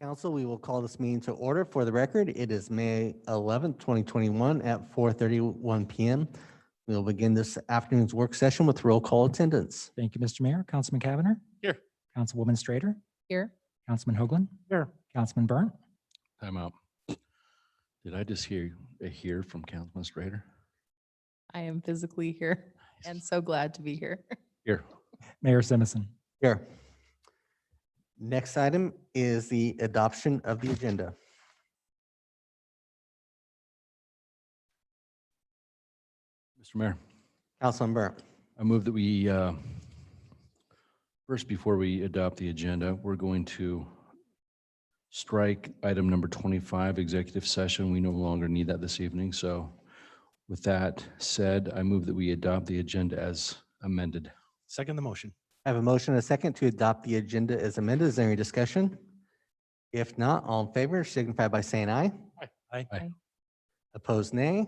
Council, we will call this meeting to order. For the record, it is May 11th, 2021 at 4:31 p.m. We will begin this afternoon's work session with roll call attendance. Thank you, Mr. Mayor. Councilman Cavanagh. Here. Councilwoman Strader. Here. Councilman Hoagland. Here. Councilman Burnt. Time out. Did I just hear a hear from Councilman Strader? I am physically here and so glad to be here. Here. Mayor Simison. Here. Next item is the adoption of the agenda. Mr. Mayor, Councilman Burnt. I move that we, first, before we adopt the agenda, we're going to strike item number 25, executive session. We no longer need that this evening. So with that said, I move that we adopt the agenda as amended. Second the motion. I have a motion and a second to adopt the agenda as amended. Is there any discussion? If not, all in favor signify by saying aye. Aye. Aye. Opposed, nay.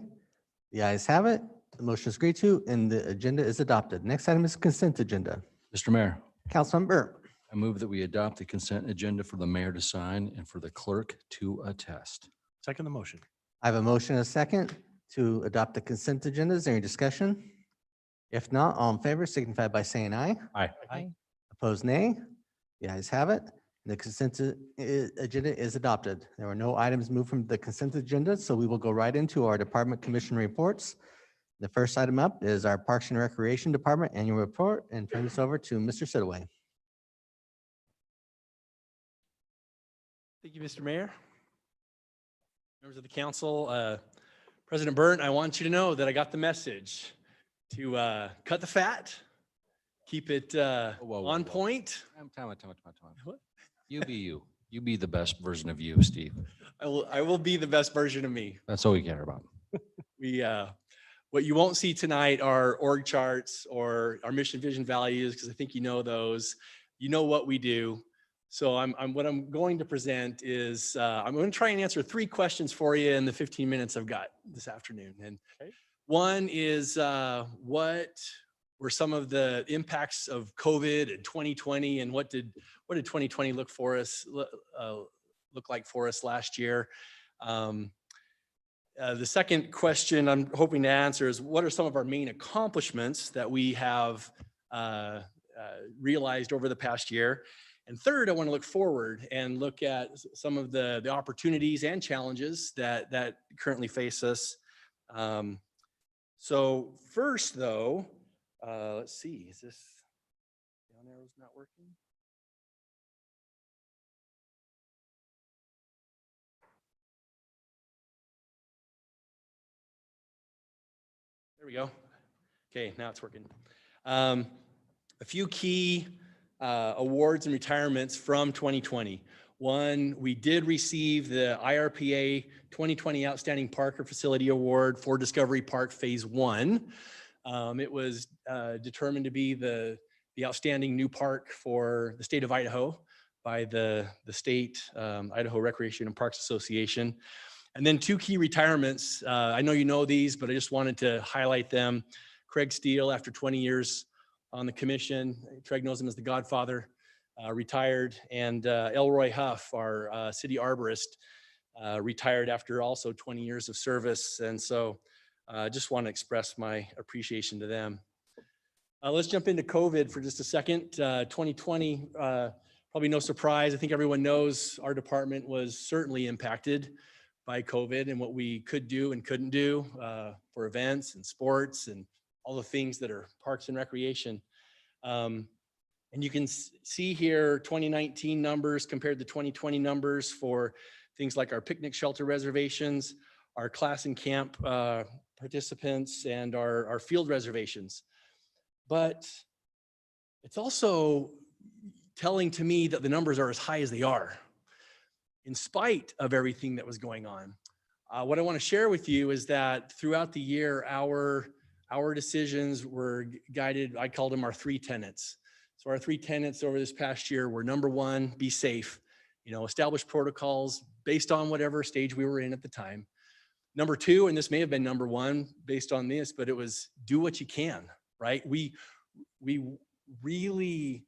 The ayes have it. The motion is agreed to and the agenda is adopted. Next item is consent agenda. Mr. Mayor, Councilman Burnt. I move that we adopt the consent agenda for the mayor to sign and for the clerk to attest. Second the motion. I have a motion and a second to adopt the consent agenda. Is there any discussion? If not, all in favor signify by saying aye. Aye. Aye. Opposed, nay. The ayes have it. The consent agenda is adopted. There were no items moved from the consent agenda, so we will go right into our department commission reports. The first item up is our Parks and Recreation Department Annual Report, and turn this over to Mr. Sidaway. Thank you, Mr. Mayor. Members of the council, President Burnt, I want you to know that I got the message to cut the fat, keep it on point. Time. What? You be you. You be the best version of you, Steve. I will be the best version of me. That's all we care about. What you won't see tonight are org charts or our mission, vision, values, because I think you know those. You know what we do. So what I'm going to present is I'm going to try and answer 3 questions for you in the 15 minutes I've got this afternoon. And one is what were some of the impacts of COVID in 2020, and what did 2020 look like for us last year? The second question I'm hoping to answer is what are some of our main accomplishments that we have realized over the past year? And third, I want to look forward and look at some of the opportunities and challenges that currently face us. So first though, let's see, is this down arrow's not working? There we go. Okay, now it's working. A few key awards and retirements from 2020. One, we did receive the IRPA 2020 Outstanding Park or Facility Award for Discovery Park Phase 1. It was determined to be the outstanding new park for the state of Idaho by the state Idaho Recreation and Parks Association. And then 2 key retirements. I know you know these, but I just wanted to highlight them. Craig Steele, after 20 years on the commission, Craig knows him as the Godfather, retired, and Elroy Huff, our city arborist, retired after also 20 years of service. And so I just want to express my appreciation to them. Let's jump into COVID for just a second. 2020, probably no surprise. I think everyone knows our department was certainly impacted by COVID and what we could do and couldn't do for events and sports and all the things that are parks and recreation. And you can see here 2019 numbers compared to 2020 numbers for things like our picnic shelter reservations, our class and camp participants, and our field reservations. But it's also telling to me that the numbers are as high as they are, in spite of everything that was going on. What I want to share with you is that throughout the year, our decisions were guided, I called them our 3 tenets. So our 3 tenets over this past year were: number 1, be safe, establish protocols based on whatever stage we were in at the time. Number 2, and this may have been number 1 based on this, but it was do what you can, right? We really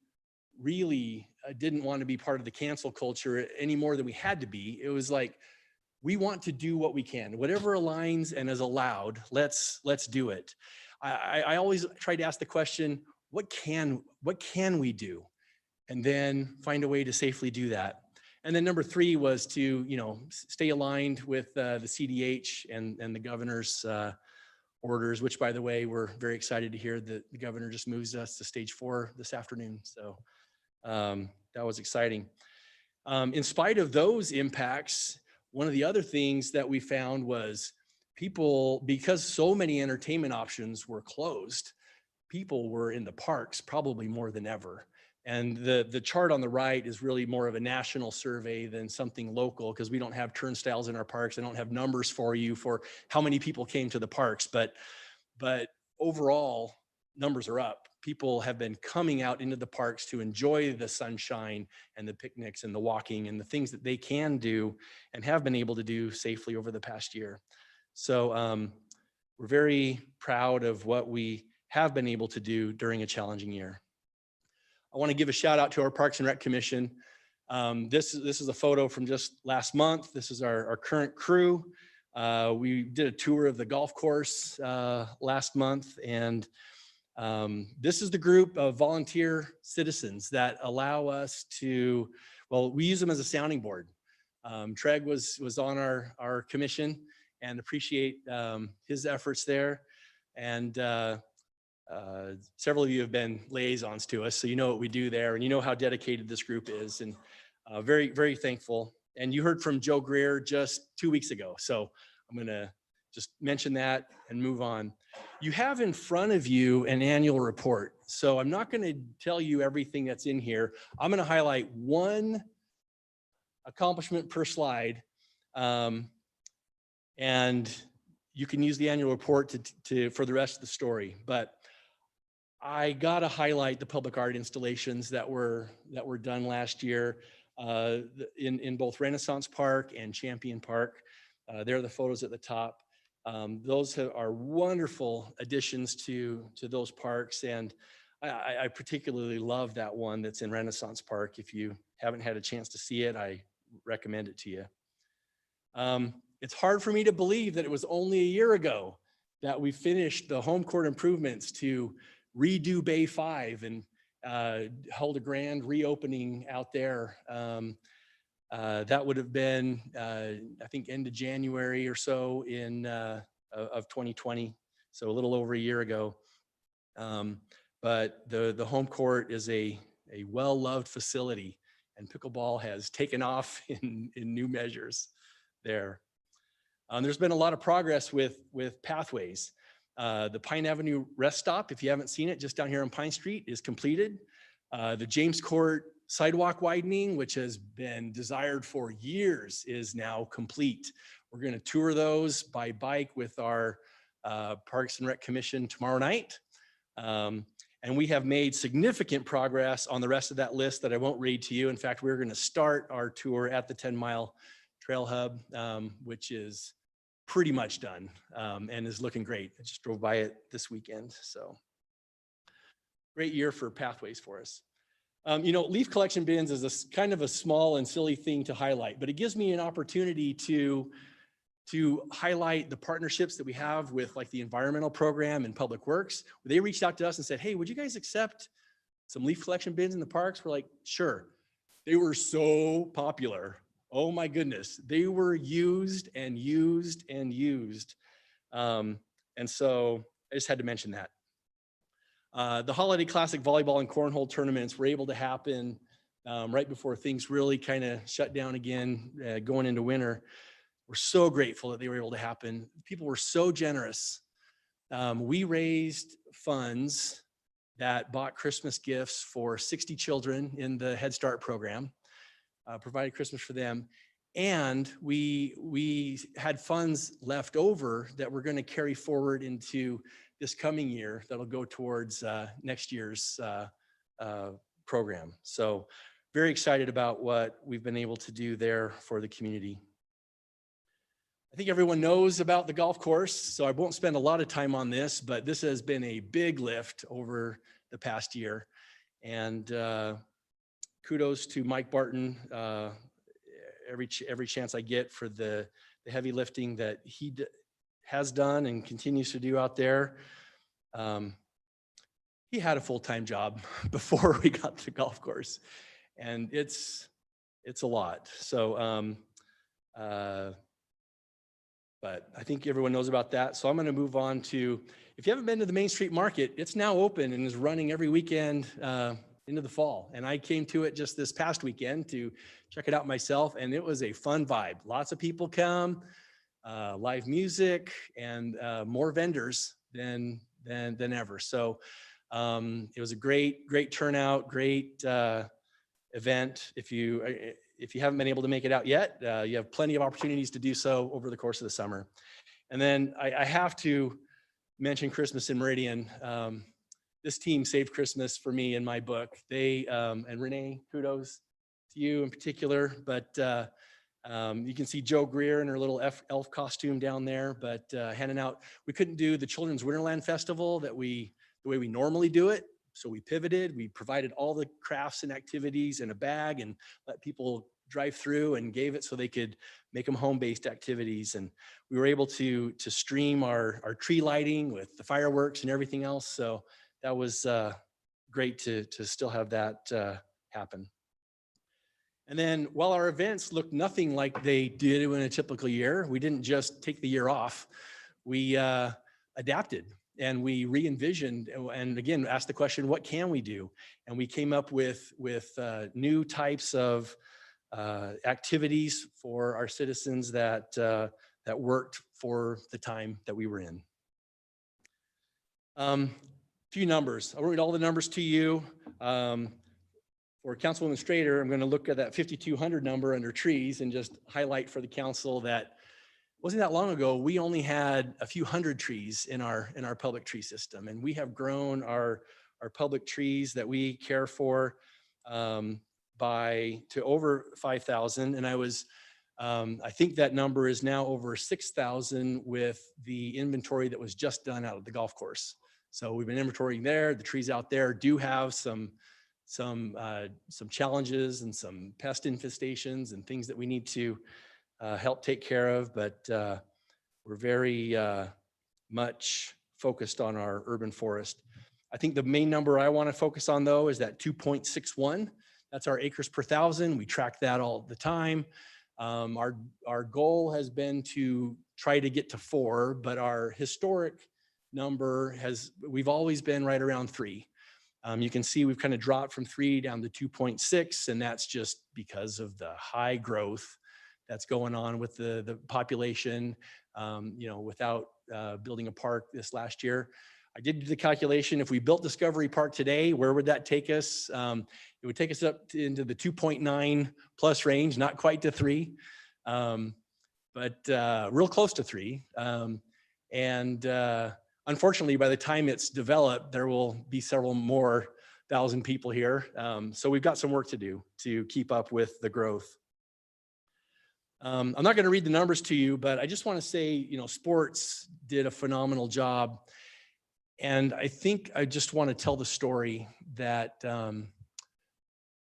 didn't want to be part of the cancel culture any more than we had to be. It was like, we want to do what we can, whatever aligns and is allowed, let's do it. I always try to ask the question, what can we do? And then find a way to safely do that. And then number 3 was to, stay aligned with the CDH and the governor's orders, which, by the way, we're very excited to hear that the governor just moves us to stage 4 this afternoon. So that was exciting. In spite of those impacts, one of the other things that we found was people, because so many entertainment options were closed, people were in the parks probably more than ever. And the chart on the right is really more of a national survey than something local, because we don't have turnstiles in our parks. I don't have numbers for you for how many people came to the parks, but overall numbers are up. People have been coming out into the parks to enjoy the sunshine and the picnics and the walking and the things that they can do and have been able to do safely over the past year. So we're very proud of what we have been able to do during a challenging year. I want to give a shout out to our Parks and Rec Commission. This is a photo from just last month. This is our current crew. We did a tour of the golf course last month, and this is the group of volunteer citizens that allow us to, well, we use them as a sounding board. Treg was on our commission, and appreciate his efforts there. And several of you have been liaisons to us, so you know what we do there, and you know how dedicated this group is, and very, very thankful. And you heard from Joe Greer just 2 weeks ago, so I'm gonna just mention that and move on. You have in front of you an annual report, so I'm not gonna tell you everything that's in here. I'm gonna highlight one accomplishment per slide, and you can use the annual report for the rest of the story. But I gotta highlight the public art installations that were done last year in both Renaissance Park and Champion Park. There are the photos at the top. Those are wonderful additions to those parks, and I particularly love that one that's in Renaissance Park. If you haven't had a chance to see it, I recommend it to you. It's hard for me to believe that it was only a year ago that we finished the home court improvements to redo Bay 5 and held a grand reopening out there. That would have been, I think, end of January or so of 2020, so a little over a year ago. But the home court is a well-loved facility, and pickleball has taken off in new measures there. There's been a lot of progress with pathways. The Pine Avenue rest stop, if you haven't seen it, just down here on Pine Street, is completed. The James Court sidewalk widening, which has been desired for years, is now complete. We're going to tour those by bike with our Parks and Rec Commission tomorrow night. And we have made significant progress on the rest of that list that I won't read to you. In fact, we're going to start our tour at the 10-mile trail hub, which is pretty much done and is looking great. I just drove by it this weekend. So great year for pathways for us. Leaf collection bins is a kind of a small and silly thing to highlight, but it gives me an opportunity to highlight the partnerships that we have with, like, the environmental program and Public Works. They reached out to us and said, hey, would you guys accept some leaf collection bins in the parks? We're like, sure. They were so popular. Oh my goodness. They were used and used and used. And so I just had to mention that. The Holiday Classic Volleyball and Cornhole tournaments were able to happen right before things really kind of shut down again, going into winter. We're so grateful that they were able to happen. People were so generous. We raised funds that bought Christmas gifts for 60 children in the Head Start program, provided Christmas for them. And we had funds left over that we're going to carry forward into this coming year that'll go towards next year's program. So very excited about what we've been able to do there for the community. I think everyone knows about the golf course, so I won't spend a lot of time on this, but this has been a big lift over the past year. And kudos to Mike Barton, every chance I get for the heavy lifting that he has done and continues to do out there. He had a full-time job before we got to the golf course, and it's a lot. So, but I think everyone knows about that. So I'm going to move on to, if you haven't been to the Main Street Market, it's now open and is running every weekend into the fall. And I came to it just this past weekend to check it out myself, and it was a fun vibe. Lots of people come, live music, and more vendors than ever. So it was a great turnout, great event. If you haven't been able to make it out yet, you have plenty of opportunities to do so over the course of the summer. And then I have to mention Christmas in Meridian. This team saved Christmas for me in my book. They, and Renee, kudos to you in particular, but you can see Joe Greer in her little elf costume down there, but handing out, we couldn't do the Children's Winterland Festival the way we normally do it. So we pivoted, we provided all the crafts and activities in a bag and let people drive through, and gave it so they could make them home-based activities. And we were able to stream our tree lighting with the fireworks and everything else. So that was great to still have that happen. And then while our events looked nothing like they did in a typical year, we didn't just take the year off. We adapted and we re-envisioned, and again, asked the question, what can we do? And we came up with new types of activities for our citizens that worked for the time that we were in. Few numbers. I'll read all the numbers to you. For Councilwoman Strader, I'm going to look at that 5,200 number under trees and just highlight for the council that wasn't that long ago, we only had a few hundred trees in our public tree system, and we have grown our public trees that we care for to over 5,000. And I think that number is now over 6,000 with the inventory that was just done out of the golf course. So we've been inventorying there. The trees out there do have some challenges and some pest infestations and things that we need to help take care of, but we're very much focused on our urban forest. I think the main number I want to focus on, though, is that 2.61. That's our acres per thousand. We track that all the time. Our goal has been to try to get to 4, but our historic number we've always been right around 3. You can see we've kind of dropped from 3 down to 2.6, and that's just because of the high growth that's going on with the population, without building a park this last year. I did the calculation. If we built Discovery Park today, where would that take us? It would take us up into the 2.9 plus range, not quite to 3, but real close to 3. Unfortunately, by the time it's developed, there will be several more thousand people here. So we've got some work to do to keep up with the growth. I'm not going to read the numbers to you, but I just want to say, sports did a phenomenal job. And I think I just want to tell the story that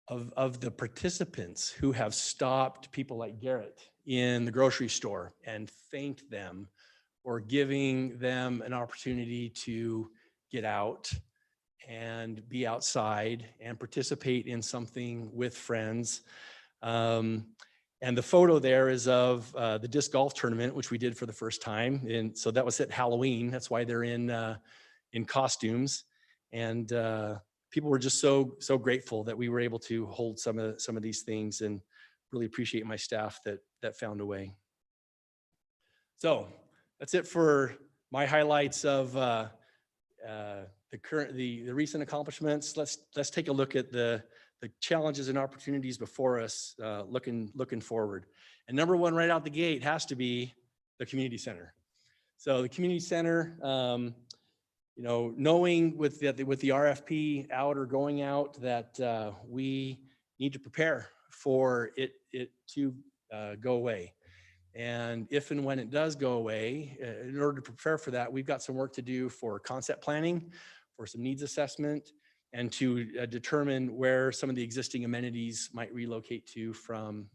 of the participants who have stopped people like Garrett in the grocery store and thanked them for giving them an opportunity to get out and be outside and participate in something with friends. And the photo there is of the disc golf tournament, which we did for the first time. And so that was at Halloween. That's why they're in costumes. And people were just so grateful that we were able to hold some of these things, and really appreciate my staff that found a way. So that's it for my highlights of the recent accomplishments. Let's take a look at the challenges and opportunities before us, looking forward. And number one, right out the gate, has to be the community center. So the community center, knowing with the RFP out or going out that we need to prepare for it to go away. And if and when it does go away, in order to prepare for that, we've got some work to do for concept planning, for some needs assessment, and to determine where some of the existing amenities might relocate to from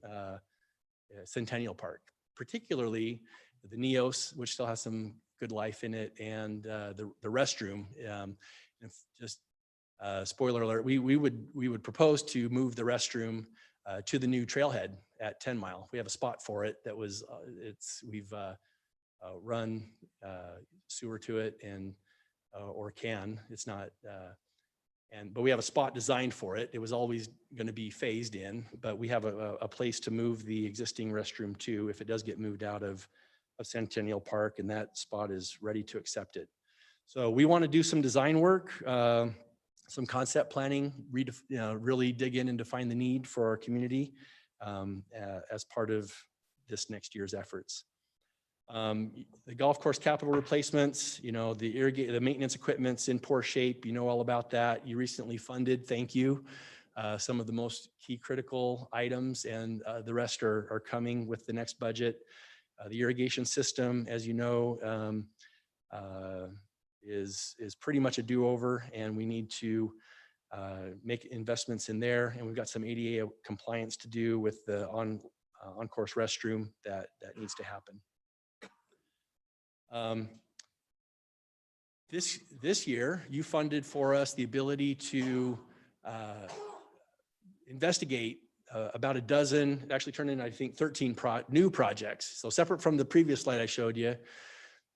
Centennial Park, particularly the Neos, which still has some good life in it, and the restroom. If just spoiler alert, we would propose to move the restroom to the new trailhead at 10 Mile. We have a spot for it that was we've run sewer to it and or can. It's not. But we have a spot designed for it. It was always going to be phased in, but we have a place to move the existing restroom to if it does get moved out of Centennial Park, and that spot is ready to accept it. So we want to do some design work, some concept planning, really dig in and define the need for our community as part of this next year's efforts. The golf course capital replacements, the maintenance equipment's in poor shape. You know all about that. You recently funded, thank you, some of the most key critical items, and the rest are coming with the next budget. The irrigation system, as you know, is pretty much a do-over, and we need to make investments in there. And we've got some ADA compliance to do with the on-course restroom that needs to happen. This year, you funded for us the ability to investigate about a dozen, it actually turned in, I think, 13 new projects. So separate from the previous slide I showed you,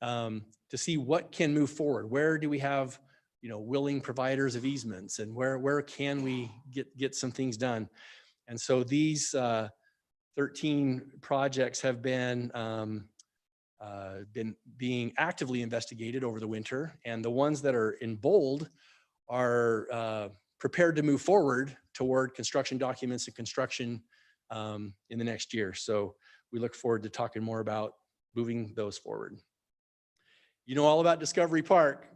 to see what can move forward. Where do we have, willing providers of easements, and where can we get some things done? And so these 13 projects have been being actively investigated over the winter, and the ones that are in bold are prepared to move forward toward construction documents and construction in the next year. So we look forward to talking more about moving those forward. You know all about Discovery Park,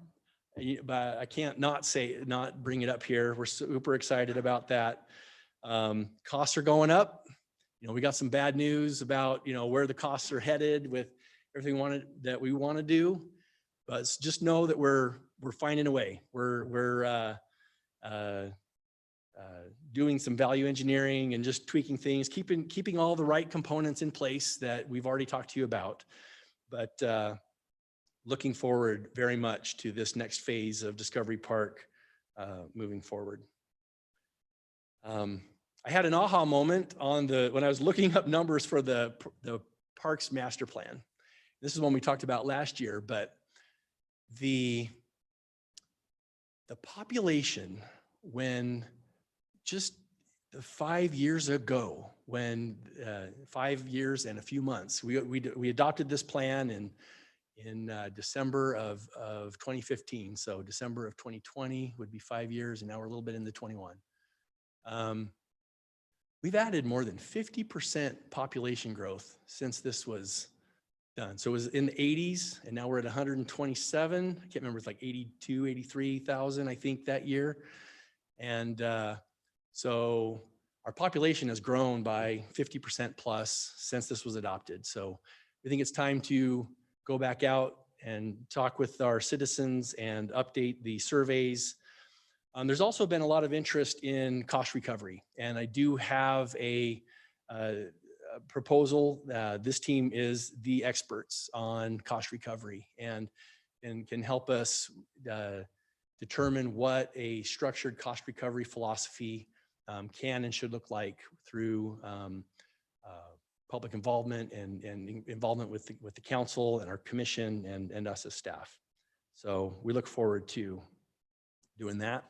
but I can't not bring it up here. We're super excited about that. Costs are going up. We got some bad news about where the costs are headed with everything that we want to do, but just know that we're finding a way. We're doing some value engineering and just tweaking things, keeping all the right components in place that we've already talked to you about, but looking forward very much to this next phase of Discovery Park moving forward. I had an aha moment when I was looking up numbers for the Parks Master Plan. This is one we talked about last year, but the population when just 5 years ago, when 5 years and a few months, we adopted this plan in December of 2015. So December of 2020 would be 5 years, and now we're a little bit into 21. We've added more than 50% population growth since this was done. So it was in the 80s, and now we're at 127. I can't remember, it's like 82, 83,000, I think, that year. And so our population has grown by 50% plus since this was adopted. So we think it's time to go back out and talk with our citizens and update the surveys. There's also been a lot of interest in cost recovery, and I do have a proposal. This team is the experts on cost recovery and can help us determine what a structured cost recovery philosophy can and should look like through public involvement and involvement with the council and our commission and us as staff. So we look forward to doing that.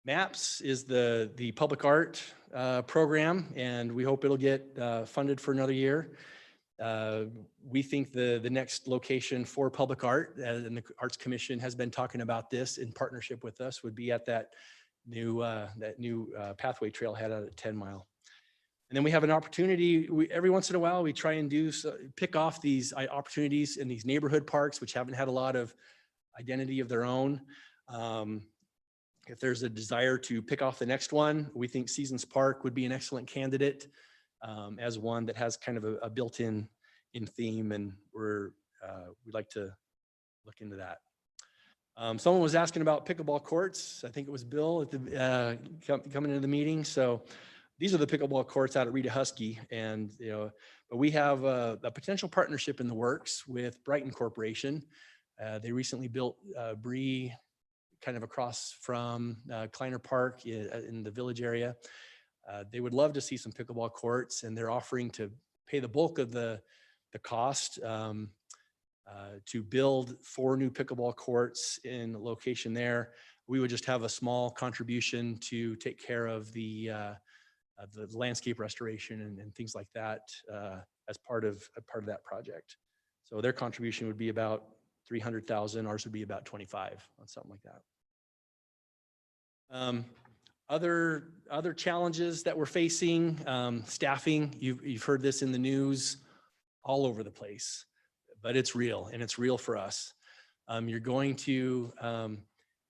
MAPS is the public art program, and we hope it'll get funded for another year. We think the next location for public art, and the Arts Commission has been talking about this in partnership with us, would be at that new pathway trailhead out at 10 Mile. And then we have an opportunity, every once in a while, we try and pick off these opportunities in these neighborhood parks, which haven't had a lot of identity of their own. If there's a desire to pick off the next one, we think Seasons Park would be an excellent candidate as one that has kind of a built-in theme, and we'd like to look into that. Someone was asking about pickleball courts. I think it was Bill at the, coming into the meeting. So these are the pickleball courts out at Rita Husky. And, but we have a potential partnership in the works with Brighton Corporation. They recently built Bree kind of across from Kleiner Park in the village area. They would love to see some pickleball courts, and they're offering to pay the bulk of the cost to build 4 new pickleball courts in a location there. We would just have a small contribution to take care of the landscape restoration and things like that as part of that project. So their contribution would be about 300,000. Ours would be about 25 on something like that. Other challenges that we're facing, staffing. You've heard this in the news all over the place, but it's real, and it's real for us. You're going to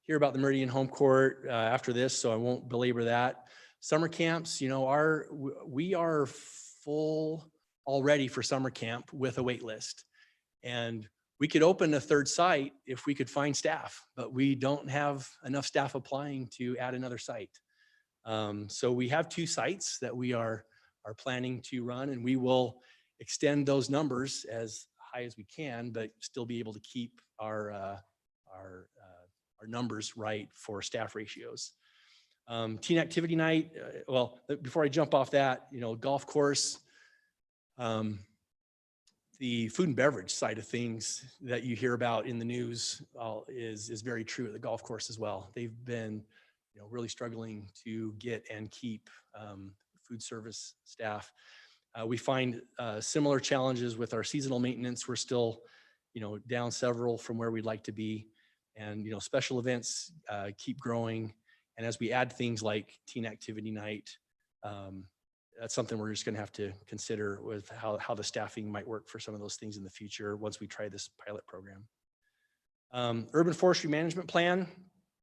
hear about the Meridian home court after this, so I won't belabor that. Summer camps, we are full already for summer camp with a wait list. And we could open a 3rd site if we could find staff, but we don't have enough staff applying to add another site. So we have 2 sites that we are planning to run, and we will extend those numbers as high as we can, but still be able to keep our numbers right for staff ratios. Teen activity night. Well, before I jump off that, golf course, the food and beverage side of things that you hear about in the news is very true at the golf course as well. They've been, really struggling to get and keep food service staff. We find similar challenges with our seasonal maintenance. We're still, down several from where we'd like to be, and special events keep growing. And as we add things like teen activity night, that's something we're just going to have to consider with how the staffing might work for some of those things in the future once we try this pilot program. Urban forestry management plan.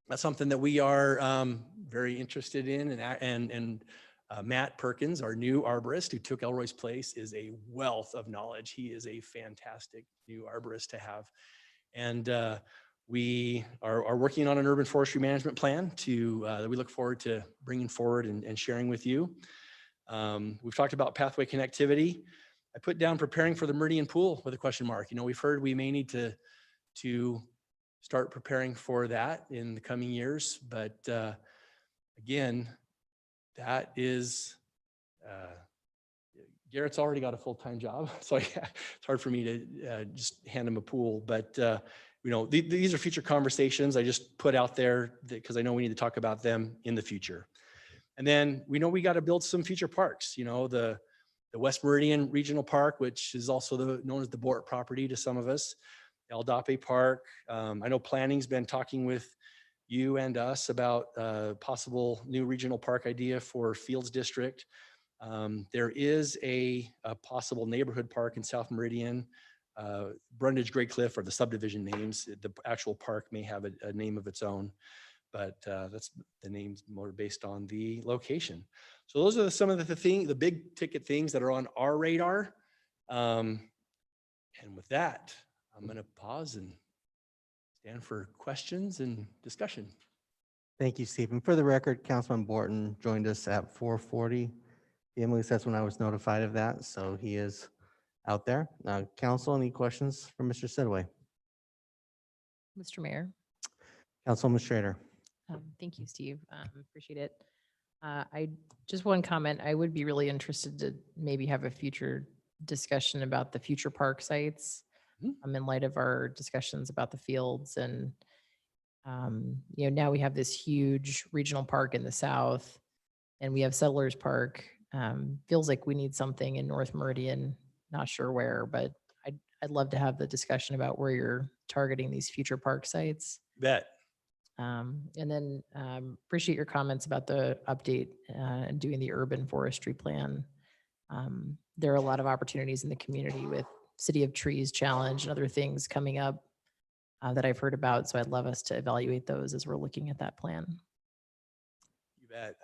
That's something that we are very interested in, and Matt Perkins, our new arborist who took Elroy's place, is a wealth of knowledge. He is a fantastic new arborist to have. And we are working on an urban forestry management plan that we look forward to bringing forward and sharing with you. We've talked about pathway connectivity. I put down preparing for the Meridian pool with a question mark. We've heard we may need to start preparing for that in the coming years. But again, that is, Garrett's already got a full-time job. So it's hard for me to just hand him a pool. But these are future conversations I just put out there because I know we need to talk about them in the future. And then we know we got to build some future parks. The West Meridian Regional Park, which is also known as the Bort property to some of us. El Dape Park. I know planning's been talking with you and us about a possible new regional park idea for Fields District. There is a possible neighborhood park in South Meridian. Brundage Great Cliff are the subdivision names. The actual park may have a name of its own, but that's the names more based on the location. So those are some of the big ticket things that are on our radar. And with that, I'm going to pause and stand for questions and discussion. Thank you, Stephen. For the record, Councilman Borton joined us at 4:40. At least that's when I was notified of that. So he is out there. Council, any questions for Mr. Sidway? Mr. Mayor. Councilwoman Schrader. Thank you, Steve. Appreciate it. I just one comment. I would be really interested to maybe have a future discussion about the future park sites. In light of our discussions about the fields, and now we have this huge regional park in the south, and we have Settlers Park. Feels like we need something in North Meridian. Not sure where, but I'd love to have the discussion about where you're targeting these future park sites. Bet. And then appreciate your comments about the update and doing the urban forestry plan. There are a lot of opportunities in the community with City of Trees Challenge and other things coming up that I've heard about. So I'd love us to evaluate those as we're looking at that plan. You bet.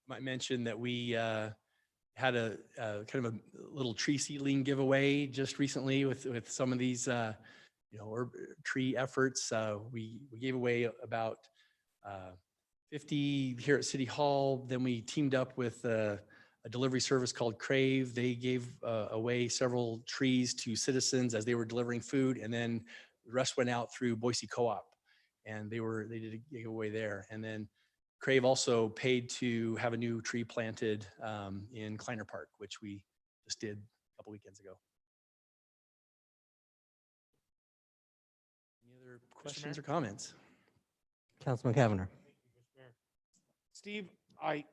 Might mention that we had a kind of a little tree seedling giveaway just recently with some of these or tree efforts. We gave away about 50 here at City Hall. Then we teamed up with a delivery service called Crave. They gave away several trees to citizens as they were delivering food. And then the rest went out through Boise Co-op, and they did a giveaway there. And then Crave also paid to have a new tree planted in Kleiner Park, which we just did a couple weekends ago. Any other questions or comments? Councilman Cavanagh. Steve, I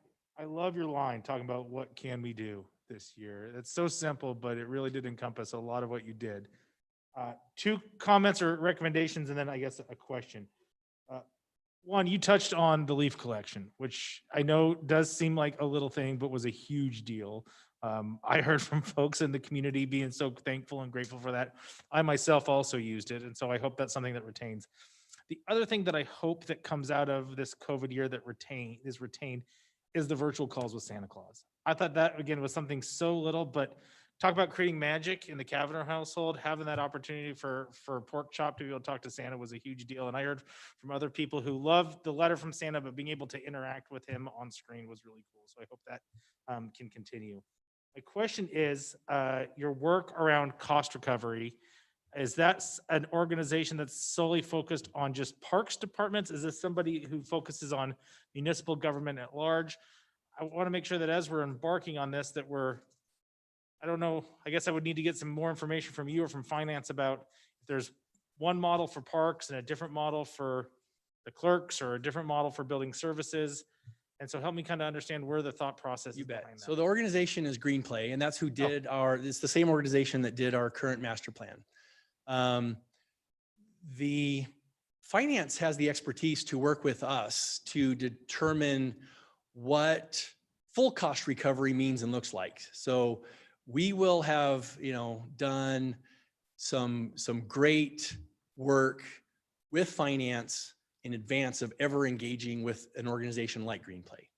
love your line talking about what can we do this year. It's so simple, but it really did encompass a lot of what you did. Two comments or recommendations, and then I guess a question. One, you touched on the leaf collection, which I know does seem like a little thing, but was a huge deal. I heard from folks in the community being so thankful and grateful for that. I myself also used it, and so I hope that's something that retains. The other thing that I hope that comes out of this COVID year that is retained is the virtual calls with Santa Claus. I thought that, again, was something so little, but talk about creating magic in the Kavanaugh household. Having that opportunity for Pork Chop to be able to talk to Santa was a huge deal. And I heard from other people who loved the letter from Santa, but being able to interact with him on screen was really cool. So I hope that can continue. My question is, your work around cost recovery, is that an organization that's solely focused on just parks departments? Is this somebody who focuses on municipal government at large? I want to make sure that as we're embarking on this, that I don't know, I guess I would need to get some more information from you or from finance about if there's one model for parks and a different model for the clerks or a different model for building services. And so help me kind of understand where the thought process You is bet. behind that. So the organization is Green Play, and that's who did it's the same organization that did our current master plan. The finance has the expertise to work with us to determine what full cost recovery means and looks like. So we will have, done some great work with finance in advance of ever engaging with an organization like Green Play.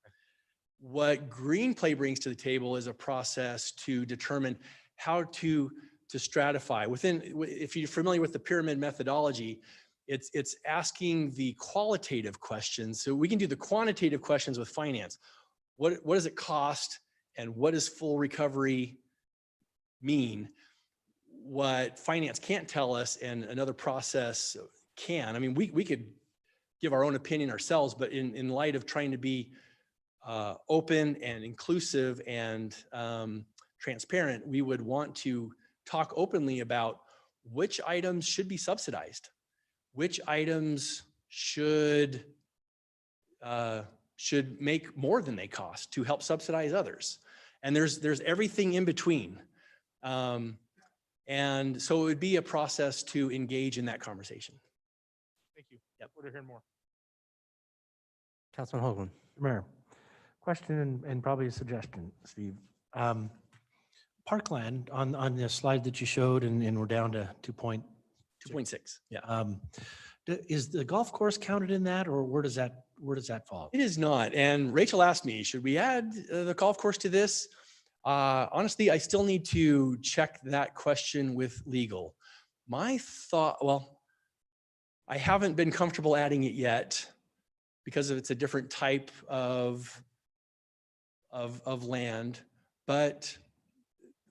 What Green Play brings to the table is a process to determine how to stratify within. If you're familiar with the pyramid methodology, it's asking the qualitative questions. So we can do the quantitative questions with finance. What does it cost, and what does full recovery mean? What finance can't tell us, and another process can. I mean, we could give our own opinion ourselves, but in light of trying to be open and inclusive and transparent, we would want to talk openly about which items should be subsidized, which items should make more than they cost to help subsidize others. And there's everything in between. And so it would be a process to engage in that conversation. Thank you. Yep. We're to hear more. Councilman Hoagland. Mayor, question and probably a suggestion, Steve. Parkland on the slide that you showed, and we're down to 2.6. Yeah. Is the golf course counted in that, or where does that fall? It is not. And Rachel asked me, should we add the golf course to this? Honestly, I still need to check that question with legal. My thought, well, I haven't been comfortable adding it yet because it's a different type of land, but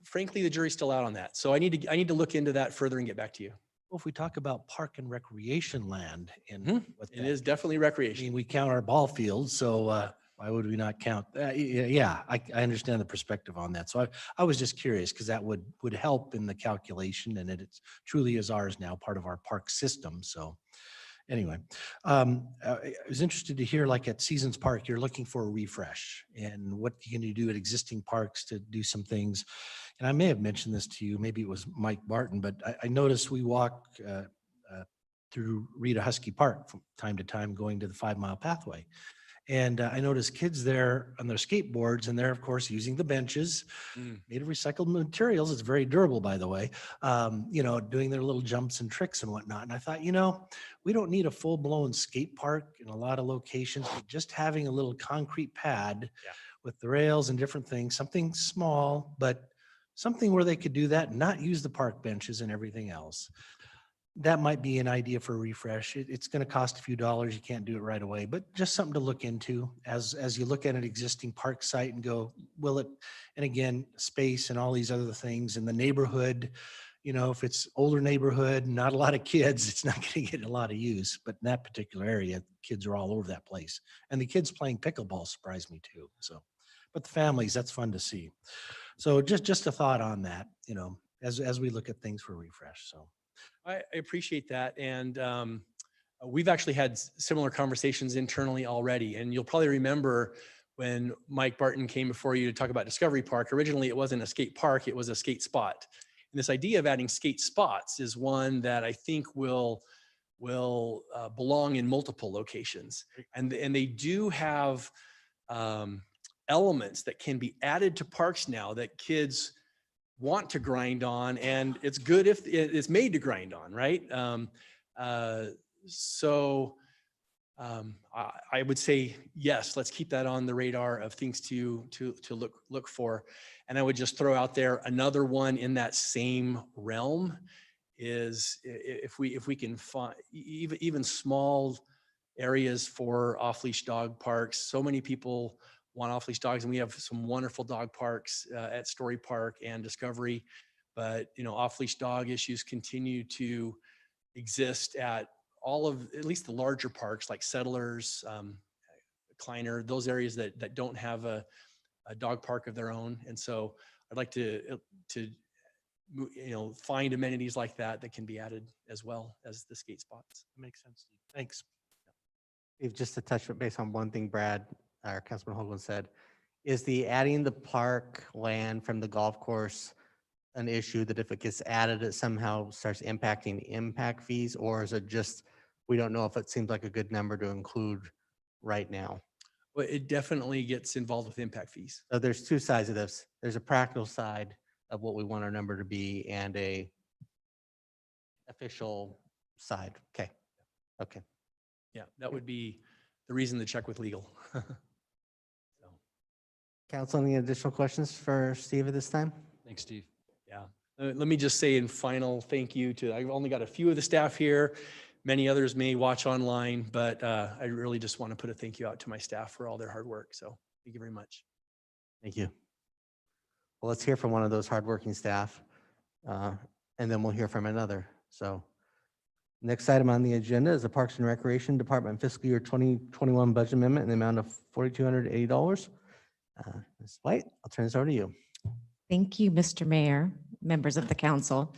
frankly, the jury's still out on that. So I need to look into that further and get back to you. Well, if we talk about park and recreation land, and It is definitely recreation. we count our ball fields, so why would we not count? Yeah, I understand the perspective on that. So I was just curious, because that would help in the calculation, and it truly is ours now, part of our park system. So anyway, I was interested to hear, like at Seasons Park, you're looking for a refresh, and what can you do at existing parks to do some things. And I may have mentioned this to you, maybe it was Mike Barton, but I noticed we walk through Rita Husky Park from time to time, going to the 5 Mile Pathway. And I noticed kids there on their skateboards, and they're, of course, using the benches made of recycled materials. It's very durable, by the way, doing their little jumps and tricks and whatnot. And I thought, we don't need a full-blown skate park in a lot of locations, but just having a little concrete pad with the rails and different things, something small, but something where they could do that and not use the park benches and everything else. that might be an idea for a refresh. It's going to cost a few dollars. You can't do it right away, but just something to look into as you look at an existing park site and go, will it, and again, space and all these other things in the neighborhood, you know, if it's older neighborhood, not a lot of kids, it's not going to get a lot of use, but in that particular area, kids are all over that place. And the kids playing pickleball surprised me too. So, but the families, that's fun to see. So just a thought on that, you know, as we look at things for refresh. So. I appreciate that. And we've actually had similar conversations internally already. And you'll probably remember when Mike Barton came before you to talk about Discovery Park. Originally, it wasn't a skate park, it was a skate spot. And this idea of adding skate spots is one that I think will belong in multiple locations. And they do have elements that can be added to parks now that kids want to grind on, and it's good if it's made to grind on, right? I would say, yes, let's keep that on the radar of things to look for. And I would just throw out there another one in that same realm is if we can find even small areas for off-leash dog parks. So many people want off-leash dogs, and we have some wonderful dog parks at Story Park and Discovery. But you know, off-leash dog issues continue to exist at at least the larger parks like Settlers, Kleiner, those areas that don't have a dog park of their own. And so I'd like to find amenities like that can be added as well as the skate spots. Makes sense. Thanks. If just to touch base on one thing Brad, or Councilman Hoagland said, is the adding the park land from the golf course an issue that if it gets added, it somehow starts impacting impact fees? Or is it just, we don't know if it seems like a good number to include right now? Well, it definitely gets involved with impact fees. So there's two sides of this. There's a practical side of what we want our number to be and a official side. Okay. Okay. Yeah, that would be the reason to check with legal. So, Council, any additional questions for Steve at this time? Thanks, Steve. yeah. Let me just say in final thank you to, I've only got a few of the staff here. Many others may watch online, but I really just want to put a thank you out to my staff for all their hard work. So thank you very much. Thank you. Well, let's hear from one of those hardworking staff, and then we'll hear from another. So next item on the agenda is the Parks and Recreation Department fiscal year 2021 budget amendment in the amount of $4,280. Ms. White, I'll turn this over to you. Thank you, Mr. Mayor, members of the council.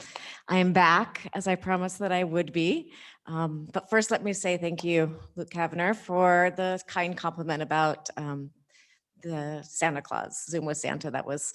I am back as I promised that I would be. But first, let me say thank you, Luke Kavanagh, for the kind compliment about the Santa Claus, Zoom with Santa. That was,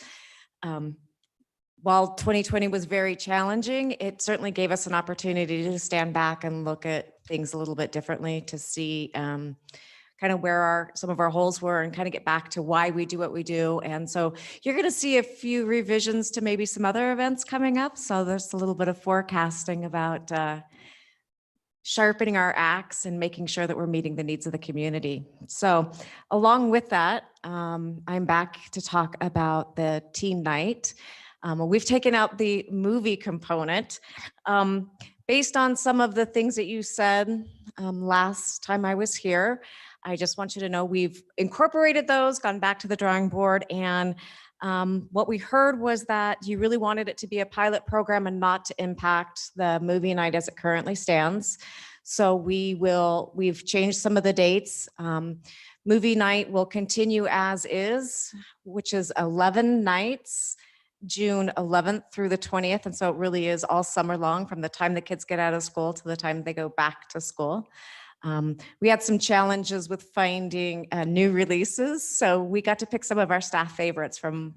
while 2020 was very challenging, it certainly gave us an opportunity to stand back and look at things a little bit differently, to see kind of where some of our holes were and kind of get back to why we do what we do. And so you're going to see a few revisions to maybe some other events coming up. So there's a little bit of forecasting about sharpening our axe and making sure that we're meeting the needs of the community. So along with that, I'm back to talk about the team night. We've taken out the movie component. Based on some of the things that you said last time I was here, I just want you to know we've incorporated those, gone back to the drawing board, and what we heard was that you really wanted it to be a pilot program and not to impact the movie night as it currently stands. So we've changed some of the dates. Movie night will continue as is, which is 11 nights, June 11th through the 20th. And so it really is all summer long, from the time the kids get out of school to the time they go back to school. We had some challenges with finding new releases, so we got to pick some of our staff favorites from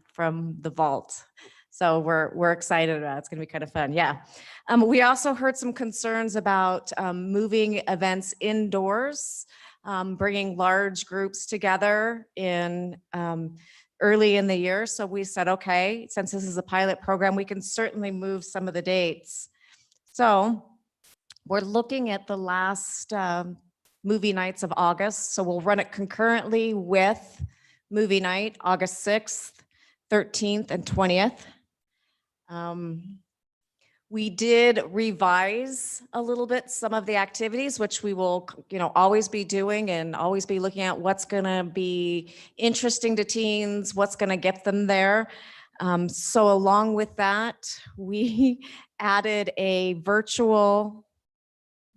the vault. So we're excited about it. It's going to be kind of fun. Yeah. We also heard some concerns about moving events indoors, bringing large groups together in early in the year. So we said, okay, since this is a pilot program, we can certainly move some of the dates. So we're looking at the last movie nights of August. So we'll run it concurrently with movie night, August 6th, 13th, and 20th. We did revise a little bit some of the activities, which we will, always be doing and always be looking at what's going to be interesting to teens, what's going to get them there. So along with that, we added a virtual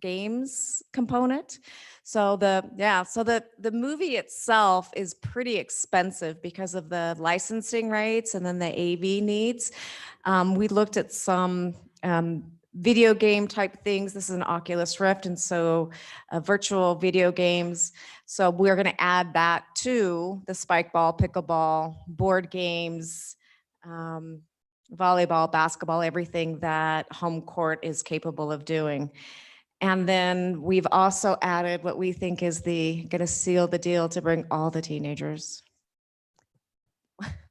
games component. So the movie itself is pretty expensive because of the licensing rates and then the AV needs. We looked at some video game type things. This is an Oculus Rift, and so virtual video games. So we're going to add that to the spike ball, pickleball, board games, volleyball, basketball, everything that home court is capable of doing. And then we've also added what we think is going to seal the deal to bring all the teenagers.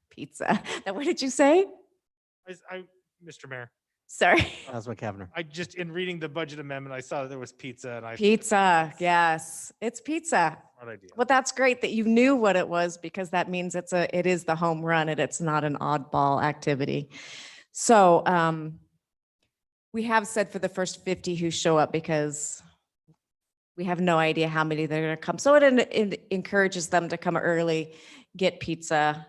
Pizza. Now, what did you say? Mr. Mayor, Sorry. Councilman Cavanagh. I just, in reading the budget amendment, I saw that there was pizza and I. Pizza. Yes, it's pizza. Smart idea. Well, that's great that you knew what it was, because that means it is the home run and it's not an oddball activity. So we have said for the first 50 who show up, because we have no idea how many they're going to come. So it encourages them to come early, get pizza.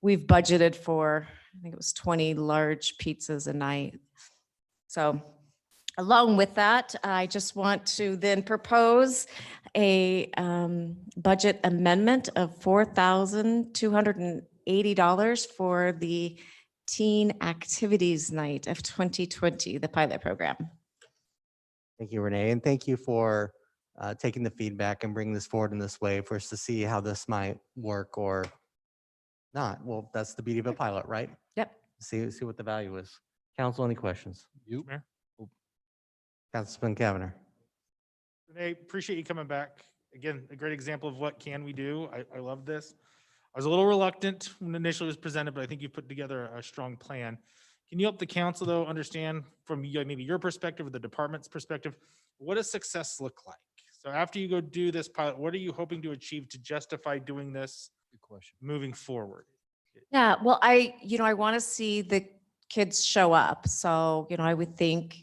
We've budgeted for, I think it was 20 large pizzas a night. So along with that, I just want to then propose a budget amendment of $4,280 for the Teen Activities Night of 2020, the pilot program. Thank you, Renee, and thank you for taking the feedback and bringing this forward in this way for us to see how this might work or not. Well, that's the beauty of a pilot, right? Yep. See what the value is. Council, any questions? You? Mayor? Councilman Cavanagh. Renee, appreciate you coming back. Again, a great example of what can we do. I love this. I was a little reluctant when initially it was presented, but I think you put together a strong plan. Can you help the council, though, understand from maybe your perspective or the department's perspective, what does success look like? So after you go do this pilot, what are you hoping to achieve to justify doing this Good question. moving forward? Yeah, well, I want to see the kids show up. So, I would think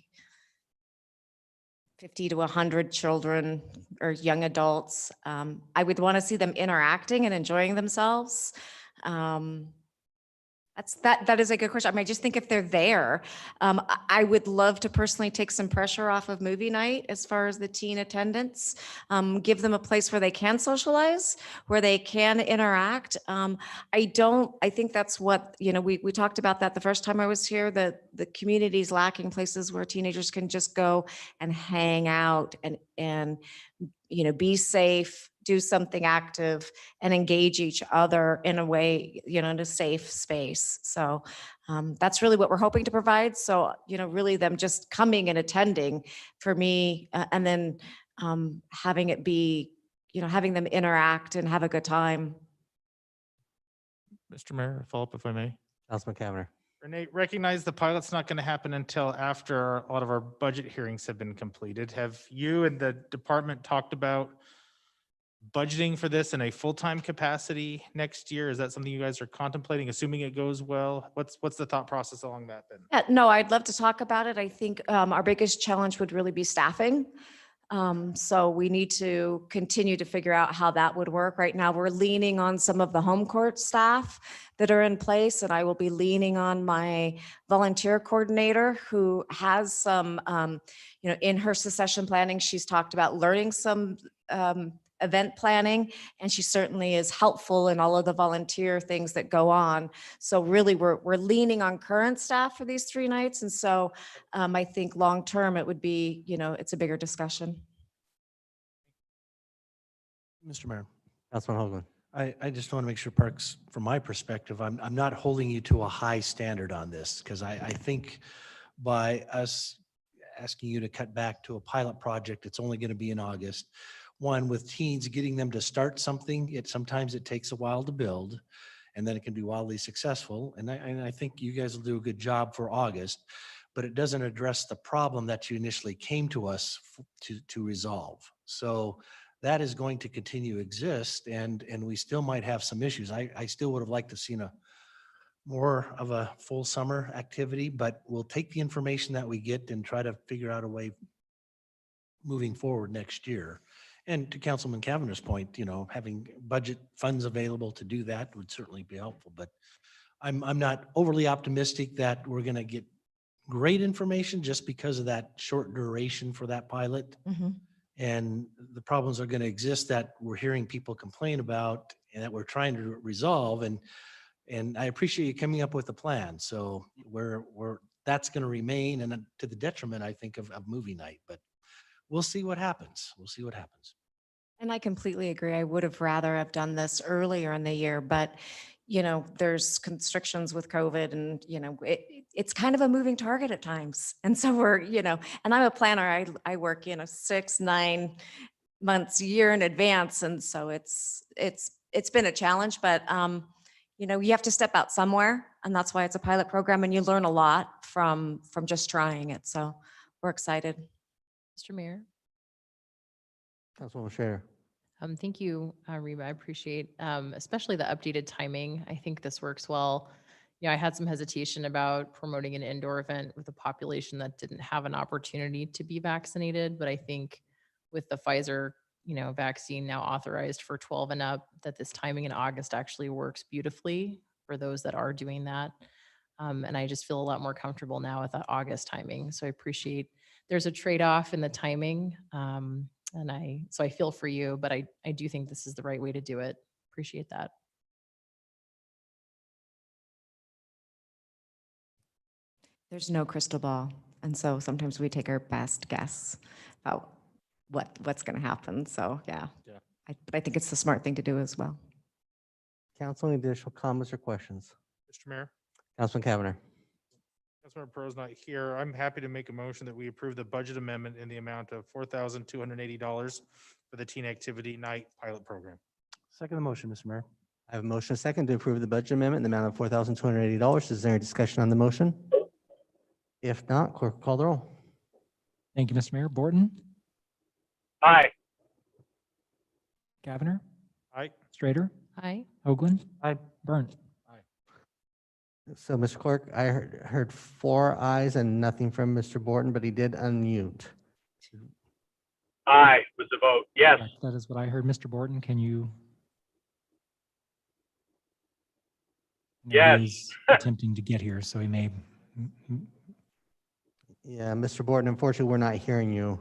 50 to 100 children or young adults. I would want to see them interacting and enjoying themselves. That is a good question. I just think if they're there, I would love to personally take some pressure off of movie night as far as the teen attendance, give them a place where they can socialize, where they can interact. I think that's what, we talked about that the first time I was here, the community's lacking places where teenagers can just go and hang out and be safe, do something active, and engage each other in a way, in a safe space. So that's really what we're hoping to provide. So, really them just coming and attending for me, and then having it be, having them interact and have a good time. Mr. Mayor, follow up if I may. Councilman Cavanagh. Renee, recognize the pilot's not going to happen until after a lot of our budget hearings have been completed. Have you and the department talked about budgeting for this in a full-time capacity next year? Is that something you guys are contemplating, assuming it goes well? What's the thought process along that then? Yeah, no, I'd love to talk about it. I think our biggest challenge would really be staffing. So we need to continue to figure out how that would work. Right now, we're leaning on some of the home court staff that are in place, and I will be leaning on my volunteer coordinator who has some, in her succession planning, she's talked about learning some event planning, and she certainly is helpful in all of the volunteer things that go on. So really, we're leaning on current staff for these 3 nights. And so I think long-term, it would be, it's a bigger discussion. Mr. Mayor, Councilman Hoagland. I just want to make sure Parks, from my perspective, I'm not holding you to a high standard on this, because I think by us asking you to cut back to a pilot project, it's only going to be in August. One, with teens, getting them to start something, sometimes it takes a while to build, and then it can be wildly successful. And I think you guys will do a good job for August, but it doesn't address the problem that you initially came to us to resolve. So that is going to continue to exist, and we still might have some issues. I still would have liked to seen a more of a full summer activity, but we'll take the information that we get and try to figure out a way moving forward next year. And to Councilman Kavanagh's point, having budget funds available to do that would certainly be helpful, but I'm not overly optimistic that we're going to get great information just because of that short duration for that pilot. Mhm. And the problems are going to exist that we're hearing people complain about and that we're trying to resolve. And I appreciate you coming up with a plan. So that's going to remain, and to the detriment, I think, of movie night, but we'll see what happens. We'll see what happens. And I completely agree. I would have rather have done this earlier in the year, but there's constrictions with COVID and, it's kind of a moving target at times. And so and I'm a planner. I work, 6-9 months, a year in advance. And so it's been a challenge, but, you have to step out somewhere, and that's why it's a pilot program, and you learn a lot from just trying it. So we're excited. Mr. Mayor. Councilwoman Schrader. Thank you, Reba. I appreciate especially the updated timing. I think this works well. I had some hesitation about promoting an indoor event with a population that didn't have an opportunity to be vaccinated, but I think with the Pfizer, vaccine now authorized for 12 and up, that this timing in August actually works beautifully for those that are doing that. And I just feel a lot more comfortable now with that August timing. So I appreciate there's a trade-off in the timing. So I feel for you, but I do think this is the right way to do it. Appreciate that. There's no crystal ball. And so sometimes we take our best guess about what's going to happen. So yeah. But I think it's the smart thing to do as well. Council, any additional comments or questions? Mr. Mayor, Councilman Cavanagh. Councilmember Pro's not here. I'm happy to make a motion that we approve the budget amendment in the amount of $4,280 for the teen activity night pilot program. Second the motion, Mr. Mayor. I have a motion and a second to approve the budget amendment in the amount of $4,280. Is there any discussion on the motion? If not, clerk will call the roll. Thank you, Mr. Mayor. Borton, Aye. Cavanagh, Aye. Strader, Aye. Hoagland. Aye. Burnt. So, Mr. Clerk, I heard 4 ayes and nothing from Mr. Borton, but he did unmute. Aye was the vote. Yes. Correct. That is what I heard. Mr. Borton, can you? No, Yes. he's attempting to get here, so he may. Yeah, Mr. Borton, unfortunately, we're not hearing you.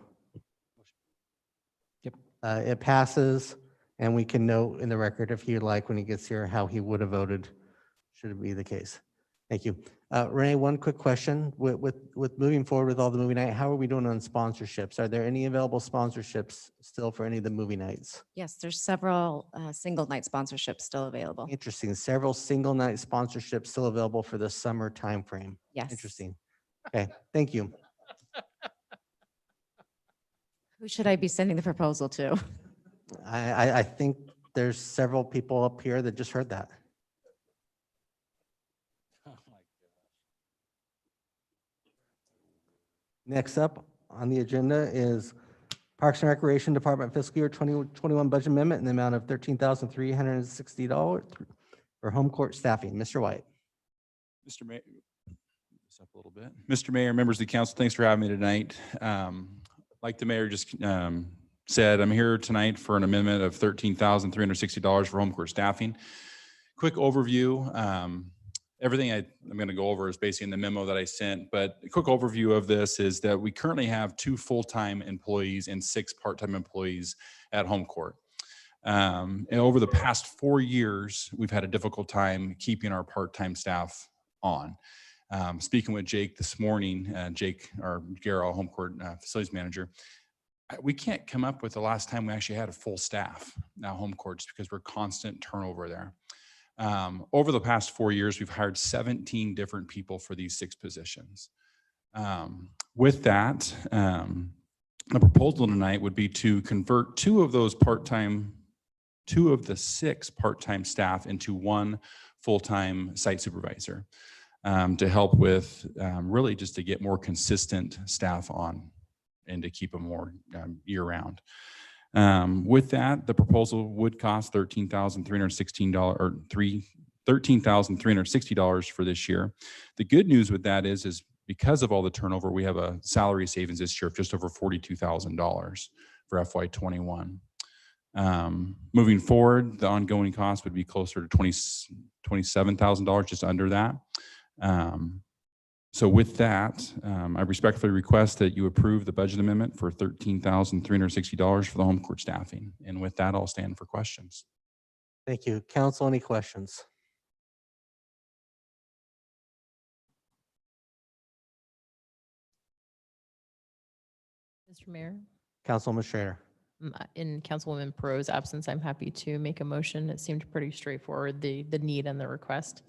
Yep. It passes, and we can note in the record, if you'd like, when he gets here, how he would have voted, should it be the case. Thank you. Renee, one quick question. With moving forward with all the movie night, how are we doing on sponsorships? Are there any available sponsorships still for any of the movie nights? Yes, there's several single night sponsorships still available. Interesting. Several single night sponsorships still available for the summer timeframe. Yes. Interesting. Okay, thank you. Who should I be sending the proposal to? I think there's several people up here that just heard that. Next up on the agenda is Parks and Recreation Department fiscal year 2021 budget amendment in the amount of $13,360 for home court staffing. Mr. White. Mr. Mayor, this up a little bit. Mr. Mayor, members of the council, thanks for having me tonight. Like the mayor just said, I'm here tonight for an amendment of $13,360 for home court staffing. Quick overview. Everything I'm going to go over is basically in the memo that I sent, but a quick overview of this is that we currently have 2 full-time employees and 6 part-time employees at home court. And over the past 4 years, we've had a difficult time keeping our part-time staff on. Speaking with Jake this morning, Jake, our Garrow home court facilities manager, we can't come up with the last time we actually had a full staff now home courts because we're constant turnover there. Over the past 4 years, we've hired 17 different people for these 6 positions. With that, the proposal tonight would be to convert 2 of those part-time, 2 of the 6 part-time staff into 1 full-time site supervisor to help with really just to get more consistent staff on and to keep them more year-round. With that, the proposal would cost $13,316 or $13,360 for this year. The good news with that is because of all the turnover, we have a salary savings this year of just over $42,000 for FY21. Moving forward, the ongoing cost would be closer to $27,000, just under that. So with that, I respectfully request that you approve the budget amendment for $13,360 for the home court staffing. And with that, I'll stand for questions. Thank you. Council, any questions? Mr. Mayor, Councilwoman Schrader. in Councilwoman Perot's absence, I'm happy to make a motion. It seemed pretty straightforward, the need and the request.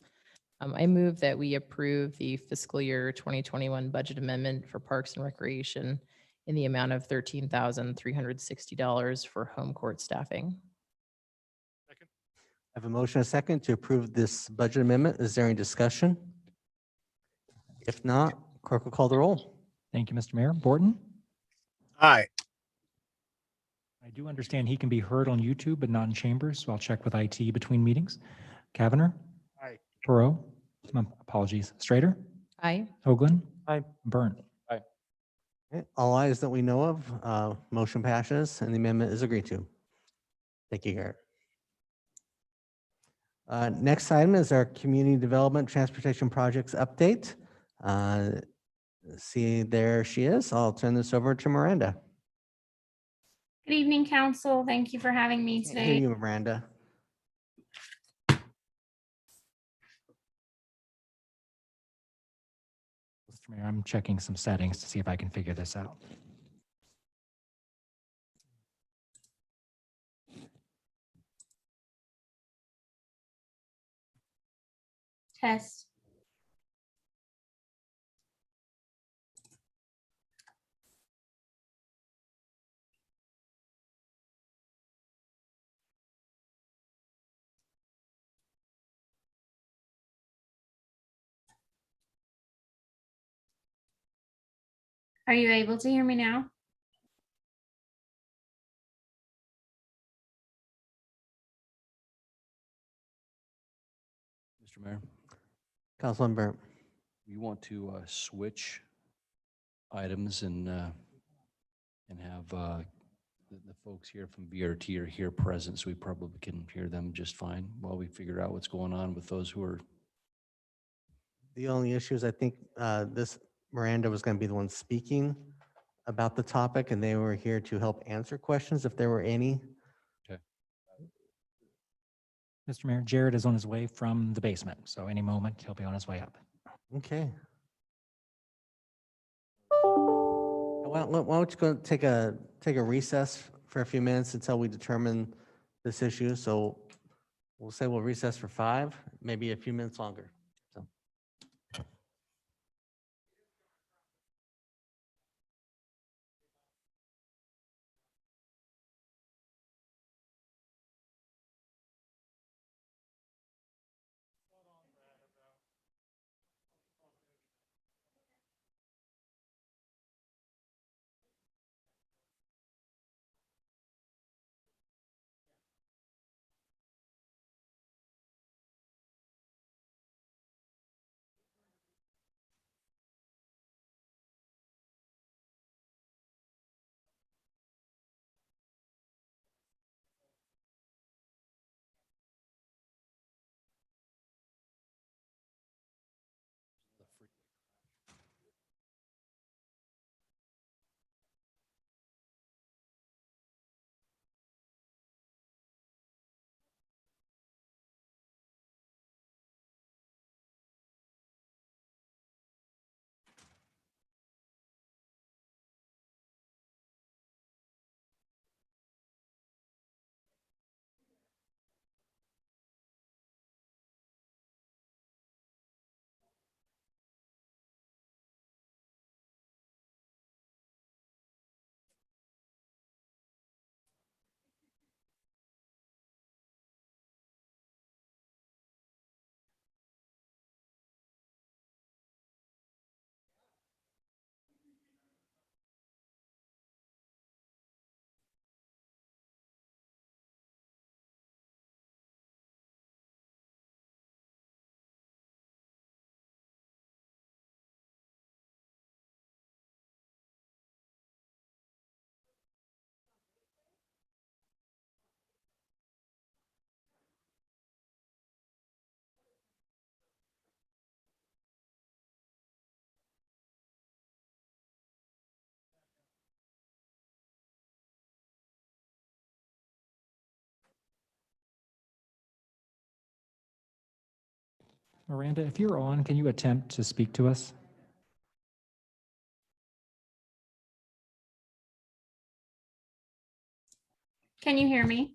I move that we approve the fiscal year 2021 budget amendment for Parks and Recreation in the amount of $13,360 for home court staffing. I have a motion and a second to approve this budget amendment. Is there any discussion? If not, clerk will call the roll. Thank you, Mr. Mayor. Borton? Aye. I do understand he can be heard on YouTube, but not in chambers, so I'll check with IT between meetings. Kavanagh? Aye. Perot? Apologies. Strader? Aye. Hoagland? Aye. Burnt? Okay, all ayes that we know of, motion passes and the amendment is agreed to. Thank you, Garrett. Next item is our Community Development Transportation Projects update. See, there she is. I'll turn this over to Miranda. Good evening, council. Thank you for having me Can't hear today. you, Miranda. Mr. Mayor, I'm checking some settings to see if I can figure this out. Test. Are you able to hear me now? Mr. Mayor, Councilman Burnt. we want to switch items and have the folks here from BRT are here present, so we probably can hear them just fine while we figure out what's going on with those who are. The only issue is I think this Miranda was going to be the one speaking about the topic, and they were here to help answer questions if there were any. Mr. Mayor, Jared is on his way from the basement, so any moment he'll be on his way up. Okay. Why don't you go take a recess for a few minutes until we determine this issue? So we'll say we'll recess for 5, maybe a few minutes longer. Miranda, if you're on, can you attempt to speak to us? Can you hear me?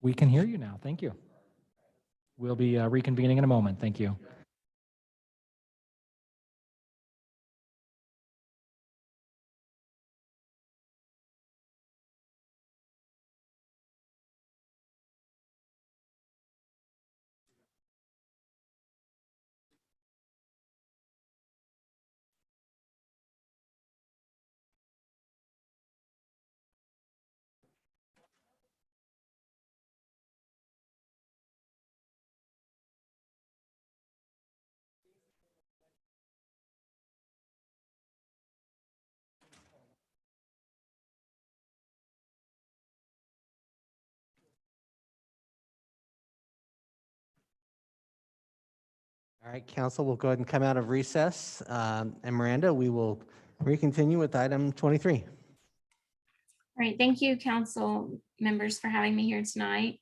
We can hear you now. Thank you. We'll be reconvening in a moment. Thank you. All right, council, we'll go ahead and come out of recess. And Miranda, we will recontinue with item 23. All right, thank you, council members, for having me here tonight.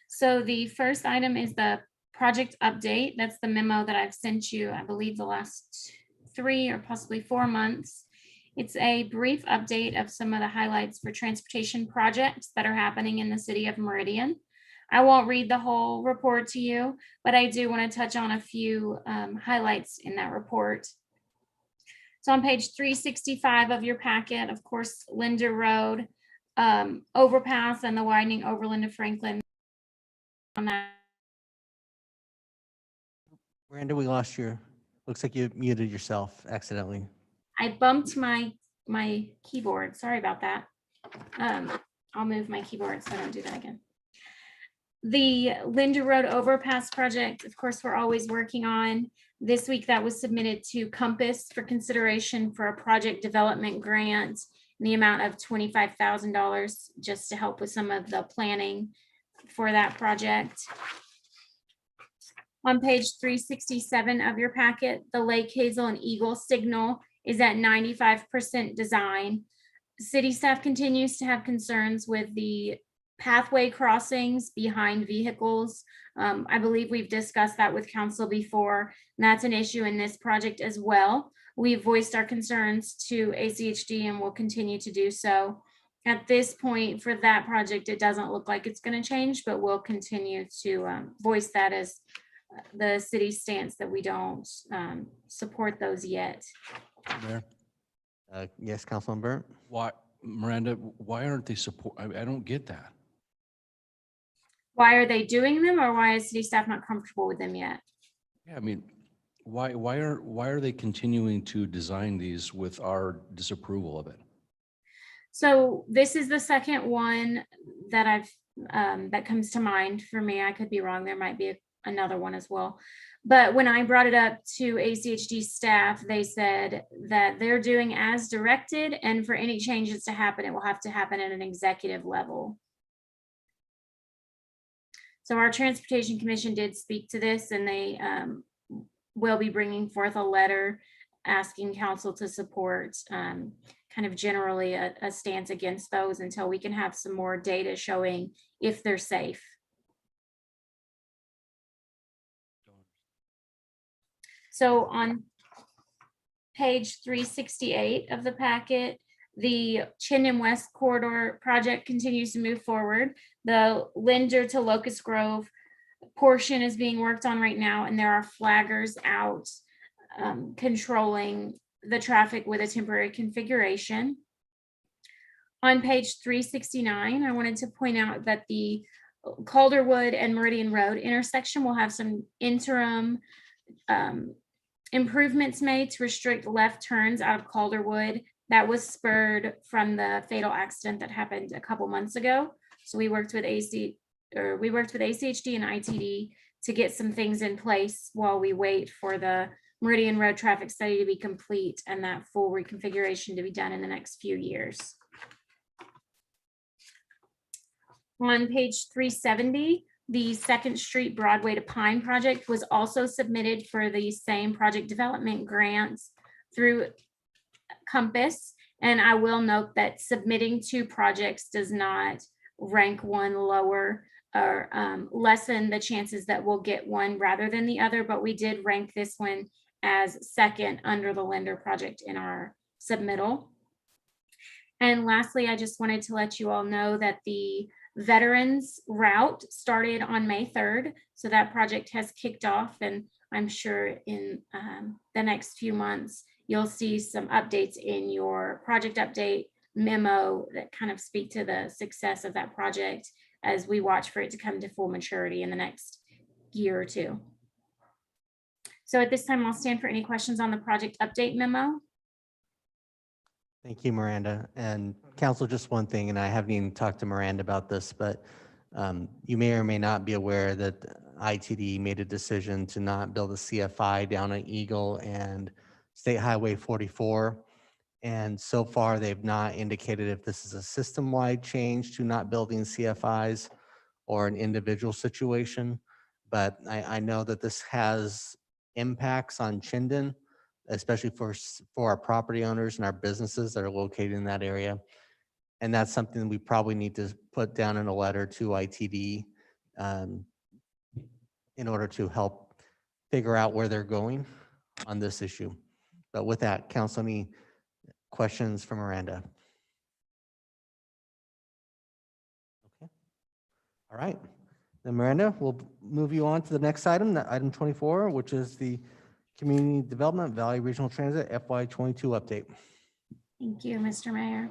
So the first item is the project update. That's the memo that I've sent you, I believe, the last 3 or possibly 4 months. It's a brief update of some of the highlights for transportation projects that are happening in the city of Meridian. I won't read the whole report to you, but I do want to touch on a few highlights in that report. So on page 365 of your packet, of course, Linder Road overpass and the widening overland of Franklin. On that, Miranda, we lost your, looks like you muted yourself accidentally. I bumped my keyboard. Sorry about that. I'll move my keyboard so I don't do that again. The Linder Road overpass project, of course, we're always working on. This week that was submitted to Compass for consideration for a project development grant in the amount of $25,000 just to help with some of the planning for that project. On page 367 of your packet, the Lake Hazel and Eagle signal is at 95% design. City staff continues to have concerns with the pathway crossings behind vehicles. I believe we've discussed that with council before, and that's an issue in this project as well. We've voiced our concerns to ACHD and will continue to do so. At this point for that project, it doesn't look like it's going to change, but we'll continue to voice that as the city's stance that we don't support those yet. Mayor, Yes, Councilman Burnt? why, Miranda, why aren't they support, I don't get that. Why are they doing them, or why is city staff not comfortable with them yet? Yeah, I mean, why are they continuing to design these with our disapproval of it? So this is the second one that that comes to mind for me. I could be wrong. There might be another one as well. But when I brought it up to ACHD staff, they said that they're doing as directed, and for any changes to happen, it will have to happen at an executive level. So our Transportation Commission did speak to this, and they will be bringing forth a letter asking council to support kind of generally a stance against those until we can have some more data showing if they're safe. So on page 368 of the packet, the Chinden West Corridor project continues to move forward. The Linder to Locust Grove portion is being worked on right now, and there are flaggers out controlling the traffic with a temporary configuration. On page 369, I wanted to point out that the Calderwood and Meridian Road intersection will have some interim improvements made to restrict left turns out of Calderwood. That was spurred from the fatal accident that happened a couple months ago. So we worked with ACHD and ITD to get some things in place while we wait for the Meridian Road traffic study to be complete and that full reconfiguration to be done in the next few years. On page 370, the 2nd Street Broadway to Pine project was also submitted for the same project development grants through Compass. And I will note that submitting 2 projects does not rank one lower or lessen the chances that we'll get one rather than the other, but we did rank this one as second under the lender project in our submittal. And lastly, I just wanted to let you all know that the Veterans Route started on May 3rd. So that project has kicked off, and I'm sure in the next few months, you'll see some updates in your project update memo that kind of speak to the success of that project as we watch for it to come to full maturity in the next year or two. So at this time, I'll stand for any questions on the project update memo. Thank you, Miranda. And council, just one thing, and I haven't even talked to Miranda about this, but you may or may not be aware that ITD made a decision to not build a CFI down at Eagle and State Highway 44. And so far, they've not indicated if this is a system-wide change to not building CFIs or an individual situation. But I know that this has impacts on Chinden, especially for our property owners and our businesses that are located in that area. And that's something we probably need to put down in a letter to ITD in order to help figure out where they're going on this issue. But with that, council, any questions for Miranda? Okay. All right. Then Miranda, we'll move you on to the next item, item 24, which is the Community Development Valley Regional Transit FY22 update. Thank you, Mr. Mayor.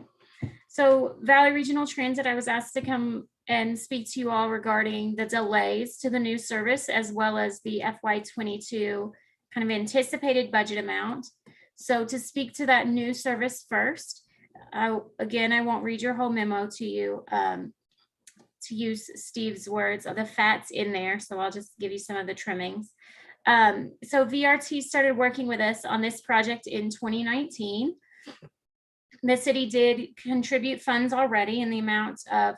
So Valley Regional Transit, I was asked to come and speak to you all regarding the delays to the new service as well as the FY22 kind of anticipated budget amount. So to speak to that new service first, again, I won't read your whole memo to you. To use Steve's words, the fat's in there, so I'll just give you some of the trimmings. So VRT started working with us on this project in 2019. The city did contribute funds already in the amount of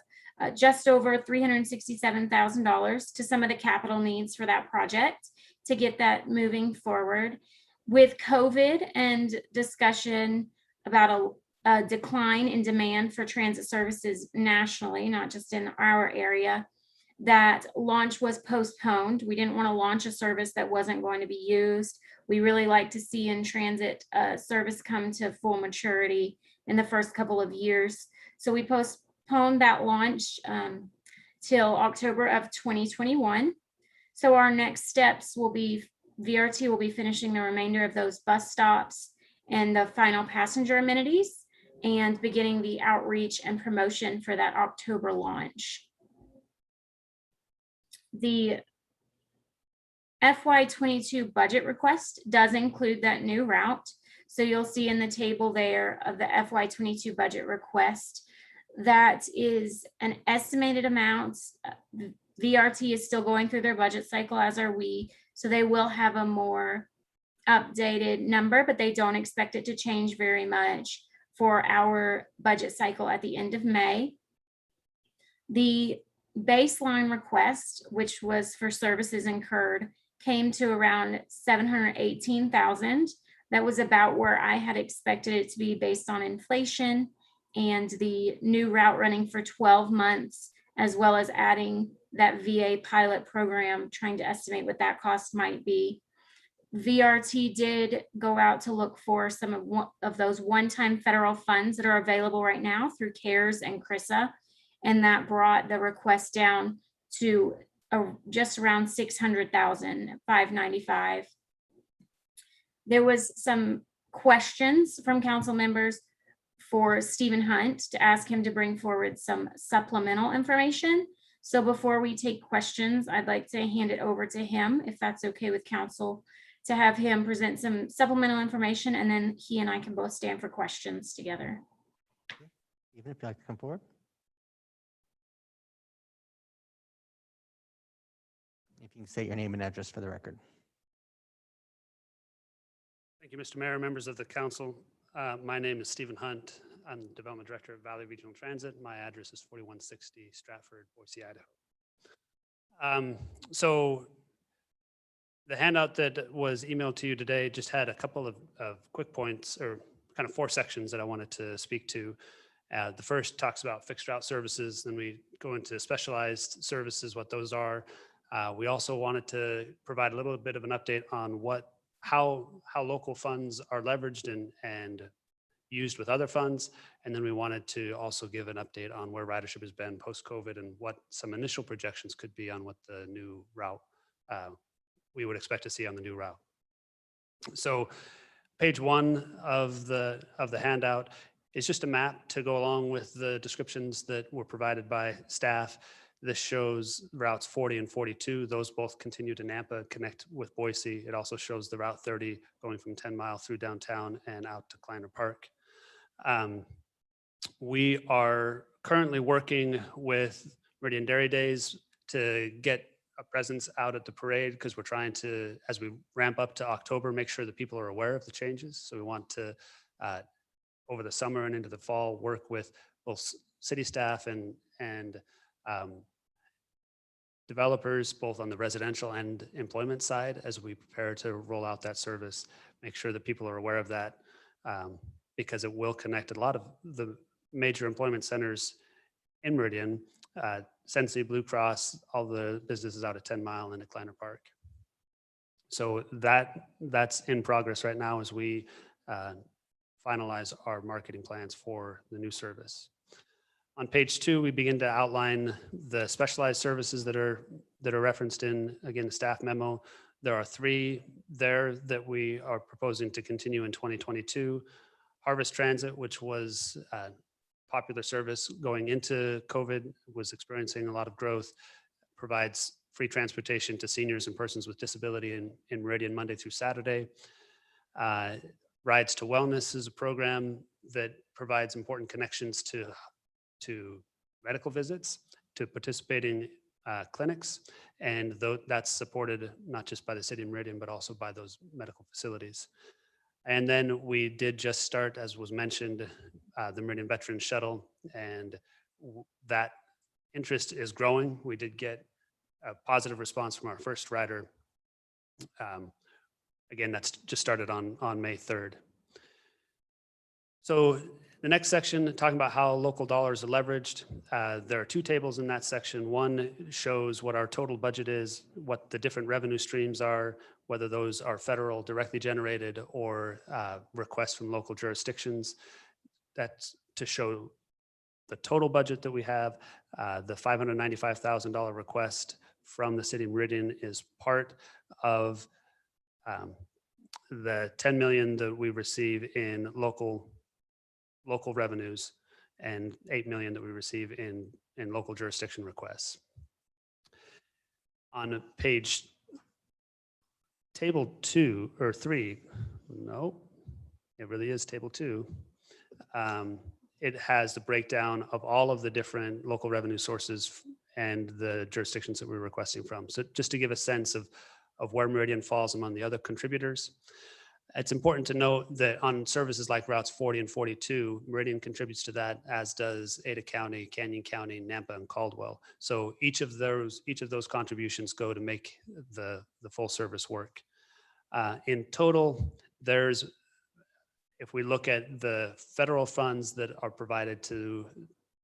just over $367,000 to some of the capital needs for that project to get that moving forward. With COVID and discussion about a decline in demand for transit services nationally, not just in our area, that launch was postponed. We didn't want to launch a service that wasn't going to be used. We really like to see in transit service come to full maturity in the first couple of years. So we postponed that launch till October of 2021. So our next steps will be VRT will be finishing the remainder of those bus stops and the final passenger amenities and beginning the outreach and promotion for that October launch. The FY22 budget request does include that new route. So you'll see in the table there of the FY22 budget request, that is an estimated amount. VRT is still going through their budget cycle, as are we. So they will have a more updated number, but they don't expect it to change very much for our budget cycle at the end of May. The baseline request, which was for services incurred, came to around $718,000. That was about where I had expected it to be based on inflation and the new route running for 12 months, as well as adding that VA pilot program, trying to estimate what that cost might be. VRT did go out to look for some of those one-time federal funds that are available right now through CARES and CRISA, and that brought the request down to just around $600,000, $595,000. There was some questions from council members for Stephen Hunt to ask him to bring forward some supplemental information. So before we take questions, I'd like to hand it over to him, if that's okay with council, to have him present some supplemental information, and then he and I can both stand for questions together. Even if you'd like to come forward. If you can state your name and address for the record. Thank you, Mr. Mayor, members of the council. My name is Stephen Hunt. I'm the Development Director of Valley Regional Transit. My address is 4160 Stratford, Boise, Idaho. So the handout that was emailed to you today just had a couple of quick points, or kind of 4 sections that I wanted to speak to. The first talks about fixed route services, then we go into specialized services, what those are. We also wanted to provide a little bit of an update on how local funds are leveraged and used with other funds. And then we wanted to also give an update on where ridership has been post-COVID and what some initial projections could be on what the new route we would expect to see on the new route. So page 1 of the handout is just a map to go along with the descriptions that were provided by staff. This shows routes 40 and 42. Those both continue to Nampa, connect with Boise. It also shows the route 30 going from 10 Mile through downtown and out to Kleiner Park. We are currently working with Meridian Dairy Days to get a presence out at the parade because we're trying to, as we ramp up to October, make sure that people are aware of the changes. So we want to, over the summer and into the fall, work with both city staff and developers, both on the residential and employment side, as we prepare to roll out that service, make sure that people are aware of that, because it will connect a lot of the major employment centers in Meridian, Sensi, Blue Cross, all the businesses out at 10 Mile and at Kleiner Park. So that's in progress right now as we finalize our marketing plans for the new service. On page 2, we begin to outline the specialized services that are referenced in, again, the staff memo. There are 3 there that we are proposing to continue in 2022. Harvest Transit, which was a popular service going into COVID, was experiencing a lot of growth, provides free transportation to seniors and persons with disability in Meridian Monday through Saturday. Rides to Wellness is a program that provides important connections to medical visits, to participating clinics, and that's supported not just by the city of Meridian, but also by those medical facilities. And then we did just start, as was mentioned, the Meridian Veterans Shuttle, and that interest is growing. We did get a positive response from our first rider. Again, that's just started on May 3rd. So the next section, talking about how local dollars are leveraged. There are 2 tables in that section. One shows what our total budget is, what the different revenue streams are, whether those are federal directly generated or requests from local jurisdictions. That's to show the total budget that we have. The $595,000 request from the city of Meridian is part of the $10 million that we receive in local revenues and $8 million that we receive in local jurisdiction requests. On page table 2 or 3, no, it really is table 2. It has the breakdown of all of the different local revenue sources and the jurisdictions that we're requesting from. So just to give a sense of where Meridian falls among the other contributors. It's important to note that on services like routes 40 and 42, Meridian contributes to that, as does Ada County, Canyon County, Nampa, and Caldwell. So each of those contributions go to make the full service work. In total, if we look at the federal funds that are provided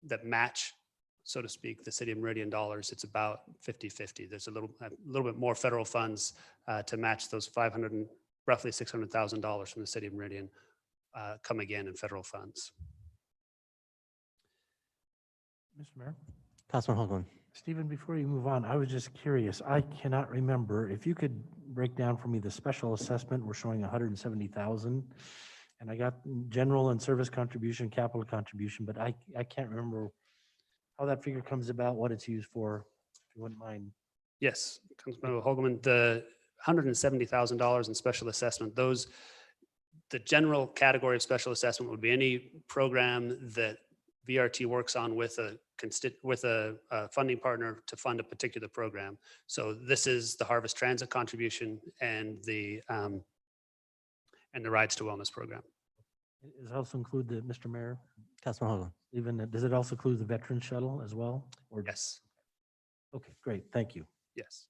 that match, so to speak, the city of Meridian dollars, it's about 50-50. There's a little bit more federal funds to match those roughly $600,000 from the city of Meridian come again in federal funds. Mr. Mayor? Councilman Hoagland. Stephen, before you move on, I was just curious. I cannot remember. If you could break down for me the special assessment, we're showing 170,000. And I got general and service contribution, capital contribution, but I can't remember how that figure comes about, what it's used for, if you wouldn't mind. Yes, Councilmember Hoagland, the $170,000 in special assessment, the general category of special assessment would be any program that VRT works on with a funding partner to fund a particular program. So this is the Harvest Transit contribution and the Rides to Wellness program. Does it also include Mr. Mayor? Councilman Hoagland. Stephen, does it also include the veteran shuttle as well? Or Yes. Okay, great. Thank you. Yes.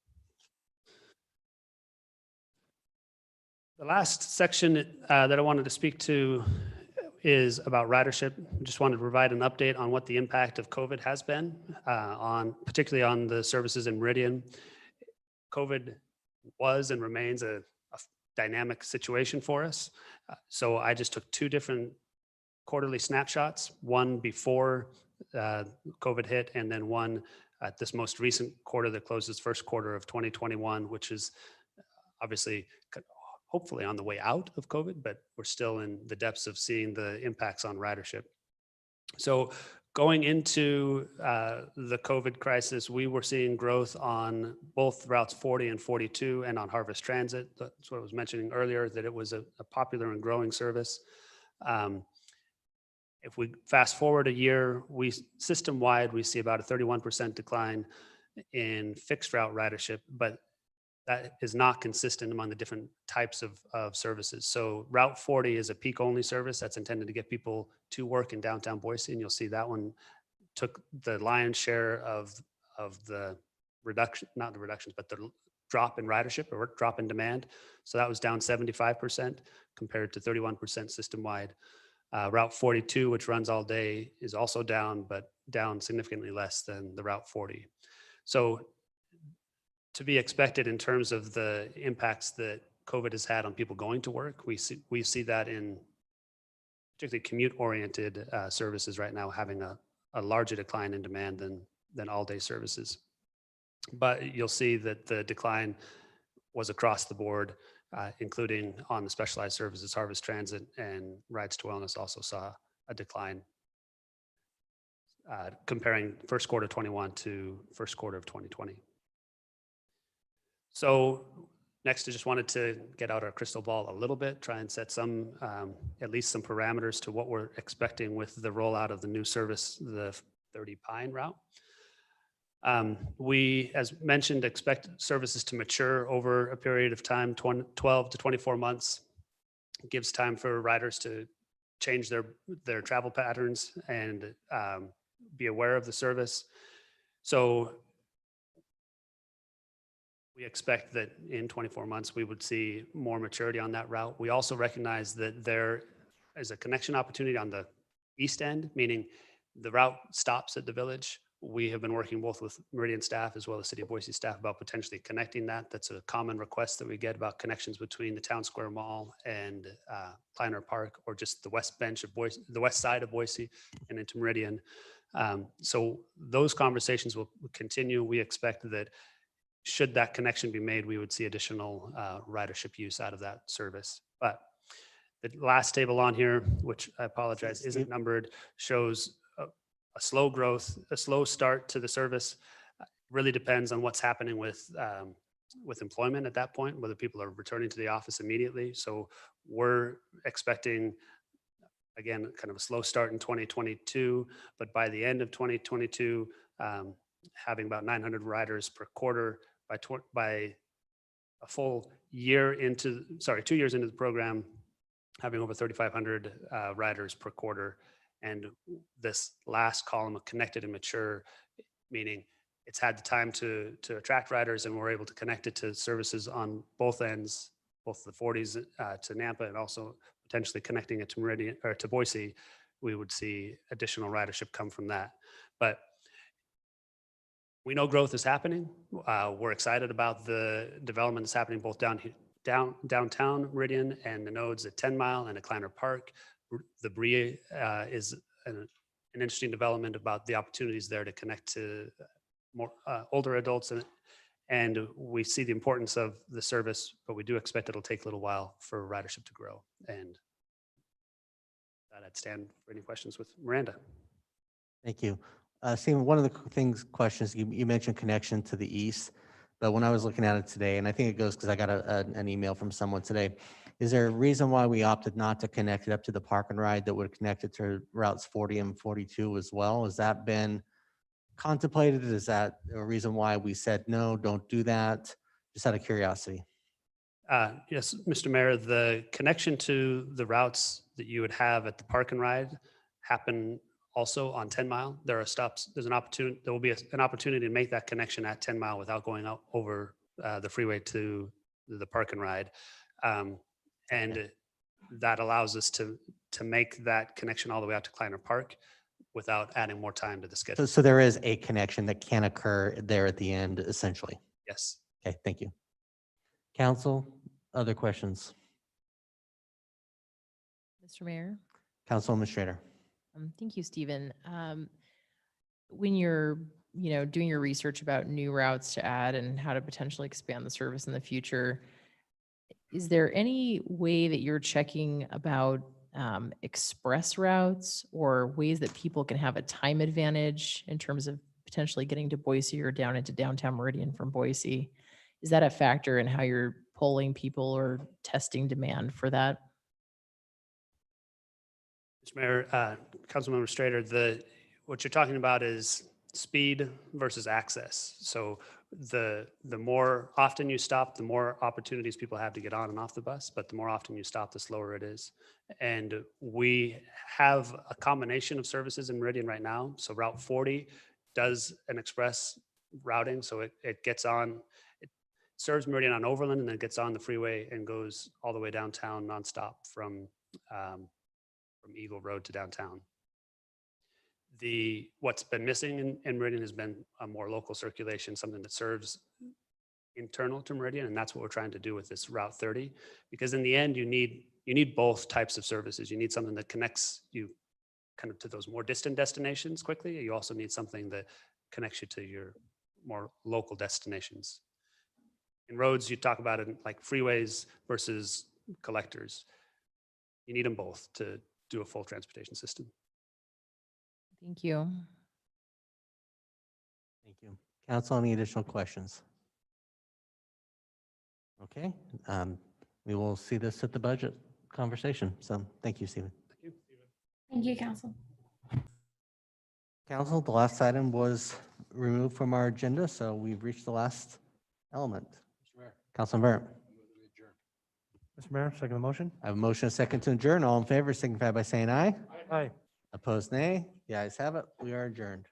The last section that I wanted to speak to is about ridership. Just wanted to provide an update on what the impact of COVID has been particularly on the services in Meridian. COVID was and remains a dynamic situation for us. So I just took two different quarterly snapshots, one before COVID hit, and then one at this most recent quarter that closes first quarter of 2021, which is obviously hopefully on the way out of COVID, but we're still in the depths of seeing the impacts on ridership. So going into the COVID crisis, we were seeing growth on both routes 40 and 42 and on Harvest Transit. That's what I was mentioning earlier, that it was a popular and growing service. If we fast forward a year, system-wide, we see about a 31% decline in fixed route ridership, but that is not consistent among the different types of services. So Route 40 is a peak-only service that's intended to get people to work in downtown Boise, and you'll see that one took the lion's share of the reduction, not the reductions, but the drop in ridership or drop in demand. So that was down 75% compared to 31% system-wide. Route 42, which runs all day, is also down, but down significantly less than the Route 40. So to be expected in terms of the impacts that COVID has had on people going to work, we see that in particularly commute-oriented services right now having a larger decline in demand than all-day services. But you'll see that the decline was across the board, including on the specialized services. Harvest Transit and Rides to Wellness also saw a decline comparing first quarter 21 to first quarter of 2020. So next, I just wanted to get out our crystal ball a little bit, try and set some, at least some parameters to what we're expecting with the rollout of the new service, the 30 Pine route. We, as mentioned, expect services to mature over a period of time, 12 to 24 months. It gives time for riders to change their travel patterns and be aware of the service. So we expect that in 24 months, we would see more maturity on that route. We also recognize that there is a connection opportunity on the east end, meaning the route stops at the village. We have been working both with Meridian staff as well as City of Boise staff about potentially connecting that. That's a common request that we get about connections between the Town Square Mall and Kleiner Park, or just the west bench of Boise, the west side of Boise and into Meridian. So those conversations will continue. We expect that should that connection be made, we would see additional ridership use out of that service. But the last table on here, which I apologize isn't numbered, shows a slow growth, a slow start to the service. Really depends on what's happening with employment at that point, whether people are returning to the office immediately. So we're expecting, again, kind of a slow start in 2022, but by the end of 2022, having about 900 riders per quarter. By a full year into, 2 years into the program, having over 3,500 riders per quarter. And this last column of connected and mature, meaning it's had the time to attract riders, and we're able to connect it to services on both ends, both the 40s to Nampa and also potentially connecting it to Meridian or to Boise. We would see additional ridership come from that. But we know growth is happening. We're excited about the development that's happening both downtown Meridian and the nodes at 10 Mile and at Kleiner Park. The Brie is an interesting development about the opportunities there to connect to more older adults, and we see the importance of the service, but we do expect it'll take a little while for ridership to grow. And I'd stand for any questions with Miranda. Thank you. Stephen, one of the questions, you mentioned connection to the east, but when I was looking at it today, and I think it goes because I got an email from someone today, is there a reason why we opted not to connect it up to the park and ride that would connect it to routes 40 and 42 as well? Has that been contemplated? Is that a reason why we said, no, don't do that? Just out of curiosity. Yes, Mr. Mayor, the connection to the routes that you would have at the park and ride happen also on 10 Mile. There are stops. There's an opportunity. There will be an opportunity to make that connection at 10 Mile without going out over the freeway to the park and ride. And that allows us to make that connection all the way out to Kleiner Park without adding more time to the schedule. So there is a connection that can occur there at the end, essentially. Yes. Okay, thank you. Council, other questions? Mr. Mayor? Councilwoman Schrader. Thank you, Stephen. When you're, doing your research about new routes to add and how to potentially expand the service in the future, is there any way that you're checking about express routes or ways that people can have a time advantage in terms of potentially getting to Boise or down into downtown Meridian from Boise? Is that a factor in how you're polling people or testing demand for that? Mr. Mayor, Councilmember Strader, what you're talking about is speed versus access. So the more often you stop, the more opportunities people have to get on and off the bus, but the more often you stop, the slower it is. And we have a combination of services in Meridian right now. So Route 40 does an express routing. So it gets on, it serves Meridian on Overland and then gets on the freeway and goes all the way downtown nonstop from Eagle Road to downtown. What's been missing in Meridian has been a more local circulation, something that serves internal to Meridian, and that's what we're trying to do with this Route 30. Because in the end, you need both types of services. You need something that connects you kind of to those more distant destinations quickly. You also need something that connects you to your more local destinations. In roads, you talk about it like freeways versus collectors. You need them both to do a full transportation system. Thank you. Thank you. Council, any additional questions? Okay, we will see this at the budget conversation. So thank you, Stephen. Thank you, Council. Council, the last item was removed from our agenda, so we've reached the last element. Councilman Burnt. Mr. Mayor, second motion? I have a motion, a second to adjourn. All in favor, signify by saying aye. Aye. Opposed, nay. The ayes have it. We are adjourned.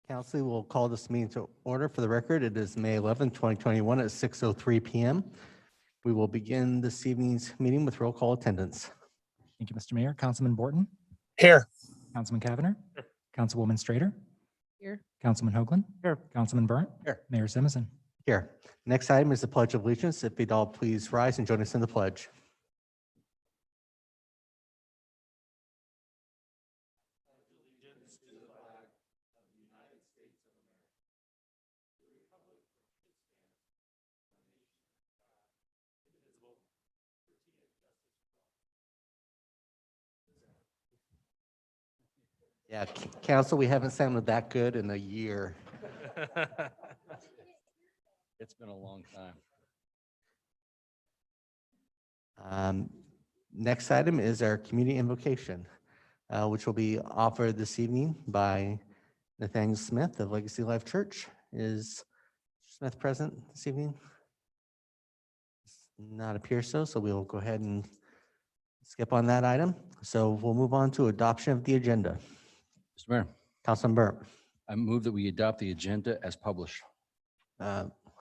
Council will call this meeting to order. For the record, it is May 11th, 2021 at 6:03 PM. We will begin this evening's meeting with roll call attendance. Thank you, Mr. Mayor. Councilman Borton, Here. Councilman Cavanagh, Councilwoman Strader, Here. Councilman Hoagland. Here. Councilman Burnt. Here. Mayor Simonson. Here. Next item is the Pledge of Allegiance. If you'd all please rise and join us in the pledge. Yeah, council, we haven't sounded that good in a year. It's been a long time. Next item is our community invocation, which will be offered this evening by Nathaniel Smith of Legacy Life Church. Is Smith present this evening? Not appear so, so we will go ahead and skip on that item. So we'll move on to adoption of the agenda. Mr. Mayor, Councilman Burnt, I move that we adopt the agenda as published.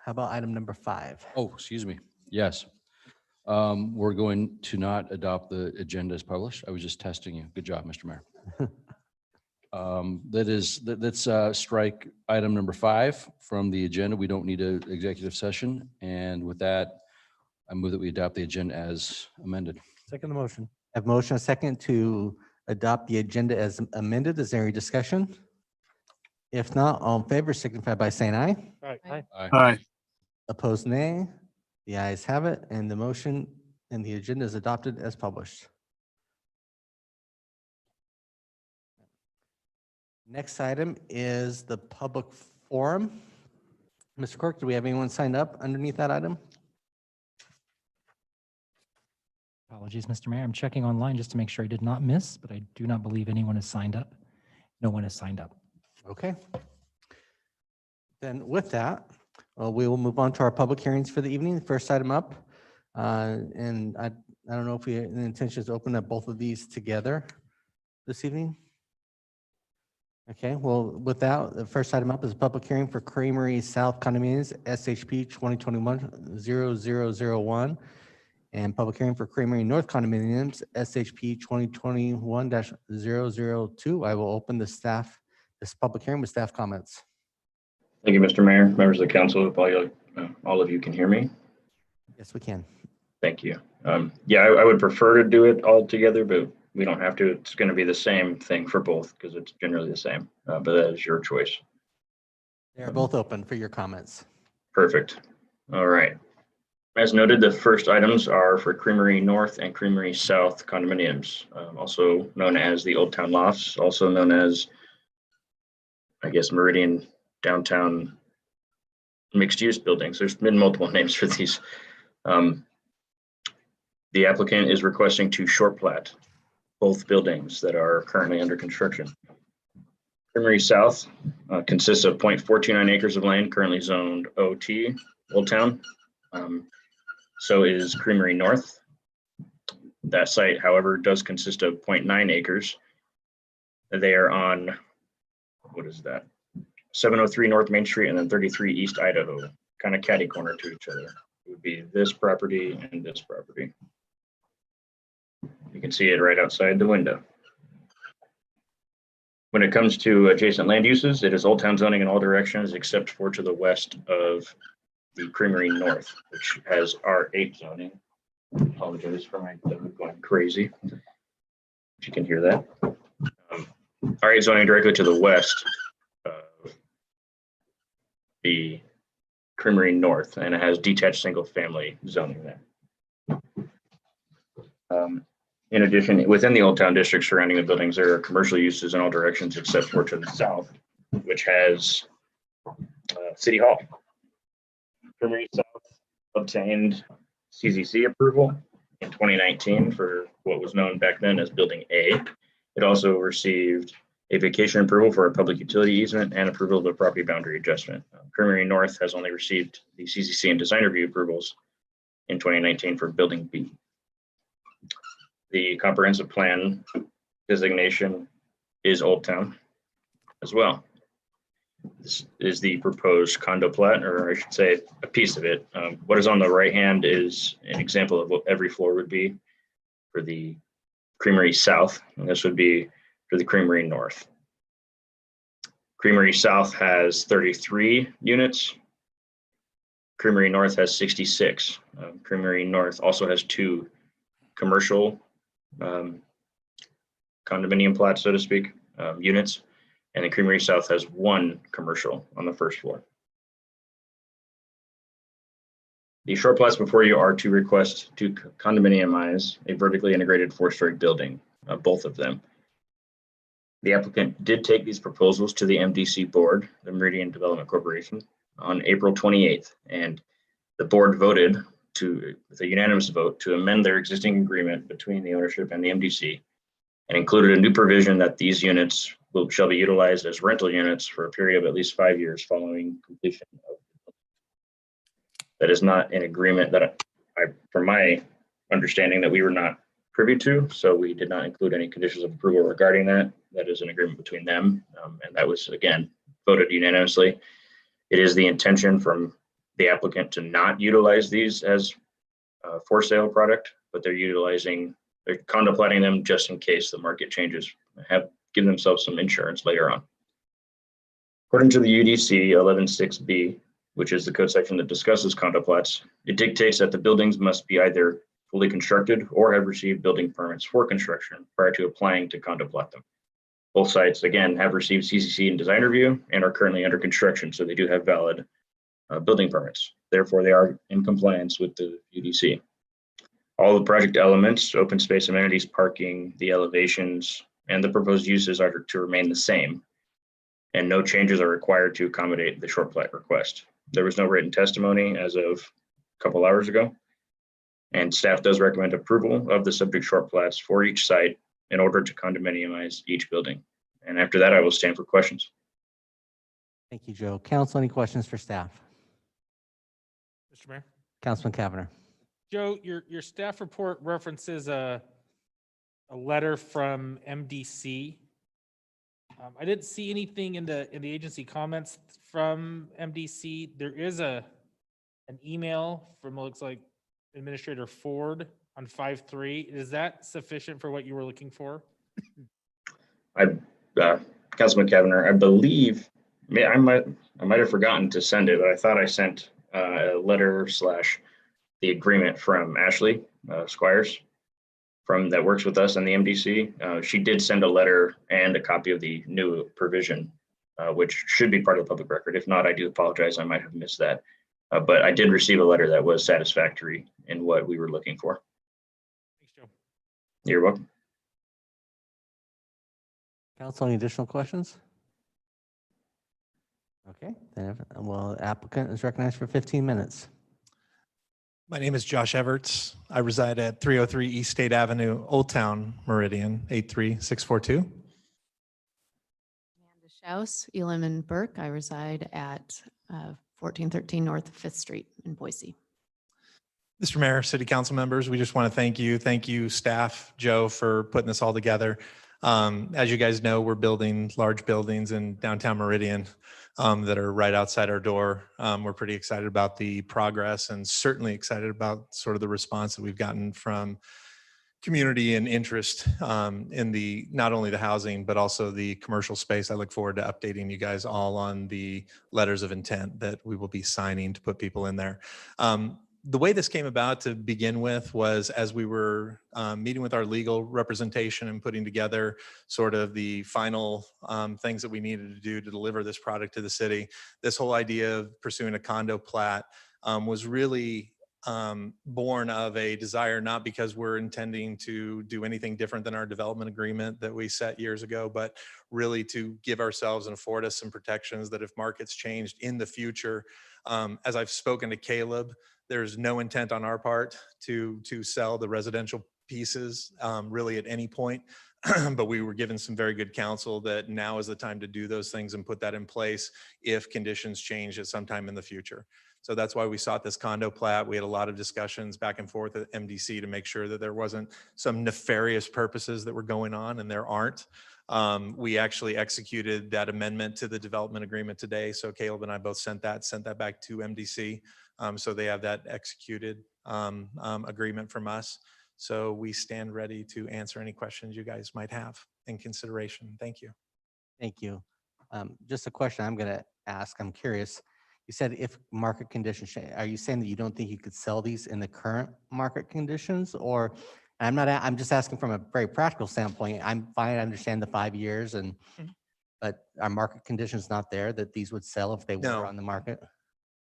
how about item number 5? Oh, excuse me. Yes. We're going to not adopt the agenda as published. I was just testing you. Good job, Mr. Mayor. Let's strike item number 5 from the agenda. We don't need an executive session. And with that, I move that we adopt the agenda as amended. Second the motion. Have motion a second to adopt the agenda as amended. Is there any discussion? If not, all in favor signify by saying aye. Aye. Opposed, nay. The ayes have it, and the motion and the agenda is adopted as published. Next item is the public forum. Mr. Clerk, do we have anyone signed up underneath that item? Apologies, Mr. Mayor. I'm checking online just to make sure I did not miss, but I do not believe anyone has signed up. No one has signed up. Okay. Then with that, we will move on to our public hearings for the evening. First item up, and I don't know if the intention is to open up both of these together this evening. Okay, well, with that, the first item up is a public hearing for Creamery South Condominiums, SHP 2021-0001, and public hearing for Creamery North Condominiums, SHP 2021-002. I will open this public hearing with staff comments. Thank you, Mr. Mayor, members of the council. If all of you can hear me. Yes, we can. Thank you. Yeah, I would prefer to do it all together, but we don't have to. It's going to be the same thing for both because it's generally the same, but that is your choice. They're both open for your comments. Perfect. All right. As noted, the first items are for Creamery North and Creamery South condominiums, also known as the Old Town Lofts, also known as, I guess, Meridian downtown mixed use buildings. There's been multiple names for these. The applicant is requesting to short plat both buildings that are currently under construction. Creamery South consists of 0.429 acres of land currently zoned OT, Old Town. So is Creamery North. That site, however, does consist of 0.9 acres. They are on, what is that? 703 North Main Street and then 33 East Idaho, kind of catty corner to each other. It would be this property and this property. You can see it right outside the window. When it comes to adjacent land uses, it is Old Town zoning in all directions except for to the west of the Creamery North, which has R8 zoning. Apologize for my dog going crazy. If you can hear that. R8 zoning directly to the west of the Creamery North, and it has detached single family zoning there. In addition, within the Old Town district surrounding the buildings, there are commercial uses in all directions except for to the south, which has City Hall. Creamery South obtained CZC approval in 2019 for what was known back then as Building A. It also received a vacation approval for a public utility easement and approval of a property boundary adjustment. Creamery North has only received the CZC and design review approvals in 2019 for Building B. The comprehensive plan designation is Old Town as well. This is the proposed condo plat, or I should say a piece of it. What is on the right hand is an example of what every floor would be for the Creamery South, and this would be for the Creamery North. Creamery South has 33 units. Creamery North has 66. Creamery North also has 2 commercial condominium plats, so to speak, units. And the Creamery South has 1 commercial on the first floor. The short plats before you are to request to condominiumize a vertically integrated 4-story building, both of them. The applicant did take these proposals to the MDC board, the Meridian Development Corporation, on April 28th, and the board voted with a unanimous vote to amend their existing agreement between the ownership and the MDC, and included a new provision that these units shall be utilized as rental units for a period of at least 5 years following completion of. That is not an agreement that from my understanding, that we were not privy to, so we did not include any conditions of approval regarding that. That is an agreement between them, and that was, again, voted unanimously. It is the intention from the applicant to not utilize these as for sale product, but they're contemplating them just in case the market changes, have given themselves some insurance later on. According to the UDC 11.6b, which is the code section that discusses condo plats, it dictates that the buildings must be either fully constructed or have received building permits for construction prior to applying to condo plat them. Both sites, again, have received CCC and design review and are currently under construction, so they do have valid building permits. Therefore, they are in compliance with the UDC. All the project elements, open space amenities, parking, the elevations, and the proposed uses are to remain the same, and no changes are required to accommodate the short plat request. There was no written testimony as of a couple hours ago, and staff does recommend approval of the subject short plats for each site in order to condominiumize each building. And after that, I will stand for questions. Thank you, Joe. Council, any questions for staff? Mr. Mayor. Councilman Cavanagh. Joe, your staff report references a letter from MDC. I didn't see anything in the agency comments from MDC. There is an email from, looks like, Administrator Ford on 5/3. Is that sufficient for what you were looking for? Councilman Cavanagh, I believe, I might have forgotten to send it, but I thought I sent a letter / the agreement from Ashley Squires that works with us and the MDC. She did send a letter and a copy of the new provision, which should be part of the public record. If not, I do apologize. I might have missed that. But I did receive a letter that was satisfactory in what we were looking for. Thanks, Joe. You're welcome. Council, any additional questions? Okay, then, well, applicant is recognized for 15 minutes. My name is Josh Everts. I reside at 303 East State Avenue, Old Town, Meridian, 83642. Amanda Schaus, Elam and Burke. I reside at 1413 North 5th Street in Boise. Mr. Mayor, City Council members, we just want to thank you staff, Joe, for putting this all together. As you guys know, we're building large buildings in downtown Meridian that are right outside our door. We're pretty excited about the progress and certainly excited about sort of the response that we've gotten from community and interest in not only the housing, but also the commercial space. I look forward to updating you guys all on the letters of intent that we will be signing to put people in there. The way this came about to begin with was as we were meeting with our legal representation and putting together sort of the final things that we needed to do to deliver this product to the city. This whole idea of pursuing a condo plat was really born of a desire, not because we're intending to do anything different than our development agreement that we set years ago, but really to give ourselves and afford us some protections that if markets changed in the future, as I've spoken to Caleb, there's no intent on our part to sell the residential pieces really at any point. But we were given some very good counsel that now is the time to do those things and put that in place if conditions change at some time in the future. So that's why we sought this condo plat. We had a lot of discussions back and forth at MDC to make sure that there wasn't some nefarious purposes that were going on, and there aren't. We actually executed that amendment to the development agreement today. So Caleb and I both sent that back to MDC. So they have that executed agreement from us. So we stand ready to answer any questions you guys might have in consideration. Thank you. Thank you. Just a question I'm going to ask. I'm curious. You said if market conditions change, are you saying that you don't think you could sell these in the current market conditions? Or I'm just asking from a very practical standpoint. I'm fine. I understand the 5 years but are market conditions not there that these would sell if they No. were on the market?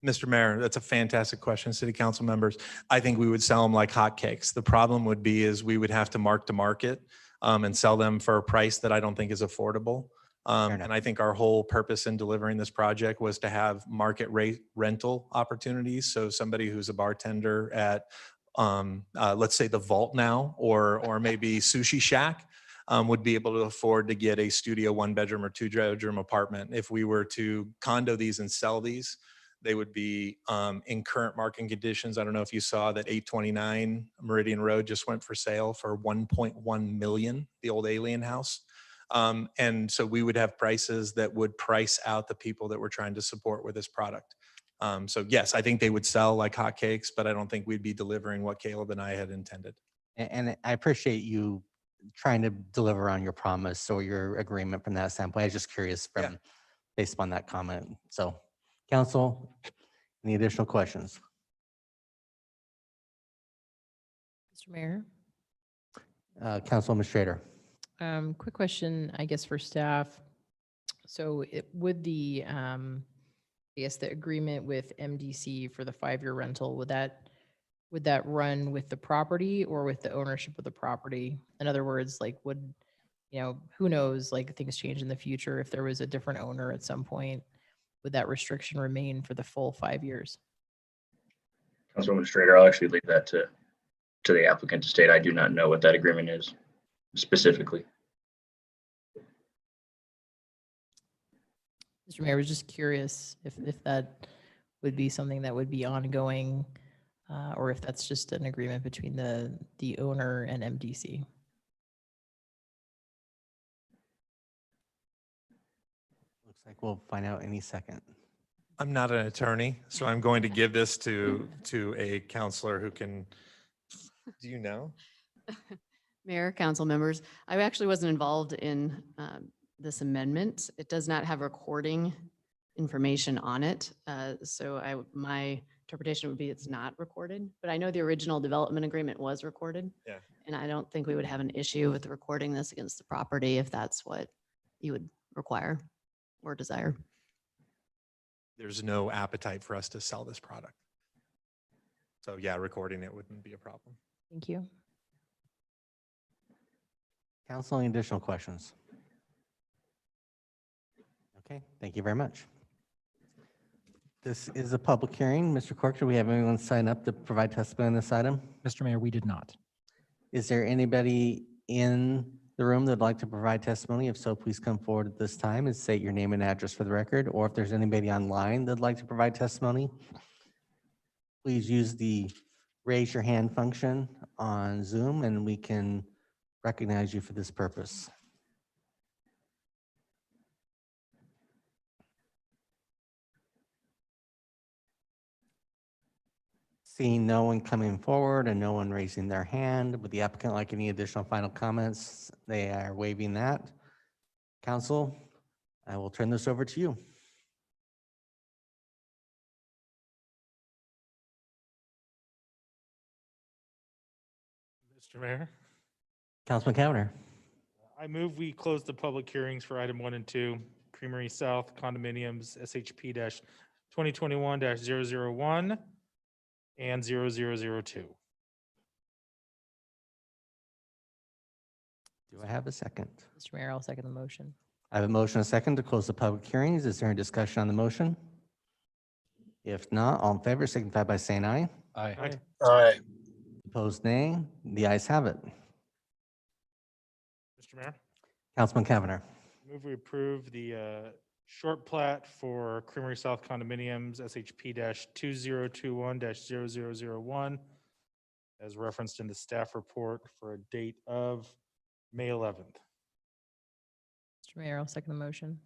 Mr. Mayor, that's a fantastic question, City Council members. I think we would sell them like hotcakes. The problem would be is we would have to mark to market and sell them for a price that I don't think is affordable. enough. And I think our whole purpose in delivering this project was to have market rate rental opportunities. So somebody who's a bartender at, let's say the Vault now, or maybe Sushi Shack, would be able to afford to get a studio 1-bedroom or 2-bedroom apartment. If we were to condo these and sell these, they would be in current market conditions. I don't know if you saw that 829 Meridian Road just went for sale for 1.1 million, the old Alien House. And so we would have prices that would price out the people that we're trying to support with this product. So yes, I think they would sell like hotcakes, but I don't think we'd be delivering what Caleb and I had intended. And I appreciate you trying to deliver on your promise or your agreement from that standpoint. I was just curious from based upon that comment. So council, any additional questions? Mr. Mayor, Council Administrator. quick question, I guess, for staff. So would the, I guess the agreement with MDC for the 5-year rental, would that run with the property or with the ownership of the property? In other words, like who knows, like things change in the future. If there was a different owner at some point, would that restriction remain for the full 5 years? Council Administrator, I'll actually leave that to the applicant to state. I do not know what that agreement is specifically. Mr. Mayor, I was just curious if that would be something that would be ongoing, or if that's just an agreement between the owner and MDC. Looks like we'll find out any second. I'm not an attorney, so I'm going to give this to a counselor who can, do you know? Mayor, council members, I actually wasn't involved in this amendment. It does not have recording information on it. So my interpretation would be it's not recorded, but I know the original development agreement was recorded. Yeah. And I don't think we would have an issue with recording this against the property if that's what you would require or desire. There's no appetite for us to sell this product. So yeah, recording it wouldn't be a problem. Thank you. Council, any additional questions? Okay, thank you very much. This is a public hearing. Mr. Cork, do we have anyone sign up to provide testimony on this item? Mr. Mayor, we did not. Is there anybody in the room that'd like to provide testimony? If so, please come forward at this time and state your name and address for the record. Or if there's anybody online that'd like to provide testimony, please use the raise your hand function on Zoom and we can recognize you for this purpose. Seeing no one coming forward and no one raising their hand, would the applicant like any additional final comments? They are waiving that. Council, I will turn this over to you. Mr. Mayor, Councilman Cavanaugh. I move we close the public hearings for item 1 and 2, Creamery South Condominiums, SHP 2021-001 and 0002. Do I have a second? Mr. Mayor, I'll second the motion. I have a motion and a second to close the public hearings. Is there any discussion on the motion? If not, all in favor signify by saying aye. Aye. Aye. Opposed, nay. The ayes have it. Mr. Mayor, Councilman Cavanaugh. move we approve the short plat for Creamery South Condominiums, SHP 2021-0001, as referenced in the staff report for a date of May 11th. Mr. Mayor, I'll second the motion.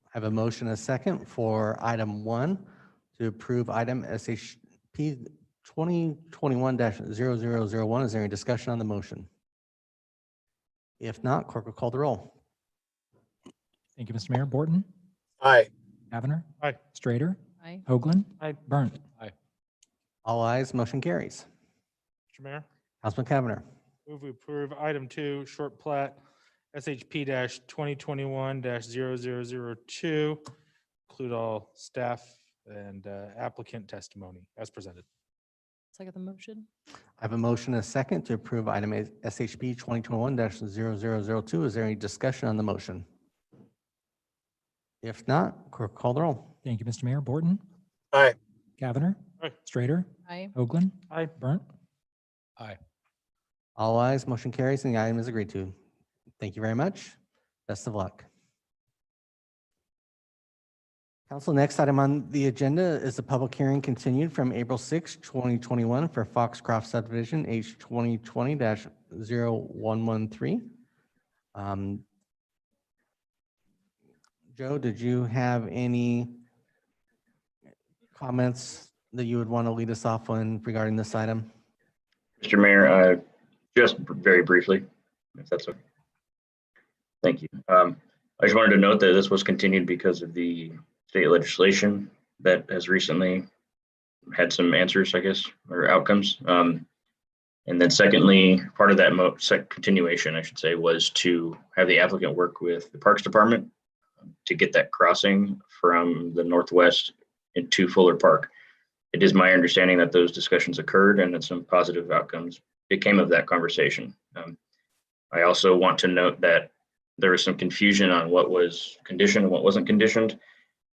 I have a motion and a second for item 1 to approve item SHP 2021-0001. Is there any discussion on the motion? If not, clerk will call the roll. Thank you, Mr. Mayor. Borton, Aye. Cavanagh, Aye. Strader, Aye. Hoagland, Aye. Burnt. All ayes, motion carries. Mr. Mayor, Councilman Cavanagh. move we approve item 2, short plat, SHP 2021-0002. Include all staff and applicant testimony as presented. Second the motion. I have a motion and a second to approve item SHP 2021-0002. Is there any discussion on the motion? If not, clerk call the roll. Thank you, Mr. Mayor. Borton, Aye. Cavanagh, Aye. Strader, Aye. Hoagland, Aye. Burnt. All ayes, motion carries, and the item is agreed to. Thank you very much. Best of luck. Council, next item on the agenda is the public hearing continued from April 6, 2021 for Foxcroft subdivision H 2020-0113. Joe, did you have any comments that you would want to lead us off on regarding this item? Mr. Mayor, just very briefly, if that's okay. Thank you. I just wanted to note that this was continued because of the state legislation that has recently had some answers, I guess, or outcomes. And then secondly, part of that continuation, I should say, was to have the applicant work with the Parks Department to get that crossing from the northwest into Fuller Park. It is my understanding that those discussions occurred and that some positive outcomes came of that conversation. I also want to note that there was some confusion on what was conditioned and what wasn't conditioned.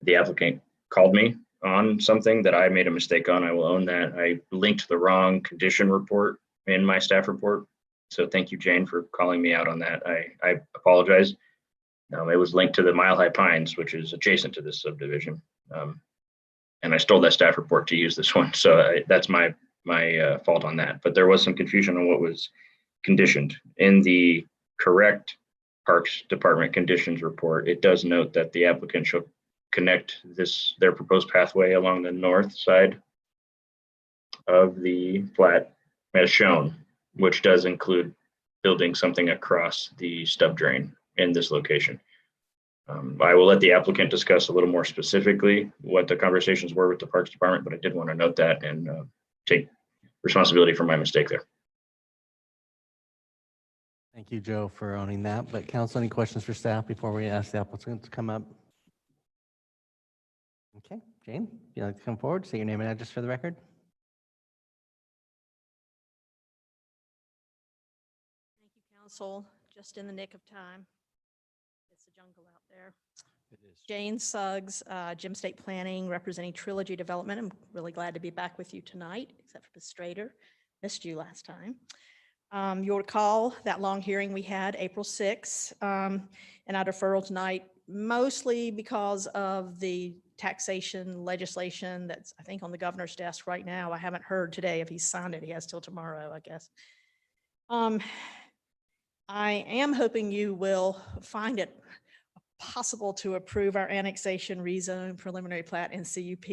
The applicant called me on something that I made a mistake on. I will own that. I linked the wrong condition report in my staff report. So thank you, Jane, for calling me out on that. I apologize. It was linked to the Mile High Pines, which is adjacent to this subdivision. And I stole that staff report to use this one. So that's my fault on that. But there was some confusion on what was conditioned. In the correct Parks Department conditions report, it does note that the applicant should connect their proposed pathway along the north side of the plat as shown, which does include building something across the stub drain in this location. I will let the applicant discuss a little more specifically what the conversations were with the Parks Department, but I did want to note that and take responsibility for my mistake there. Thank you, Joe, for owning that. But council, any questions for staff before we ask the applicant to come up? Okay, Jane, if you'd like to come forward, say your name and address for the record. Thank you, council, just in the nick of time. It's a jungle out there. It is. Jane Suggs, Gym State Planning, representing Trilogy Development. I'm really glad to be back with you tonight, except for Ms. Strader. Missed you last time. You'll recall that long hearing we had April 6, and our deferral tonight, mostly because of the taxation legislation that's, I think, on the governor's desk right now. I haven't heard today if he's signed it. He has till tomorrow, I guess. I am hoping you will find it possible to approve our annexation rezone preliminary plat and CUP.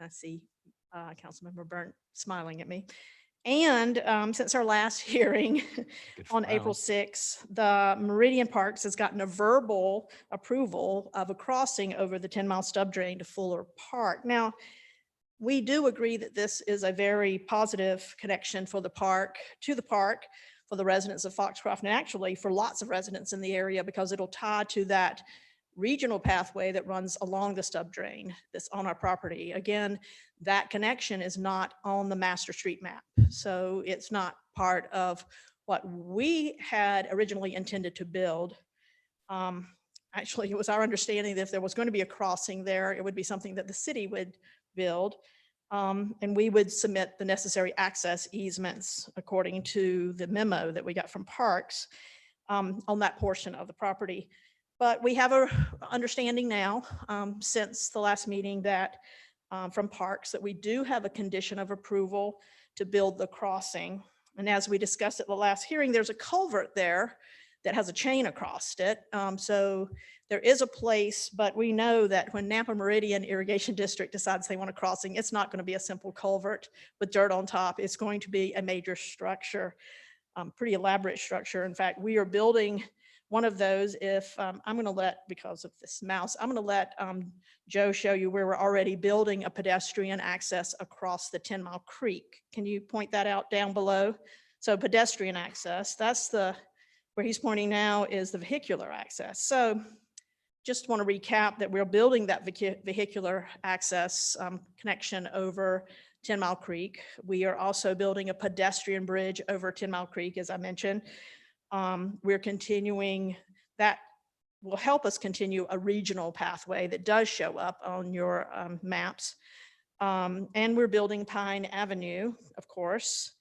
I see Councilmember Burnt smiling at me. And since our last hearing on April 6th, the Meridian Parks has gotten a verbal approval of a crossing over the 10-mile stub drain to Fuller Park. Now, we do agree that this is a very positive connection for the park, to the park, for the residents of Foxcroft, and actually for lots of residents in the area, because it'll tie to that regional pathway that runs along the stub drain that's on our property. Again, that connection is not on the master street map. So it's not part of what we had originally intended to build. Actually, it was our understanding that if there was going to be a crossing there, it would be something that the city would build. And we would submit the necessary access easements according to the memo that we got from Parks on that portion of the property. But we have a understanding now since the last meeting that from Parks that we do have a condition of approval to build the crossing. And as we discussed at the last hearing, there's a culvert there that has a chain across it. So there is a place, but we know that when Napa Meridian Irrigation District decides they want a crossing, it's not going to be a simple culvert with dirt on top. It's going to be a major structure, pretty elaborate structure. In fact, we are building one of those. If I'm going to let, because of this mouse, I'm going to let Joe show you where we're already building a pedestrian access across the 10 Mile Creek. Can you point that out down below? So pedestrian access, that's where he's pointing now is the vehicular access. So just want to recap that we're building that vehicular access connection over 10 Mile Creek. We are also building a pedestrian bridge over 10 Mile Creek, as I mentioned. We're continuing, that will help us continue a regional pathway that does show up on your maps. And we're building Pine Avenue, of course,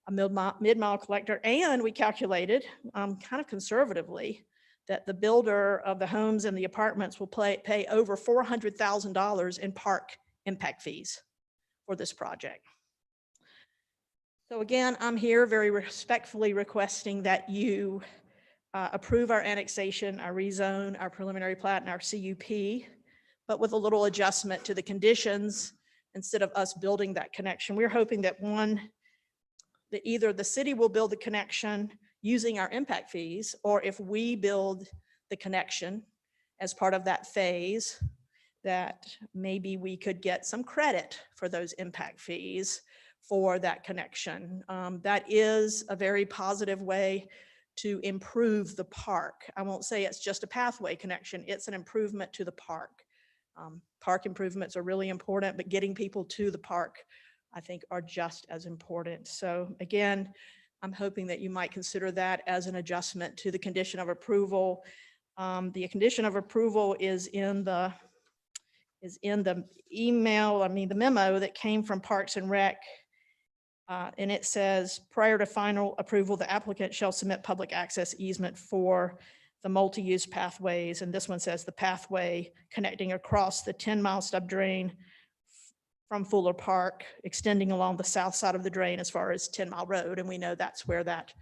a mid-mile collector. And we calculated kind of conservatively that the builder of the homes and the apartments will pay over $400,000 in park impact fees for this project. So again, I'm here very respectfully requesting that you approve our annexation, our rezone, our preliminary plat, and our CUP, but with a little adjustment to the conditions instead of us building that connection. We're hoping that that either the city will build the connection using our impact fees, or if we build the connection as part of that phase, that maybe we could get some credit for those impact fees for that connection. That is a very positive way to improve the park. I won't say it's just a pathway connection, it's an improvement to the park. Park improvements are really important, but getting people to the park, I think, are just as important. So again, I'm hoping that you might consider that as an adjustment to the condition of approval. The condition of approval is in the email, the memo that came from Parks and Rec. And it says, prior to final approval, the applicant shall submit public access easement for the multi-use pathways. And this one says the pathway connecting across the 10-mile stub drain from Fuller Park, extending along the south side of the drain as far as 10 Mile Road. And we know that's where that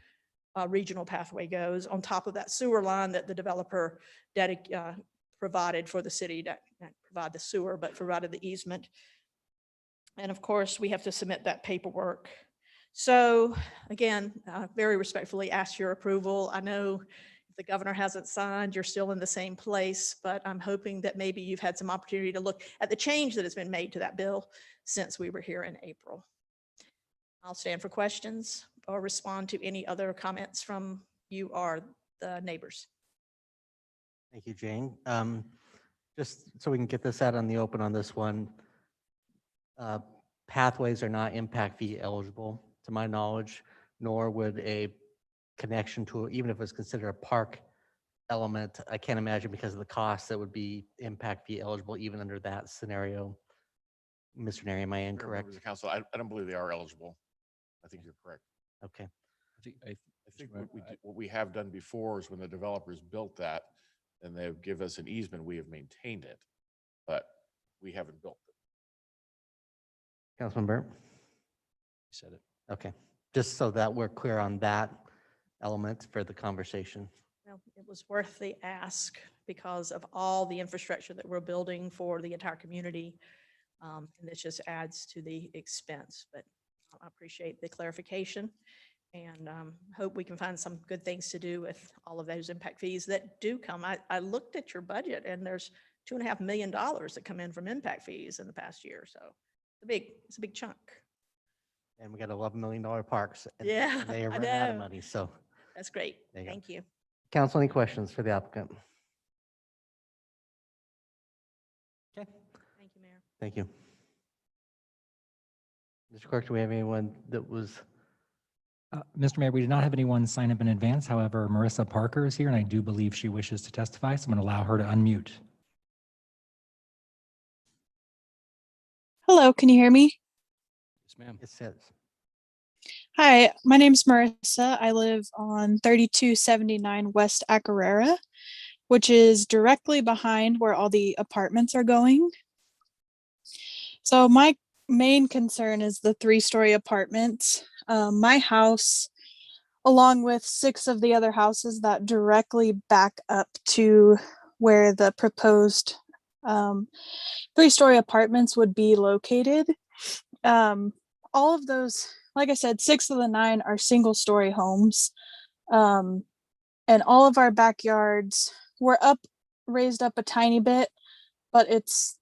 regional pathway goes, on top of that sewer line that the developer provided for the city to not provide the sewer, but provided the easement. And of course, we have to submit that paperwork. So again, very respectfully ask your approval. I know if the governor hasn't signed, you're still in the same place, but I'm hoping that maybe you've had some opportunity to look at the change that has been made to that bill since we were here in April. I'll stand for questions or respond to any other comments from you or the neighbors. Thank you, Jane. Just so we can get this out on the open on this one, pathways are not impact fee eligible, to my knowledge, nor would a connection to, even if it's considered a park element, I can't imagine because of the cost that would be impact fee eligible even under that scenario. Mr. Neri, am I incorrect? Members of council, I don't believe they are eligible. I think you're correct. Okay. I think what we have done before is when the developers built that and they've given us an easement, we have maintained it, but we haven't built it. Councilman Burnt? You said it. Okay, just so that we're clear on that element for the conversation. Well, it was worth the ask because of all the infrastructure that we're building for the entire community. And this just adds to the expense, but I appreciate the clarification and hope we can find some good things to do with all of those impact fees that do come. I looked at your budget and there's $2.5 million that come in from impact fees in the past year. So it's a big chunk. And we got $11 million parks. And Yeah, they I run out of know. money, so. That's great. There you go. Thank you. Council, any questions for the applicant? Okay. Thank you, Mayor. Thank you. Mr. Clerk, do we have anyone that was? Mr. Mayor, we did not have anyone sign up in advance. However, Marissa Parker is here, and I do believe she wishes to testify, so I'm going to allow her to unmute. Hello, can you hear me? Yes, ma'am. It says. Hi, my name's Marissa. I live on 3279 West Acarrera, which is directly behind where all the apartments are going. So my main concern is the 3-story apartments. My house along with 6 of the other houses that directly back up to where the proposed 3-story apartments would be located. All of those, like I said, 6 of the 9 are single-story homes. And all of our backyards were raised up a tiny bit, but it's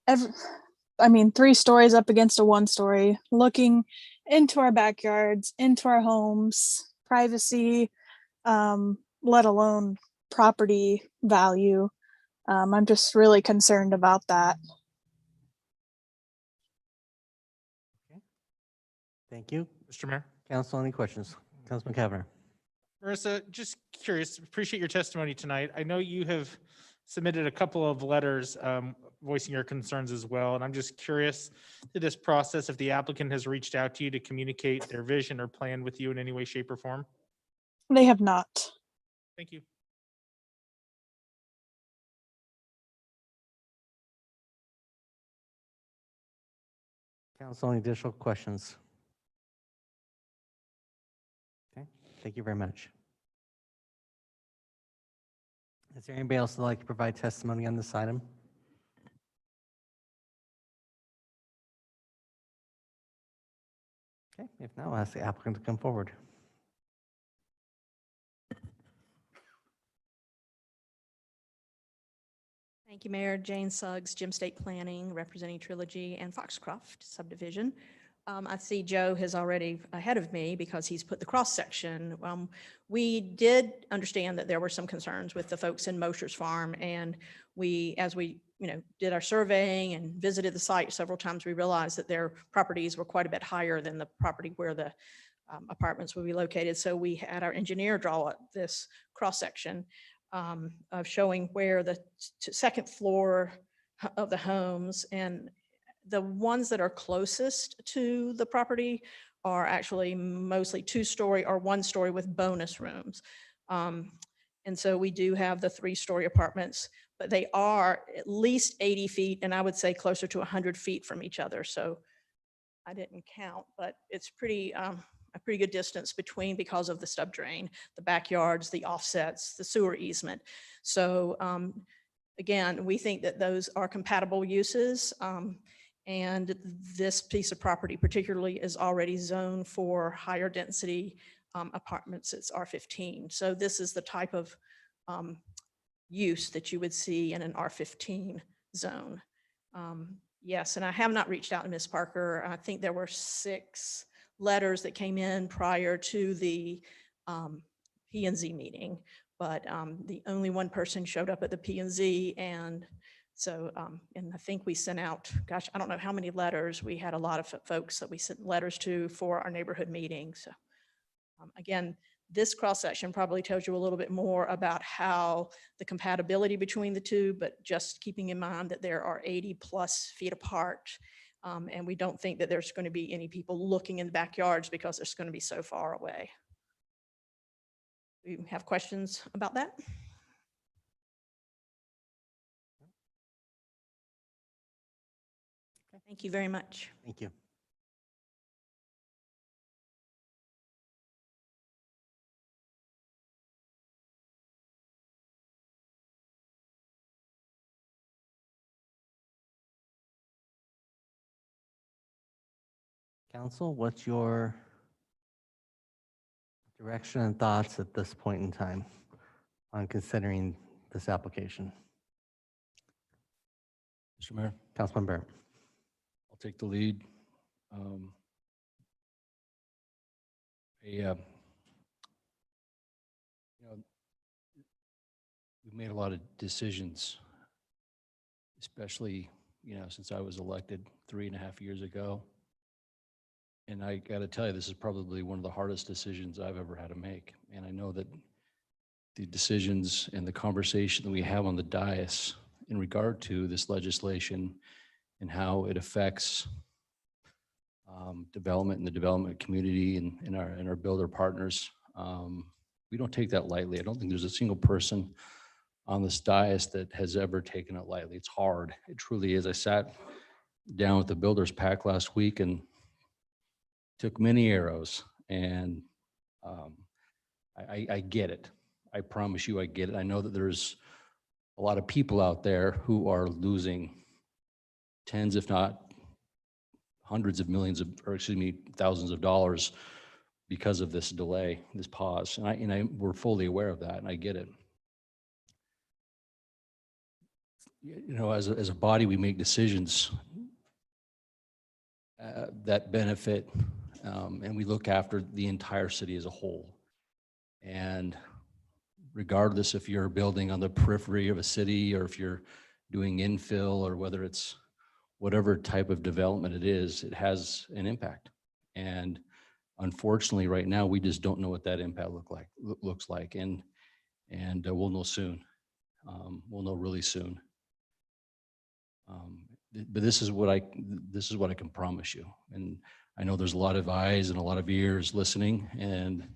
3 stories up against a 1-story, looking into our backyards, into our homes, privacy, let alone property value. I'm just really concerned about that. Thank you. Mr. Mayor. Council, any questions? Councilman Cavanagh. Marissa, just curious, appreciate your testimony tonight. I know you have submitted a couple of letters voicing your concerns as well, and I'm just curious to this process if the applicant has reached out to you to communicate their vision or plan with you in any way, shape, or form. They have not. Thank you. Council, any additional questions? Okay, thank you very much. Is there anybody else that'd like to provide testimony on this item? Okay, if not, I'll ask the applicant to come forward. Thank you, Mayor. Jane Suggs, Gym State Planning, representing Trilogy and Foxcroft subdivision. I see Joe is already ahead of me because he's put the cross section. We did understand that there were some concerns with the folks in Mosher's Farm, and as we did our surveying and visited the site several times, we realized that their properties were quite a bit higher than the property where the apartments would be located. So we had our engineer draw up this cross section of showing where the second floor of the homes, and the ones that are closest to the property are actually mostly 2-story or 1-story with bonus rooms. And so we do have the 3-story apartments, but they are at least 80 feet, and I would say closer to 100 feet from each other. So I didn't count, but it's a pretty good distance between because of the stub drain, the backyards, the offsets, the sewer easement. So again, we think that those are compatible uses. And this piece of property particularly is already zoned for higher density apartments. It's R15. So this is the type of use that you would see in an R15 zone. Yes, and I have not reached out to Ms. Parker. I think there were 6 letters that came in prior to the P&Z meeting, but the only one person showed up at the P&Z, and so and I think we sent out, gosh, I don't know how many letters. We had a lot of folks that we sent letters to for our neighborhood meeting. So again, this cross section probably tells you a little bit more about how the compatibility between the two, but just keeping in mind that there are 80+ feet apart. And we don't think that there's going to be any people looking in the backyards because it's going to be so far away. Do you have questions about that? Thank you very much. Thank you. Council, what's your direction and thoughts at this point in time on considering this application? Mr. Mayor, Councilman Burr. I'll take the lead. We've made a lot of decisions, especially, since I was elected 3.5 years ago. And I got to tell you, this is probably one of the hardest decisions I've ever had to make. And I know that the decisions and the conversation that we have on the dais in regard to this legislation and how it affects development in the development community and our builder partners, we don't take that lightly. I don't think there's a single person on this dais that has ever taken it lightly. It's hard. It truly is. I sat down with the builders pack last week and took many arrows, and I get it. I promise you, I get it. I know that there's a lot of people out there who are losing tens, if not hundreds of millions of, or excuse me, thousands of dollars because of this delay, this pause. And we're fully aware of that, and I get it. You know, as a body, we make decisions that benefit, and we look after the entire city as a whole. And regardless if you're building on the periphery of a city or if you're doing infill or whether it's whatever type of development it is, it has an impact. And unfortunately, right now, we just don't know what that impact looks like. And we'll know soon. We'll know really soon. But this is what I can promise you. And I know there's a lot of eyes and a lot of ears listening, and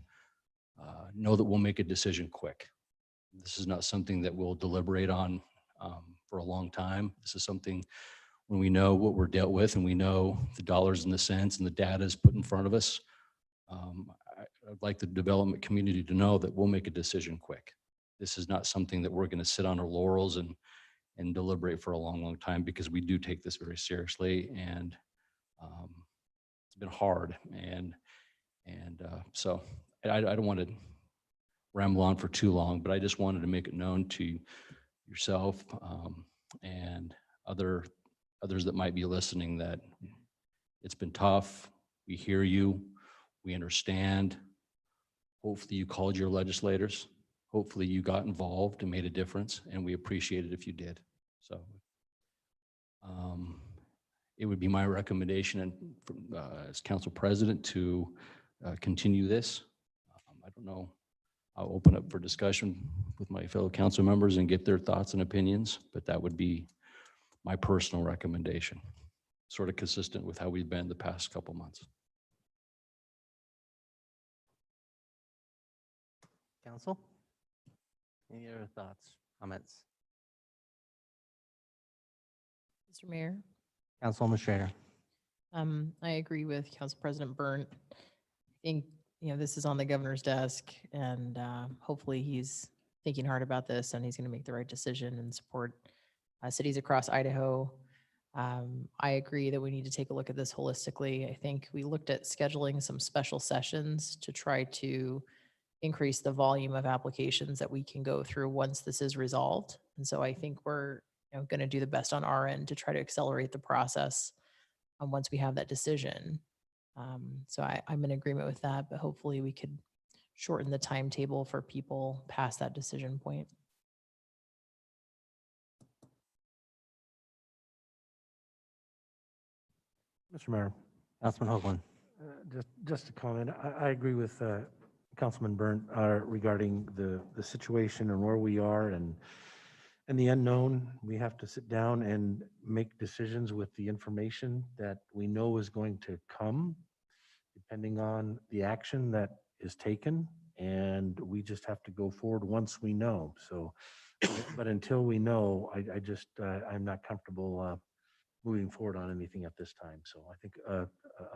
know that we'll make a decision quick. This is not something that we'll deliberate on for a long time. This is something when we know what we're dealt with and we know the dollars and the cents and the data is put in front of us. I'd like the development community to know that we'll make a decision quick. This is not something that we're going to sit on our laurels and deliberate for a long, long time, because we do take this very seriously, and it's been hard. And so I don't want to ramble on for too long, but I just wanted to make it known to yourself and others that might be listening that it's been tough. We hear you. We understand. Hopefully you called your legislators. Hopefully you got involved and made a difference, and we appreciate it if you did. So it would be my recommendation and as council president to continue this. I don't know. I'll open up for discussion with my fellow council members and get their thoughts and opinions, but that would be my personal recommendation, sort of consistent with how we've been the past couple months. Council? Any other thoughts, comments? Mr. Mayor, Councilwoman Schrader. I agree with Council President Burnt. I think, this is on the governor's desk, and hopefully he's thinking hard about this and he's going to make the right decision and support cities across Idaho. I agree that we need to take a look at this holistically. I think we looked at scheduling some special sessions to try to increase the volume of applications that we can go through once this is resolved. And so I think we're going to do the best on our end to try to accelerate the process once we have that decision. So I'm in agreement with that, but hopefully we could shorten the timetable for people past that decision point. Mr. Mayor. Councilman Hoagland. Just a comment. I agree with Councilman Burnt regarding the situation and where we are and the unknown. We have to sit down and make decisions with the information that we know is going to come, depending on the action that is taken. And we just have to go forward once we know. So, but until we know, I'm not comfortable moving forward on anything at this time. So I think a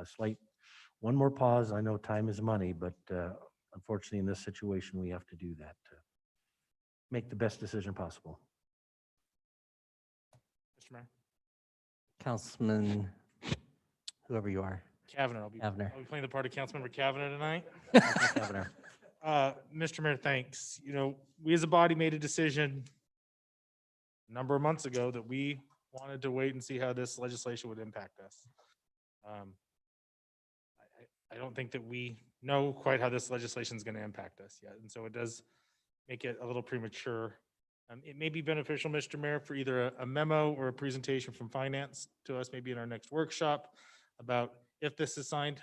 slight, one more pause. I know time is money, but unfortunately in this situation, we have to do that to make the best decision possible. Mr. Mayor. Councilman, whoever you are. Kavanagh. I'll be playing the part of Councilmember Kavanagh tonight. Kavanagh. Mr. Mayor, thanks. We as a body made a decision a number of months ago that we wanted to wait and see how this legislation would impact us. I don't think that we know quite how this legislation is going to impact us yet. And so it does make it a little premature. It may be beneficial, Mr. Mayor, for either a memo or a presentation from finance to us, maybe in our next workshop, about if this is signed,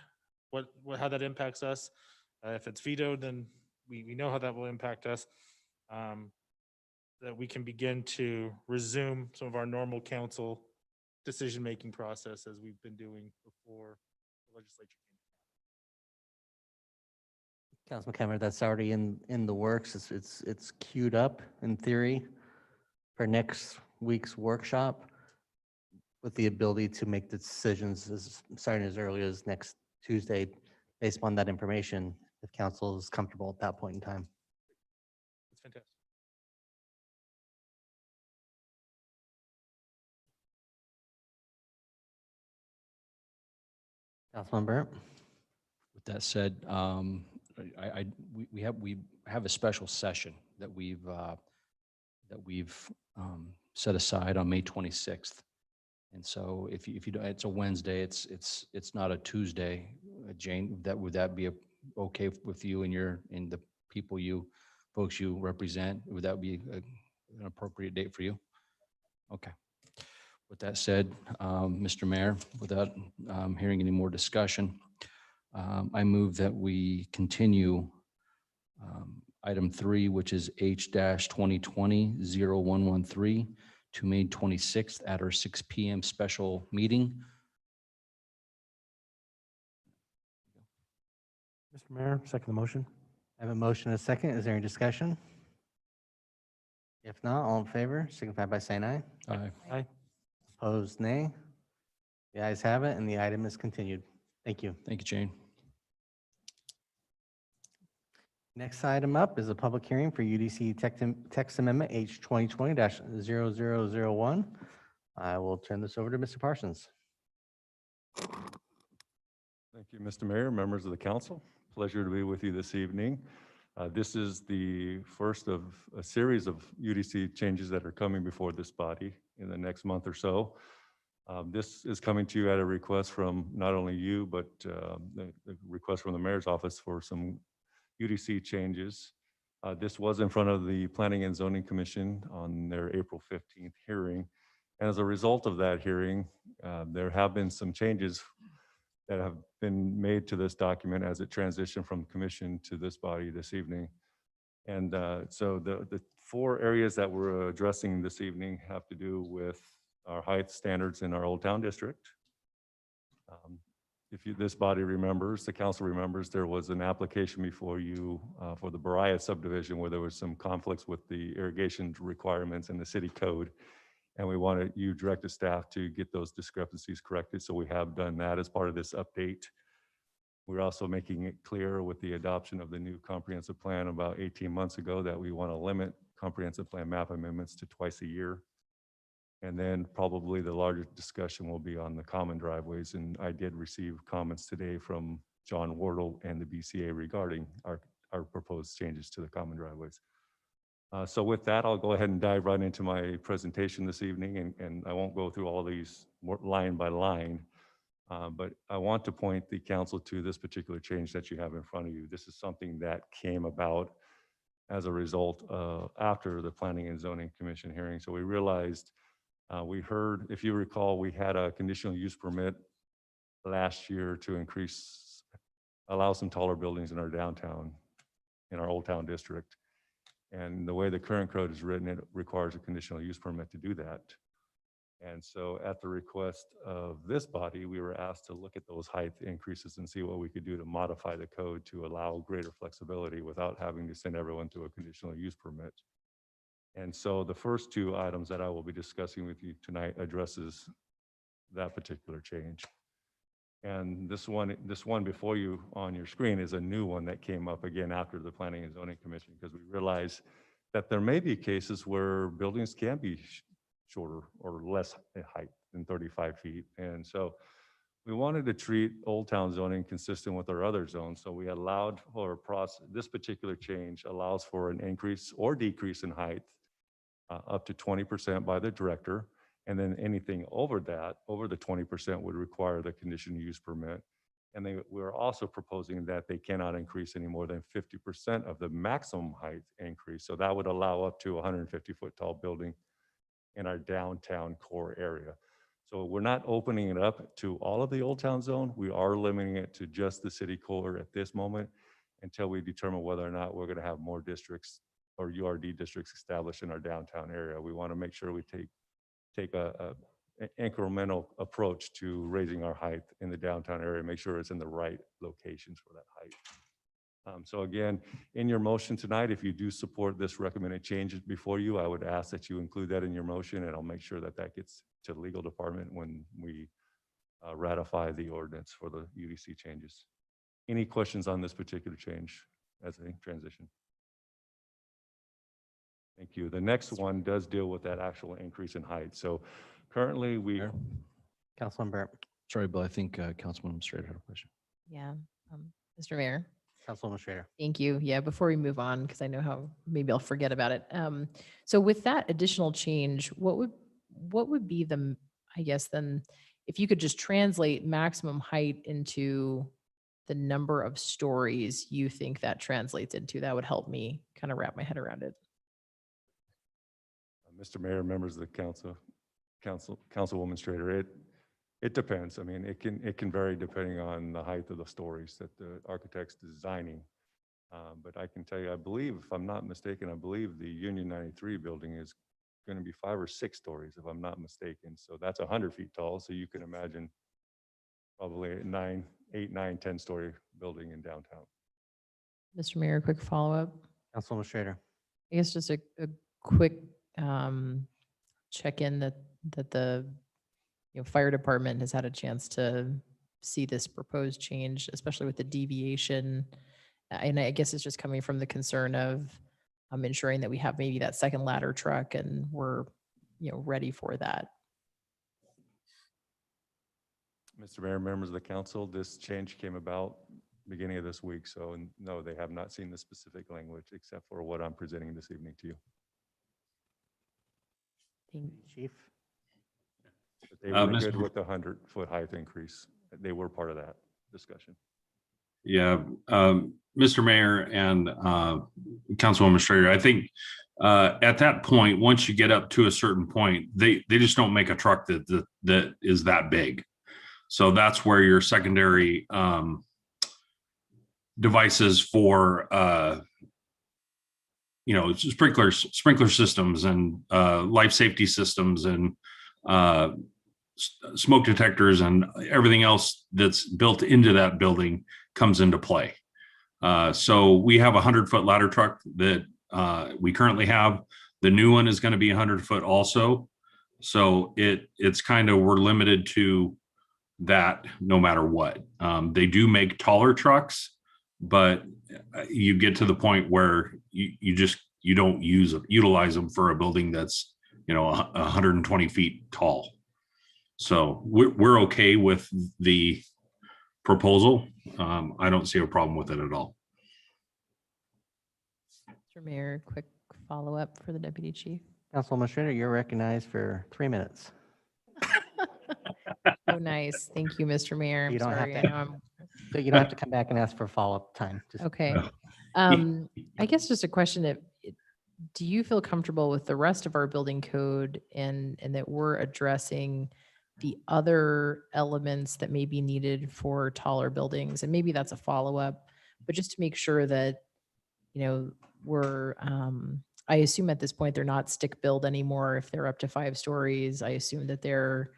how that impacts us. If it's vetoed, then we know how that will impact us. That we can begin to resume some of our normal council decision-making process as we've been doing before the legislature came. Councilman Cameron, that's already in the works. It's queued up in theory for next week's workshop, with the ability to make the decisions starting as early as next Tuesday based upon that information. if council is comfortable at that point in time. That's fantastic. Councilman Burnt? With that said, we have a special session that we've set aside on May 26th. And so if you don't, it's a Wednesday, it's not a Tuesday. Jane, would that be okay with you and the folks you represent? Would that be an appropriate date for you? Okay. With that said, Mr. Mayor, without hearing any more discussion, I move that we continue item 3, which is H-2020-0113 to May 26th at our 6 p.m. special meeting. Mr. Mayor, second the motion. I have a motion and a second. Is there any discussion? If not, all in favor, signify by saying aye. Aye. Aye. Opposed, nay. The ayes have it, and the item is continued. Thank you. Thank you, Jane. Next item up is a public hearing for UDC text amendment H 2020-0001. I will turn this over to Mr. Parsons. Thank you, Mr. Mayor, members of the council. Pleasure to be with you this evening. This is the first of a series of UDC changes that are coming before this body in the next month or so. This is coming to you at a request from not only you, but the request from the mayor's office for some UDC changes. This was in front of the Planning and Zoning Commission on their April 15th hearing. And as a result of that hearing, there have been some changes that have been made to this document as it transitioned from commission to this body this evening. And so the 4 areas that we're addressing this evening have to do with our height standards in our Old Town District. This body remembers, the council remembers, there was an application before you for the Berea subdivision where there was some conflicts with the irrigation requirements in the city code. And we wanted you directed staff to get those discrepancies corrected. So we have done that as part of this update. We're also making it clear with the adoption of the new comprehensive plan about 18 months ago that we want to limit comprehensive plan map amendments to twice a year. And then probably the larger discussion will be on the common driveways. And I did receive comments today from John Wardle and the BCA regarding our proposed changes to the common driveways. So with that, I'll go ahead and dive right into my presentation this evening, and I won't go through all these line by line, but I want to point the council to this particular change that you have in front of you. This is something that came about as a result after the Planning and Zoning Commission hearing. So we realized, we heard, if you recall, we had a conditional use permit last year to allow some taller buildings in our downtown, in our Old Town District. And the way the current code is written, it requires a conditional use permit to do that. And so at the request of this body, we were asked to look at those height increases and see what we could do to modify the code to allow greater flexibility without having to send everyone to a conditional use permit. And so the first 2 items that I will be discussing with you tonight addresses that particular change. And this one before you on your screen is a new one that came up again after the Planning and Zoning Commission, because we realize that there may be cases where buildings can be shorter or less in height than 35 feet. And so we wanted to treat Old Town zoning consistent with our other zones. So we allowed for a process. This particular change allows for an increase or decrease in height up to 20% by the director. And then anything over that, over the 20% would require the conditional use permit. And we're also proposing that they cannot increase any more than 50% of the maximum height increase. So that would allow up to a 150-foot tall building in our downtown core area. So we're not opening it up to all of the Old Town zone. We are limiting it to just the city core at this moment until we determine whether or not we're going to have more districts or URD districts established in our downtown area. We want to make sure we take an incremental approach to raising our height in the downtown area, make sure it's in the right locations for that height. So again, in your motion tonight, if you do support this recommended changes before you, I would ask that you include that in your motion, and I'll make sure that that gets to the legal department when we ratify the ordinance for the UDC changes. Any questions on this particular change as a transition? Thank you. The next one does deal with that actual increase in height. So currently we. Councilman Burnt. Sorry, Bill, I think Councilman Strader had a question. Yeah, Mr. Mayor. Councilwoman Schrader. Thank you. Yeah, before we move on, because I know how maybe I'll forget about it. So with that additional change, what would be the, I guess then, if you could just translate maximum height into the number of stories you think that translates into, that would help me kind of wrap my head around it. Mr. Mayor, members of the Councilwoman Strader, it depends. I mean, it can vary depending on the height of the stories that the architect's designing. But I can tell you, I believe, if I'm not mistaken, I believe the Union 93 building is going to be 5 or 6 stories, if I'm not mistaken. So that's 100 feet tall. So you can imagine probably a 8, 9, 10-story building in downtown. Mr. Mayor, quick follow-up. Councilwoman Schrader. I guess just a quick check-in that the fire department has had a chance to see this proposed change, especially with the deviation. And I guess it's just coming from the concern of ensuring that we have maybe that second ladder truck and we're ready for that. Mr. Mayor, members of the council, this change came about beginning of this week. So no, they have not seen the specific language except for what I'm presenting this evening to you. Chief. But they were good with the 100-foot height increase. They were part of that discussion. Yeah, Mr. Mayor and Councilwoman Strader, I think at that point, once you get up to a certain point, they just don't make a truck that is that big. So that's where your secondary devices for sprinkler systems and life safety systems and smoke detectors and everything else that's built into that building comes into play. So we have a 100-foot ladder truck that we currently have. The new one is going to be 100-foot also. So it's kind of, we're limited to that no matter what. They do make taller trucks, but you get to the point where you don't utilize them for a building that's 120 feet tall. So we're okay with the proposal. I don't see a problem with it at all. Mr. Mayor, quick follow-up for the deputy chief. Councilwoman Schrader, you're recognized for 3 minutes. Oh, nice. Thank you, Mr. Mayor. You don't Sorry, have I know to. I'm- So you don't have to come back and ask for follow-up time. Just- Okay. I guess just a question, do you feel comfortable with the rest of our building code and that we're addressing the other elements that may be needed for taller buildings? And maybe that's a follow-up, but just to make sure that, we're, I assume at this point, they're not stick build anymore if they're up to 5 stories. I assume that they're,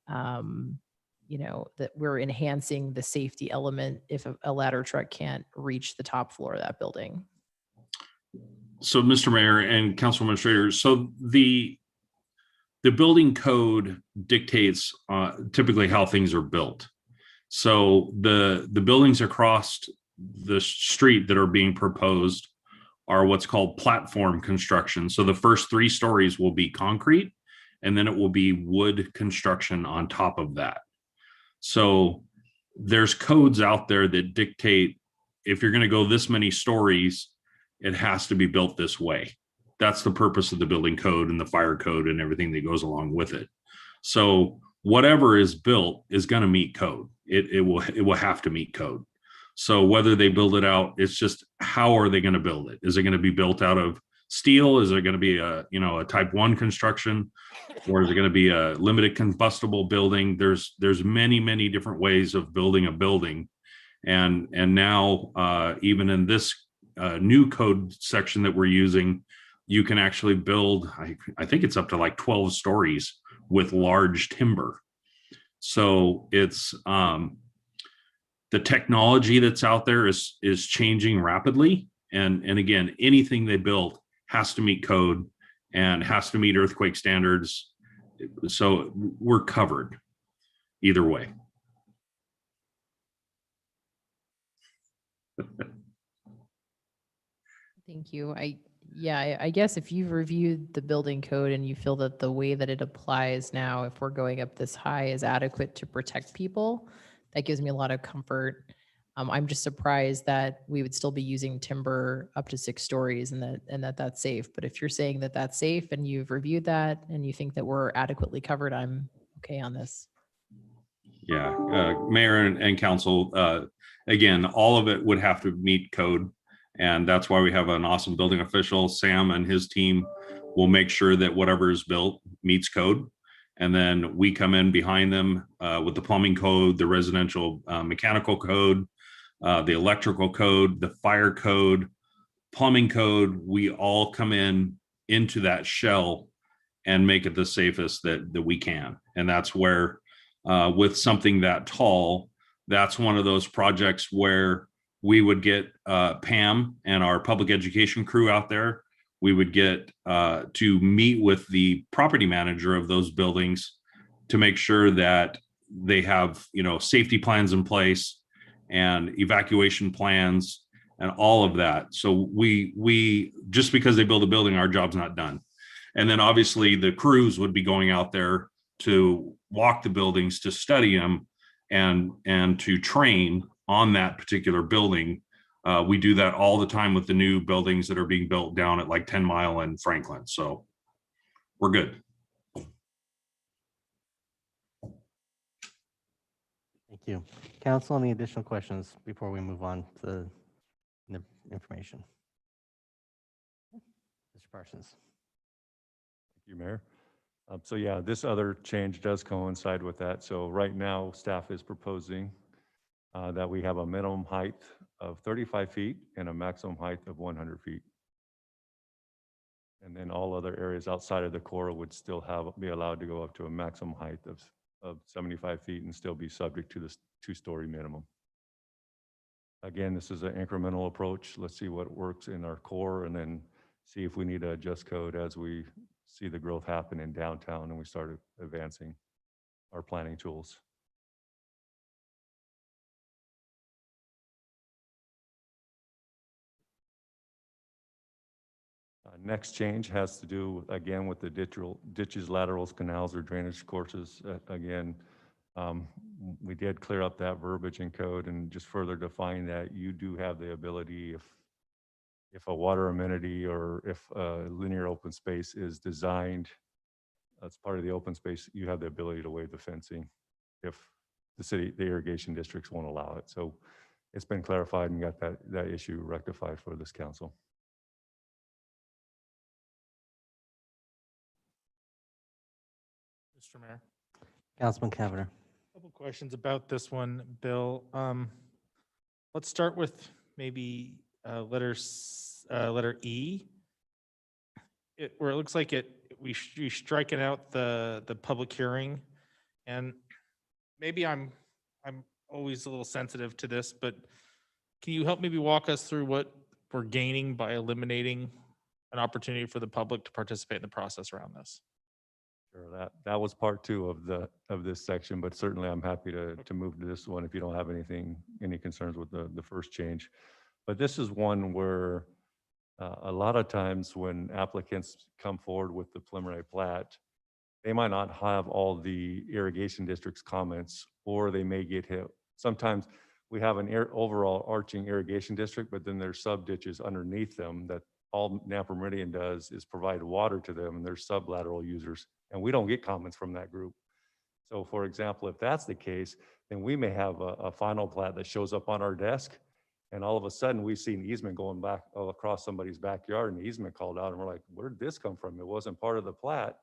that we're enhancing the safety element if a ladder truck can't reach the top floor of that building. So Mr. Mayor and Councilwoman Schrader, so the building code dictates typically how things are built. So the buildings across the street that are being proposed are what's called platform construction. So the first 3 stories will be concrete, and then it will be wood construction on top of that. So there's codes out there that dictate if you're going to go this many stories, it has to be built this way. That's the purpose of the building code and the fire code and everything that goes along with it. So whatever is built is going to meet code. It will have to meet code. So whether they build it out, it's just how are they going to build it? Is it going to be built out of steel? Is it going to be a type 1 construction, or is it going to be a limited combustible building? There's many different ways of building a building, and now even in this new code section that we're using, you can actually build, I think it's up to like 12 stories with large timber. So it's the technology that's out there is changing rapidly, and again, anything they build has to meet code and has to meet earthquake standards. So we're covered either way. Thank you. I guess if you've reviewed the building code and you feel that the way that it applies now, if we're going up this high, is adequate to protect people, that gives me a lot of comfort. I'm just surprised that we would still be using timber up to 6 stories and that's safe. But if you're saying that that's safe and you've reviewed that and you think that we're adequately covered, I'm okay on this. Yeah, Mayor and council, again, all of it would have to meet code. And that's why we have an awesome building official. Sam and his team will make sure that whatever is built meets code. And then we come in behind them with the plumbing code, the residential mechanical code, the electrical code, the fire code, plumbing code. We all come into that shell and make it the safest that we can. And that's where with something that tall, that's one of those projects where we would get Pam and our public education crew out there. We would get to meet with the property manager of those buildings to make sure that they have, safety plans in place and evacuation plans and all of that. So we just because they build a building, our job's not done. And then obviously the crews would be going out there to walk the buildings, to study them and to train on that particular building. We do that all the time with the new buildings that are being built down at like 10 Mile and Franklin. So we're good. Thank you. Council, any additional questions before we move on to the information? Mr. Parsons. Thank you, Mayor. So yeah, this other change does coincide with that. So right now, staff is proposing that we have a minimum height of 35 feet and a maximum height of 100 feet. And then all other areas outside of the core would still be allowed to go up to a maximum height of 75 feet and still be subject to this 2-story minimum. Again, this is an incremental approach. Let's see what works in our core and then see if we need to adjust code as we see the growth happen in downtown and we start advancing our planning tools. Next change has to do again with the ditches, laterals, canals, or drainage courses. Again, we did clear up that verbiage in code and just further define that you do have the ability if a water amenity or if a linear open space is designed as part of the open space, you have the ability to waive the fencing if the irrigation districts won't allow it. So it's been clarified and got that issue rectified for this council. Mr. Mayor. Councilman Cavanagh. Couple questions about this one, Bill. Let's start with maybe letter E. Where it looks like we striking out the public hearing, and maybe I'm always a little sensitive to this, but can you help maybe walk us through what we're gaining by eliminating an opportunity for the public to participate in the process around this? Sure, that was part 2 of this section, but certainly I'm happy to move to this one if you don't have any concerns with the first change. But this is one where a lot of times when applicants come forward with the preliminary plat, they might not have all the irrigation district's comments, or they may get hit. Sometimes we have an overall arching irrigation district, but then there's sub ditches underneath them that all Nampa Meridian does is provide water to them, and they're sublateral users, and we don't get comments from that group. So for example, if that's the case, then we may have a final plat that shows up on our desk, and all of a sudden we see an easement going back across somebody's backyard, and the easement called out, and we're like, where did this come from? It wasn't part of the plat.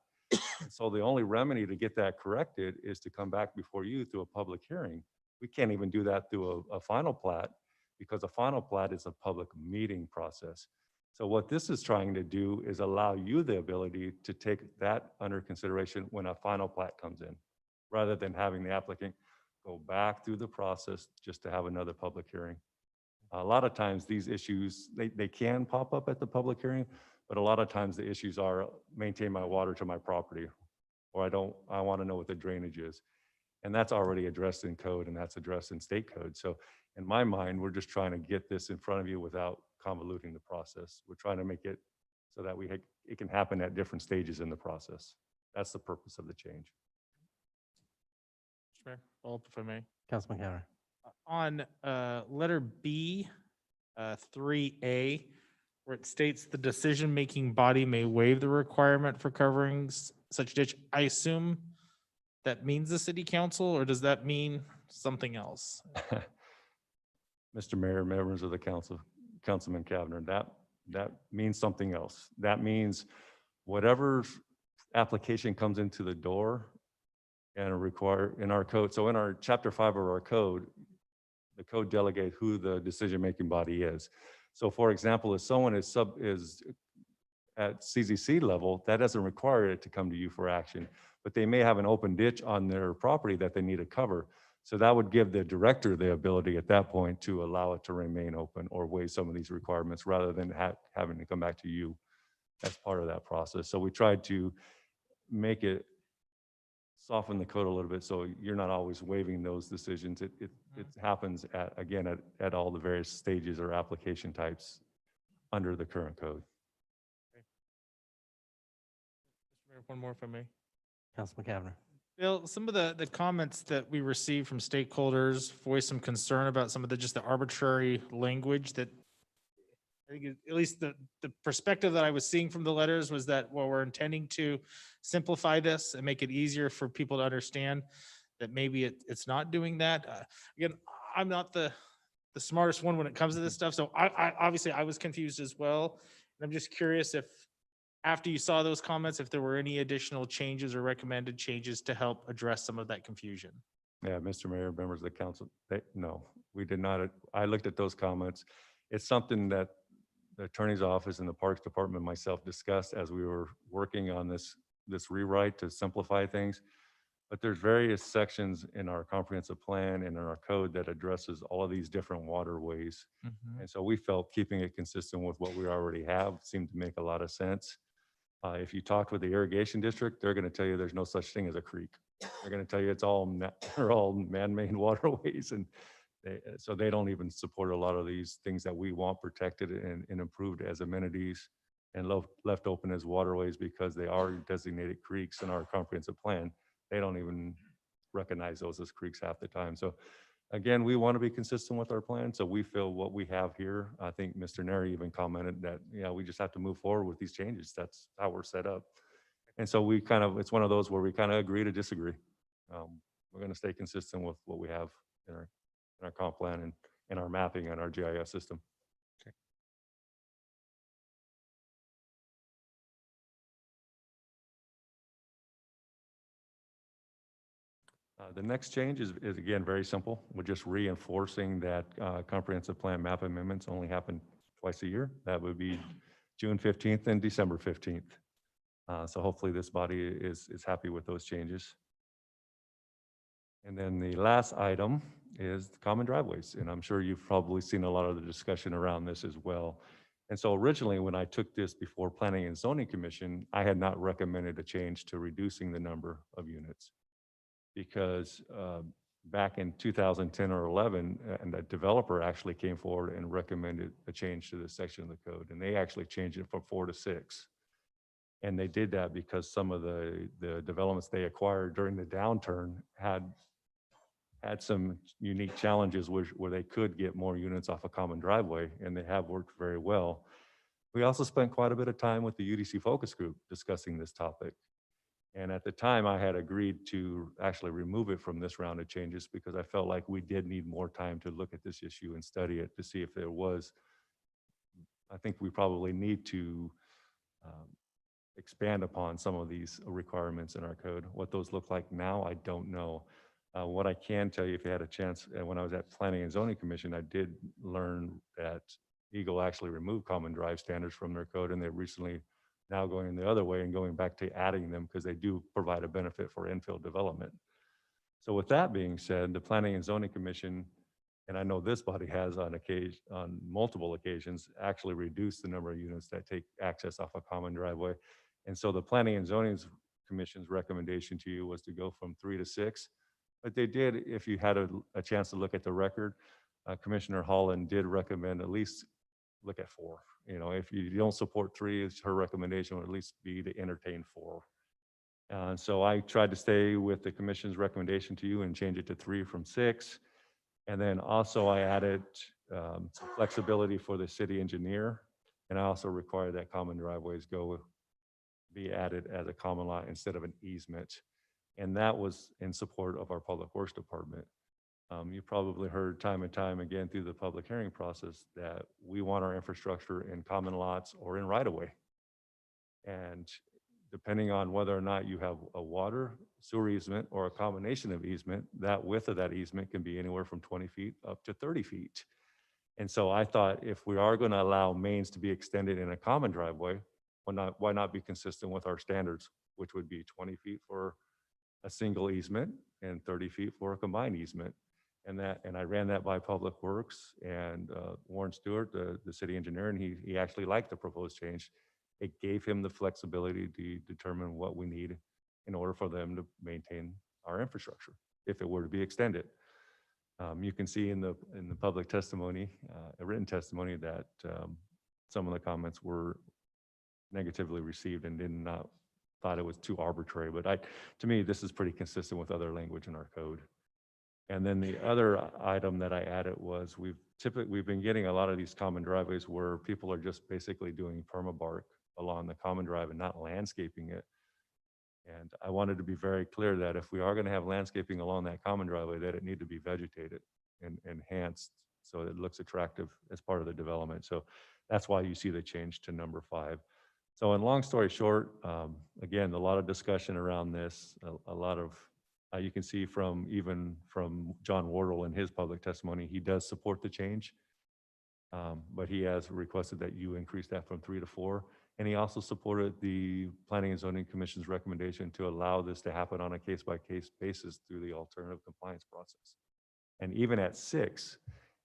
And so the only remedy to get that corrected is to come back before you through a public hearing. We can't even do that through a final plat, because a final plat is a public meeting process. So what this is trying to do is allow you the ability to take that under consideration when a final plat comes in, rather than having the applicant go back through the process just to have another public hearing. A lot of times these issues, they can pop up at the public hearing, but a lot of times the issues are maintain my water to my property, or I want to know what the drainage is. And that's already addressed in code and that's addressed in state code. So in my mind, we're just trying to get this in front of you without convoluting the process. We're trying to make it so that it can happen at different stages in the process. That's the purpose of the change. Mr. Mayor, follow up if I may. Councilman Cameron. On letter B, 3A, where it states the decision-making body may waive the requirement for coverings such ditch, I assume that means the city council, or does that mean something else? Mr. Mayor, members of the council, Councilman Kavner, that means something else. That means whatever application comes into the door and require in our code. So in our chapter 5 of our code, the code delegates who the decision-making body is. So for example, if someone is at CZC level, that doesn't require it to come to you for action, but they may have an open ditch on their property that they need to cover. So that would give the director the ability at that point to allow it to remain open or waive some of these requirements rather than having to come back to you as part of that process. So we tried to make it soften the code a little bit so you're not always waiving those decisions. It happens at all the various stages or application types under the current code. Mr. Mayor, one more if I may. Councilman Cameron. Bill, some of the comments that we received from stakeholders voiced some concern about some of the arbitrary language that I think at least the perspective that I was seeing from the letters was that, well, we're intending to simplify this and make it easier for people to understand that maybe it's not doing that. Again, I'm not the smartest one when it comes to this stuff. So I obviously I was confused as well. And I'm just curious if after you saw those comments, if there were any additional changes or recommended changes to help address some of that confusion. Yeah, Mr. Mayor, members of the council, no, we did not. I looked at those comments. It's something that the attorney's office and the Parks Department and myself discussed as we were working on this rewrite to simplify things. But there's various sections in our comprehensive plan and in our code that addresses all of these different waterways. And so we felt keeping it consistent with what we already have seemed to make a lot of sense. If you talked with the irrigation district, they're going to tell you there's no such thing as a creek. They're going to tell you they're all man-made waterways, and so they don't even support a lot of these things that we want protected and improved as amenities and left open as waterways because they are designated creeks in our comprehensive plan. They don't even recognize those as creeks half the time. So again, we want to be consistent with our plan. So we feel what we have here, I think Mr. Neri even commented that, we just have to move forward with these changes. That's how we're set up. And so it's one of those where we kind of agree to disagree. We're going to stay consistent with what we have in our comp plan and in our mapping and our GIS system. The next change is again very simple. We're just reinforcing that comprehensive plan map amendments only happen twice a year. That would be June 15th and December 15th. So hopefully this body is happy with those changes. And then the last item is the common driveways. And I'm sure you've probably seen a lot of the discussion around this as well. And so originally when I took this before Planning and Zoning Commission, I had not recommended a change to reducing the number of units. Because back in 2010 or 11, and the developer actually came forward and recommended a change to this section of the code. And they actually changed it from 4 to 6. And they did that because some of the developments they acquired during the downturn had some unique challenges where they could get more units off a common driveway, and they have worked very well. We also spent quite a bit of time with the UDC focus group discussing this topic. And at the time, I had agreed to actually remove it from this round of changes because I felt like we did need more time to look at this issue and study it to see if there was, I think we probably need to expand upon some of these requirements in our code. What those look like now, I don't know. What I can tell you, if you had a chance, when I was at Planning and Zoning Commission, I did learn that Eagle actually removed common drive standards from their code, and they recently now going the other way and going back to adding them because they do provide a benefit for infill development. So with that being said, the Planning and Zoning Commission, and I know this body has on multiple occasions, actually reduced the number of units that take access off a common driveway. And so the Planning and Zoning Commission's recommendation to you was to go from 3 to 6. But they did, if you had a chance to look at the record, Commissioner Holland did recommend at least look at 4. You know, if you don't support 3, it's her recommendation would at least be to entertain 4. So I tried to stay with the commission's recommendation to you and change it to 3 from 6. And then also I added some flexibility for the city engineer. And I also require that common driveways be added as a common lot instead of an easement. And that was in support of our Public Works Department. You probably heard time and time again through the public hearing process that we want our infrastructure in common lots or in right-of-way. And depending on whether or not you have a water, sewer easement, or a combination of easement, that width of that easement can be anywhere from 20 feet up to 30 feet. And so I thought if we are going to allow mains to be extended in a common driveway, why not be consistent with our standards, which would be 20 feet for a single easement and 30 feet for a combined easement. And I ran that by Public Works and Warren Stewart, the city engineer, and he actually liked the proposed change. It gave him the flexibility to determine what we need in order for them to maintain our infrastructure if it were to be extended. You can see in the public testimony, a written testimony, that some of the comments were negatively received and did not thought it was too arbitrary. But to me, this is pretty consistent with other language in our code. And then the other item that I added was we've been getting a lot of these common driveways where people are just basically doing permabark along the common drive and not landscaping it. And I wanted to be very clear that if we are going to have landscaping along that common driveway, that it need to be vegetated and enhanced so it looks attractive as part of the development. So that's why you see the change to number 5. So in long story short, again, a lot of discussion around this, a lot of, you can see from John Wardle in his public testimony, he does support the change, but he has requested that you increase that from 3 to 4. And he also supported the Planning and Zoning Commission's recommendation to allow this to happen on a case-by-case basis through the alternative compliance process. And even at 6,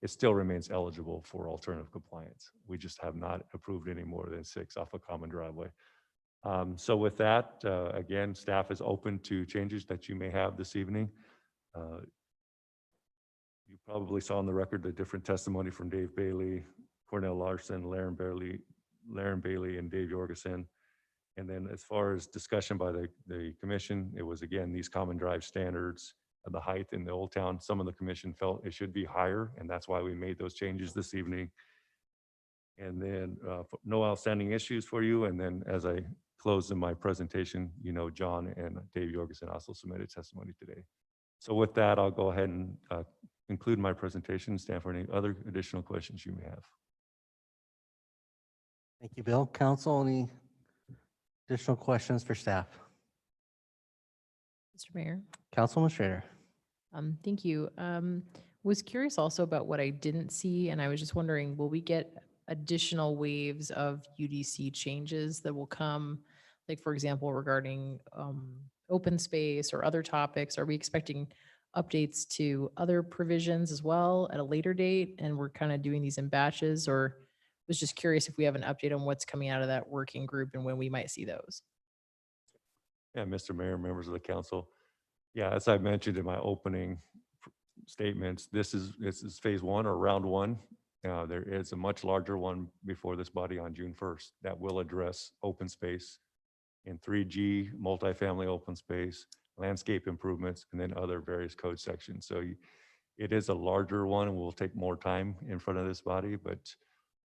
it still remains eligible for alternative compliance. We just have not approved any more than 6 off a common driveway. So with that, again, staff is open to changes that you may have this evening. You probably saw on the record the different testimony from Dave Bailey, Cornell Larson, Laren Bailey, and Dave Jorgensen. And then as far as discussion by the commission, it was, again, these common drive standards, the height in the Old Town. Some of the commission felt it should be higher, and that's why we made those changes this evening. And then no outstanding issues for you. And then as I close in my presentation, John and Dave Jorgensen also submitted testimony today. So with that, I'll go ahead and conclude my presentation. Stand for any other additional questions you may have. Thank you, Bill. Council, any additional questions for staff? Mr. Mayor. Councilman Schrader. Thank you. Was curious also about what I didn't see, and I was just wondering, will we get additional waves of UDC changes that will come, like, for example, regarding open space or other topics? Are we expecting updates to other provisions as well at a later date, and we're kind of doing these in batches? Or was just curious if we have an update on what's coming out of that working group and when we might see those. Yeah, Mr. Mayor, members of the council. Yeah, as I mentioned in my opening statements, this is phase 1 or round 1. There is a much larger one before this body on June 1st that will address open space in 3G, multifamily open space, landscape improvements, and then other various code sections. So it is a larger one and will take more time in front of this body, but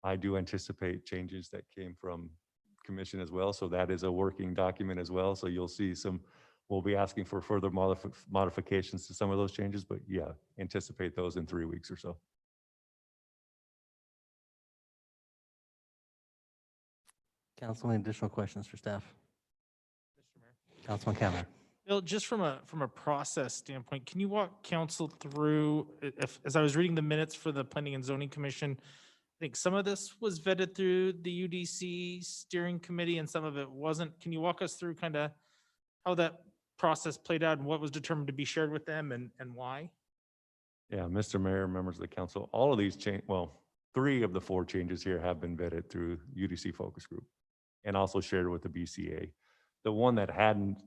I do anticipate changes that came from commission as well. So that is a working document as well. So you'll see we'll be asking for further modifications to some of those changes, but yeah, anticipate those in 3 weeks or so. Council, any additional questions for staff? Councilman Cameron. Bill, just from a process standpoint, can you walk council through, as I was reading the minutes for the Planning and Zoning Commission, I think some of this was vetted through the UDC steering committee and some of it wasn't. Can you walk us through kind of how that process played out and what was determined to be shared with them and why? Yeah, Mr. Mayor, members of the council, all of these 3 of the 4 changes here have been vetted through UDC focus group and also shared with the BCA. The one that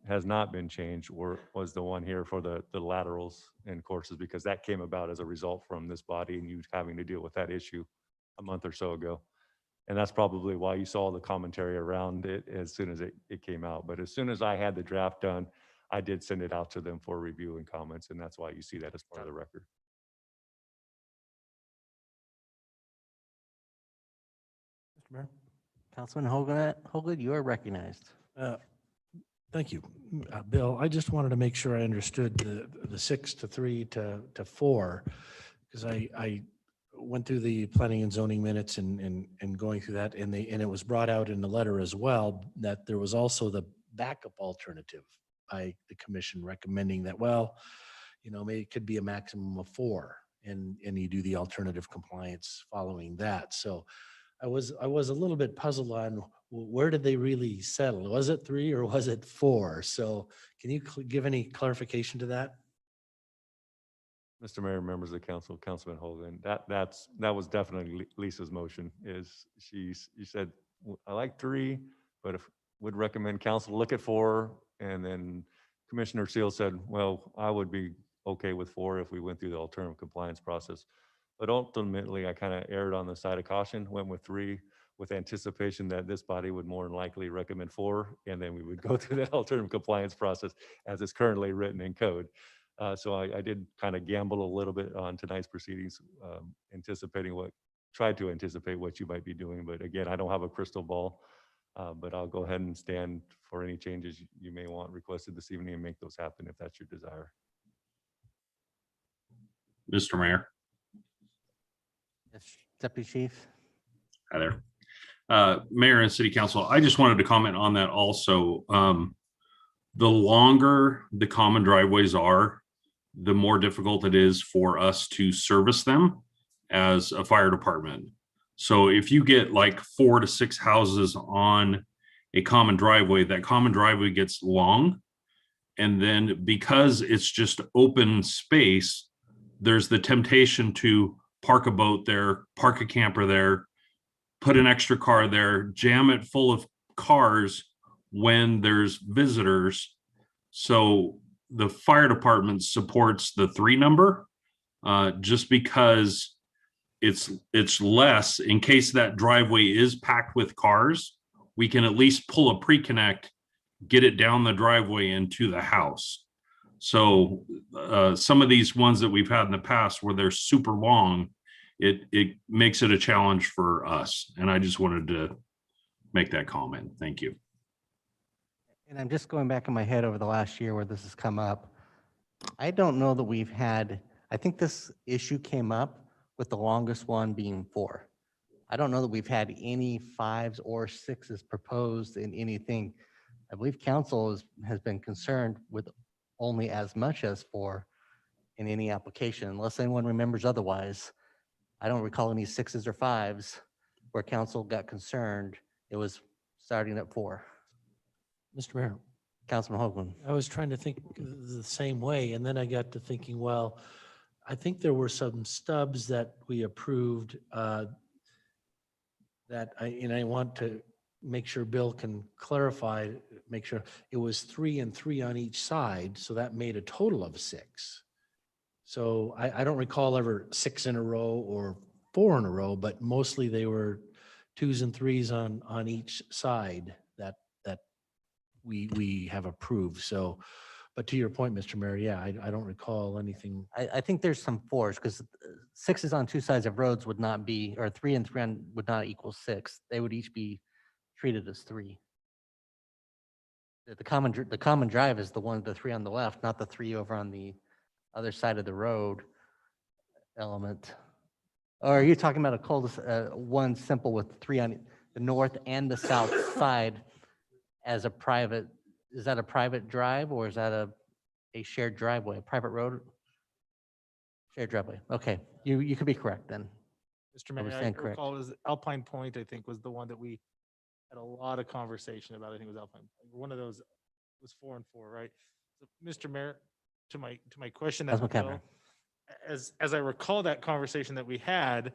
has not been changed was the one here for the laterals and courses, because that came about as a result from this body and you having to deal with that issue a month or so ago. And that's probably why you saw the commentary around it as soon as it came out. But as soon as I had the draft done, I did send it out to them for review and comments, and that's why you see that as part of the record. Mr. Mayor. Councilman Hoagland, you are recognized. Thank you. Bill, I just wanted to make sure I understood the 6 to 3 to 4, because I went through the planning and zoning minutes and going through that, and it was brought out in the letter as well, that there was also the backup alternative by the commission recommending that, well, maybe it could be a maximum of 4, and you do the alternative compliance following that. So I was a little bit puzzled on where did they really settle? Was it 3 or was it 4? So can you give any clarification to that? Mr. Mayor, members of the council, Councilman Hogan, that was definitely Lisa's motion. Is she said, I like 3, but if would recommend council look at 4, and then Commissioner Seal said, well, I would be okay with 4 if we went through the alternative compliance process. But ultimately, I kind of erred on the side of caution, went with 3 with anticipation that this body would more than likely recommend 4, and then we would go through that alternative compliance process as it's currently written in code. So I did kind of gamble a little bit on tonight's proceedings, tried to anticipate what you might be doing. But again, I don't have a crystal ball, but I'll go ahead and stand for any changes you may want requested this evening and make those happen if that's your desire. Mr. Mayor. Yes, Deputy Chief. Hi there. Mayor and City Council, I just wanted to comment on that also. The longer the common driveways are, the more difficult it is for us to service them as a fire department. So if you get like 4 to 6 houses on a common driveway, that common driveway gets long. And then because it's just open space, there's the temptation to park a boat there, park a camper there, put an extra car there, jam it full of cars when there's visitors. So the fire department supports the 3 number just because it's less in case that driveway is packed with cars. We can at least pull a pre-connect, get it down the driveway into the house. So some of these ones that we've had in the past where they're super long, it makes it a challenge for us. And I just wanted to make that comment. Thank you. And I'm just going back in my head over the last year where this has come up. I don't know that we've had, I think this issue came up with the longest one being 4. I don't know that we've had any 5s or 6s proposed in anything. I believe council has been concerned with only as much as 4 in any application, unless anyone remembers otherwise. I don't recall any 6s or 5s where council got concerned. It was starting at 4. Mr. Mayor, Councilman Hoagland. I was trying to think the same way, and then I got to thinking, well, I think there were some stubs that we approved I want to make sure Bill can clarify, make sure it was 3 and 3 on each side. So that made a total of 6. So I don't recall ever 6 in a row or 4 in a row, but mostly they were 2s and 3s on each side that we have approved. So, but to your point, Mr. Mayor, yeah, I don't recall anything. I think there's some 4s because 6s on 2 sides of roads would not be, or 3 and 3 would not equal 6. They would each be treated as 3. The common drive is the 3 on the left, not the 3 over on the other side of the road element. Or are you talking about a cul-de-sac, one simple with 3 on the north and the south side as a private? Is that a private drive or is that a shared driveway, a private road? Shared driveway. Okay, you could be correct then. Mr. Mayor, I recall it was Alpine Point, I think, was the one that we had a lot of conversation about. I think it was Alpine. One of those was 4 and 4, right? So, Mr. Mayor, to my question, that Bill, as I recall that conversation that we had,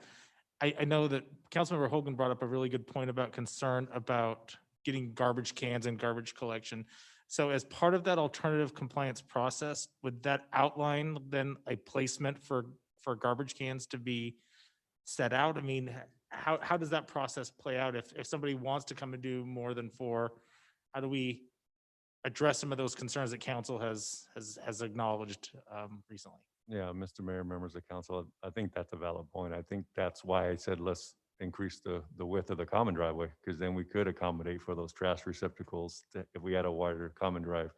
I know that Councilmember Hogan brought up a really good point about concern about getting garbage cans and garbage collection. So as part of that alternative compliance process, would that outline then a placement for garbage cans to be set out? I mean, how does that process play out? If somebody wants to come and do more than 4, how do we address some of those concerns that council has acknowledged recently? Yeah, Mr. Mayor, members of council, I think that's a valid point. I think that's why I said let's increase the width of the common driveway, because then we could accommodate for those trash receptacles if we had a wider common drive.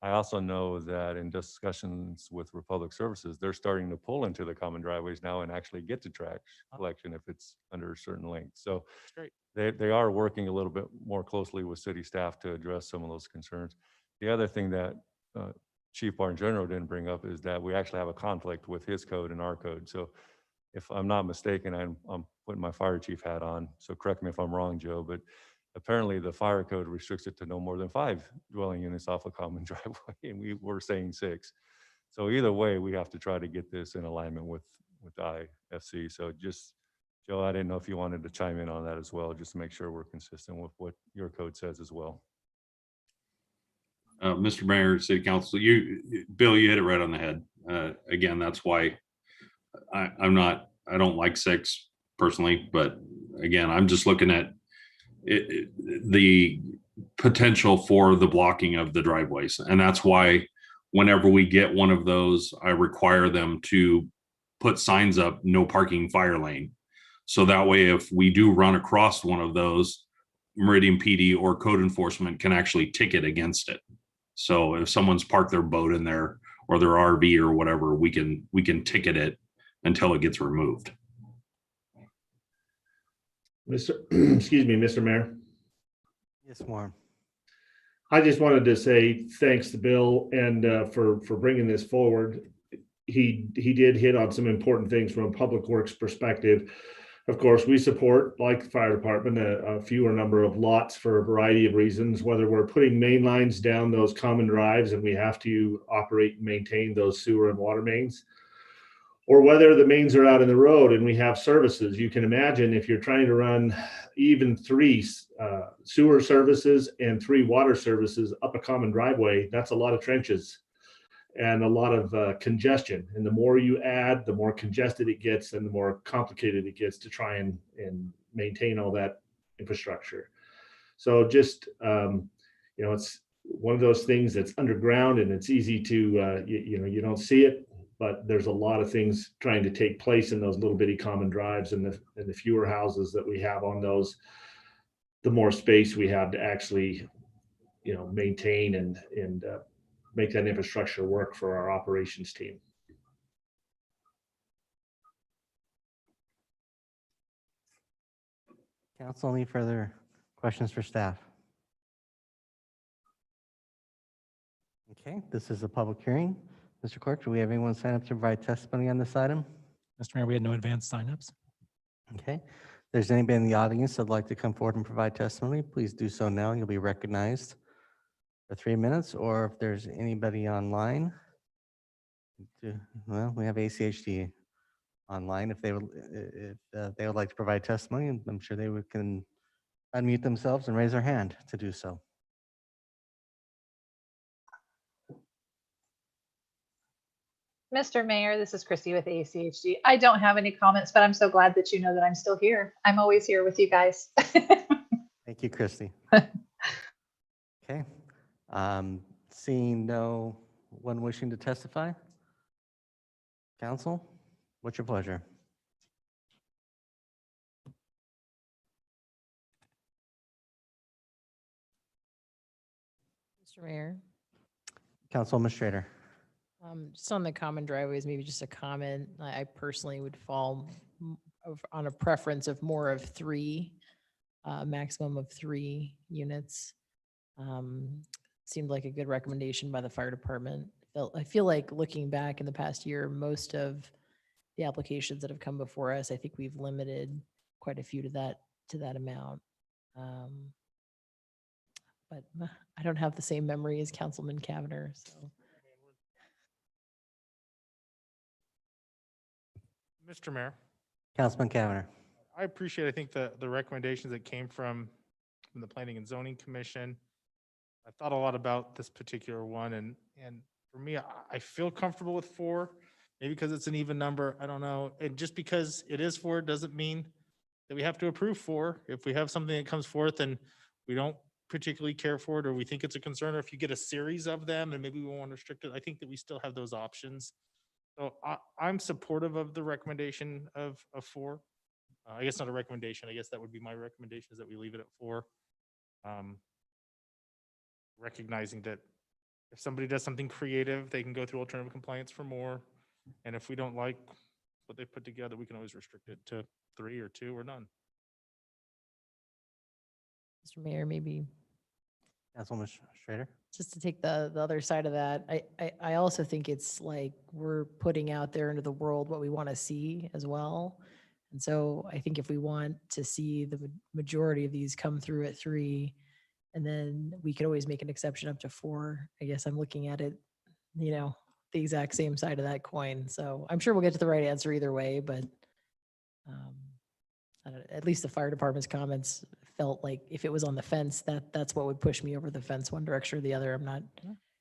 I also know that in discussions with Republic Services, they're starting to pull into the common driveways now and actually get to trash collection if it's under a certain length. So great. They are working a little bit more closely with city staff to address some of those concerns. The other thing that Chief Barn General didn't bring up is that we actually have a conflict with his code and our code. So if I'm not mistaken, I'm putting my fire chief hat on, so correct me if I'm wrong, Joe, but apparently the fire code restricts it to no more than 5 dwelling units off a common driveway, and we were saying 6. So either way, we have to try to get this in alignment with IFC. So just, Joe, I didn't know if you wanted to chime in on that as well, just to make sure we're consistent with what your code says as well. Mr. Mayor, City Council, Bill, you hit it right on the head. Again, that's why I don't like 6 personally, but again, I'm just looking at the potential for the blocking of the driveways. And that's why whenever we get one of those, I require them to put signs up, no parking fire lane. So that way, if we do run across one of those, Meridian PD or code enforcement can actually ticket against it. So if someone's parked their boat in there or their RV or whatever, we can ticket it until it gets removed. Excuse me, Mr. Mayor. Yes, Warren. I just wanted to say thanks to Bill and for bringing this forward. He did hit on some important things from a public works perspective. Of course, we support, like the fire department, a fewer number of lots for a variety of reasons, whether we're putting main lines down those common drives and we have to operate and maintain those sewer and water mains, or whether the mains are out in the road and we have services. You can imagine if you're trying to run even 3 sewer services and 3 water services up a common driveway, that's a lot of trenches and a lot of congestion. And the more you add, the more congested it gets and the more complicated it gets to try and maintain all that infrastructure. So just, it's one of those things that's underground and it's easy to, you don't see it, but there's a lot of things trying to take place in those little bitty common drives, and the fewer houses that we have on those, the more space we have to actually, maintain and make that infrastructure work for our operations team. Council, any further questions for staff? Okay, this is a public hearing. Mr. Clerk, do we have anyone sign up to provide testimony on this item? Mr. Mayor, we had no advanced signups. Okay. If there's anybody in the audience that'd like to come forward and provide testimony, please do so now. You'll be recognized for 3 minutes, or if there's anybody online, well, we have ACHD online. If they would like to provide testimony, I'm sure they can unmute themselves and raise their hand to do so. Mr. Mayor, this is Christy with ACHD. I don't have any comments, but I'm so glad that you know that I'm still here. I'm always here with you guys. Thank you, Christy. Okay. Seeing no one wishing to testify, council, what's your pleasure? Mr. Mayor. Council Administrator. Just on the common driveways, maybe just a comment. I personally would fall on a preference of more of 3, maximum of 3 units. Seemed like a good recommendation by the fire department. I feel like looking back in the past year, most of the applications that have come before us, I think we've limited quite a few to that amount. But I don't have the same memory as Councilman Cavanagh, so. Mr. Mayor. Councilman Cavanagh. I appreciate, I think the recommendations that came from from the Planning and Zoning Commission. I thought a lot about this particular one, and for me, I feel comfortable with 4, maybe because it's an even number. I don't know. And just because it is 4 doesn't mean that we have to approve 4. If we have something that comes forth and we don't particularly care for it, or we think it's a concern, or if you get a series of them and maybe we want to restrict it, I think that we still have those options. So I'm supportive of the recommendation of 4. I guess not a recommendation. I guess that would be my recommendation, is that we leave it at 4. Recognizing that if somebody does something creative, they can go through alternative compliance for more. And if we don't like what they put together, we can always restrict it to 3 or 2 or none. Mr. Mayor, maybe Councilwoman Schrader? just to take the other side of that, I also think it's like we're putting out there into the world what we want to see as well. And so I think if we want to see the majority of these come through at 3, and then we could always make an exception up to 4. I guess I'm looking at it, the exact same side of that coin. So I'm sure we'll get to the right answer either way, but I don't know, at least the fire department's comments felt like if it was on the fence, that's what would push me over the fence one direction or the other. I'm not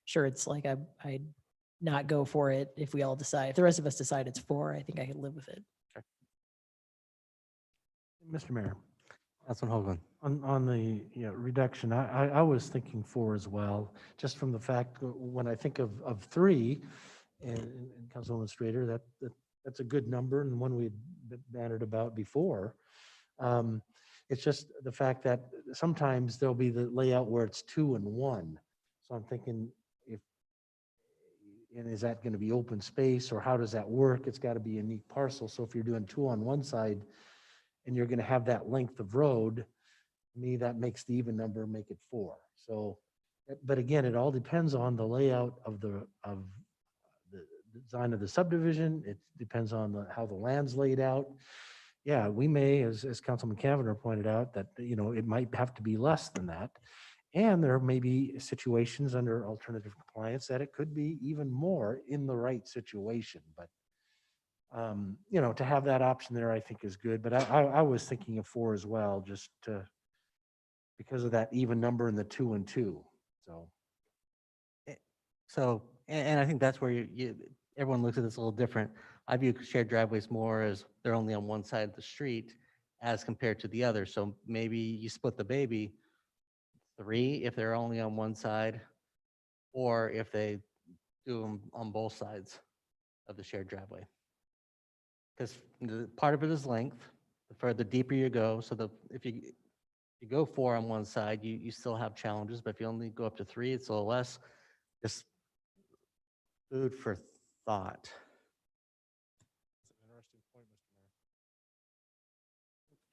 sure it's like I'd not go for it if we all decide. If the rest of us decide it's 4, I think I could live with it. Mr. Mayor, Councilman Hoagland? on the reduction, I was thinking 4 as well, just from the fact when I think of 3 and Councilwoman Strader, that's a good number and one we'd bantered about before. It's just the fact that sometimes there'll be the layout where it's 2 and 1. So I'm thinking is that going to be open space, or how does that work? It's got to be a unique parcel. So if you're doing 2 on one side and you're going to have that length of road, to me, that makes the even number make it 4. So, but again, it all depends on the layout of the design of the subdivision. It depends on how the land's laid out. Yeah, we may, as Councilman Kavanagh pointed out, that it might have to be less than that. And there may be situations under alternative compliance that it could be even more in the right situation. But to have that option there, I think is good. But I was thinking of 4 as well, just because of that even number in the 2 and 2. So, and I think that's where everyone looks at this a little different. I view shared driveways more as they're only on one side of the street as compared to the other. So maybe you split the baby 3 if they're only on one side, or if they do them on both sides of the shared driveway. Because part of it is length. The further deeper you go, so if you go 4 on one side, you still have challenges. But if you only go up to 3, it's a little less. Just food for thought.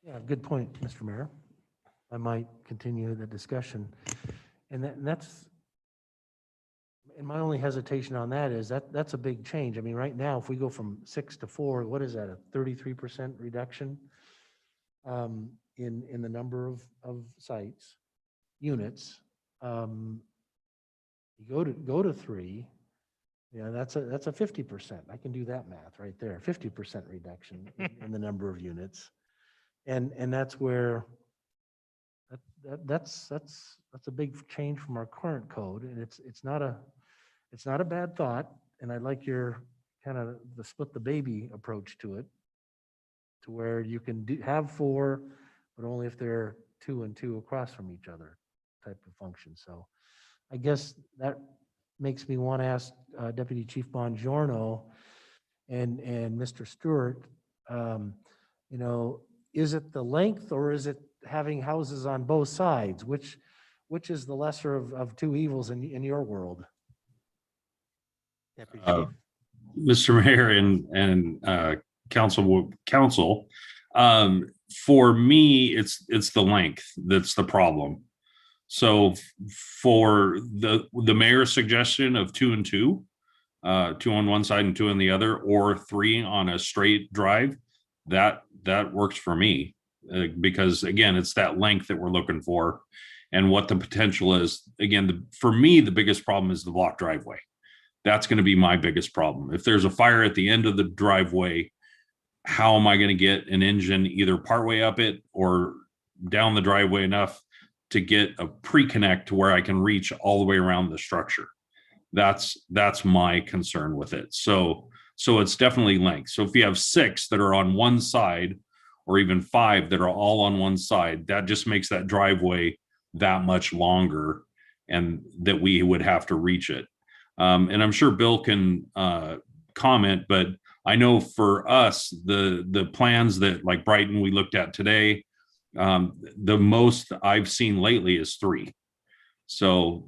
Yeah, good point, Mr. Mayor. I might continue the discussion. And that's, and my only hesitation on that is that's a big change. I mean, right now, if we go from 6 to 4, what is that, a 33% reduction in the number of sites, units? You go to 3, that's a 50%. I can do that math right there, 50% reduction in the number of units. And that's where that's a big change from our current code, and it's not a bad thought. And I like your kind of the split the baby approach to it, to where you can have 4, but only if they're 2 and 2 across from each other type of function. So I guess that makes me want to ask Deputy Chief Bongiorno and Mr. Stewart, is it the length, or is it having houses on both sides? Which is the lesser of 2 evils in your world? Deputy Chief. Mr. Mayor and council, for me, it's the length that's the problem. So for the mayor's suggestion of 2 and 2, 2 on one side and 2 on the other, or 3 on a straight drive, that works for me, because again, it's that length that we're looking for and what the potential is. Again, for me, the biggest problem is the block driveway. That's going to be my biggest problem. If there's a fire at the end of the driveway, how am I going to get an engine either partway up it or down the driveway enough to get a pre-connect to where I can reach all the way around the structure. That's my concern with it. So it's definitely length. So if you have 6 that are on one side, or even 5 that are all on one side, that just makes that driveway that much longer, and that we would have to reach it. And I'm sure Bill can comment, but I know for us, the plans that like Brighton we looked at today, the most I've seen lately is 3. So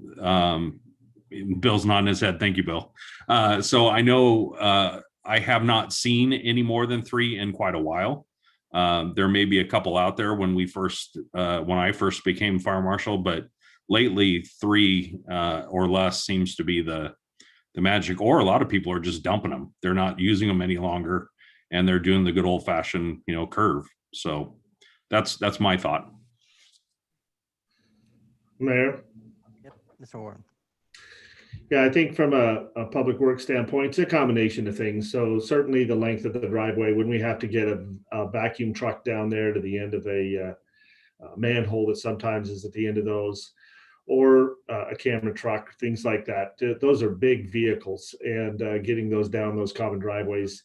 Bill's nodding his head. Thank you, Bill. So I know I have not seen any more than 3 in quite a while. There may be a couple out there when I first became fire marshal, but lately 3 or less seems to be the magic, or a lot of people are just dumping them. They're not using them any longer, and they're doing the good old fashioned, curve. So that's my thought. Mayor? Yep, Mr. Warren. Yeah, I think from a public works standpoint, it's a combination of things. So certainly the length of the driveway, when we have to get a vacuum truck down there to the end of a manhole that sometimes is at the end of those, or a camera truck, things like that. Those are big vehicles, and getting those down those common driveways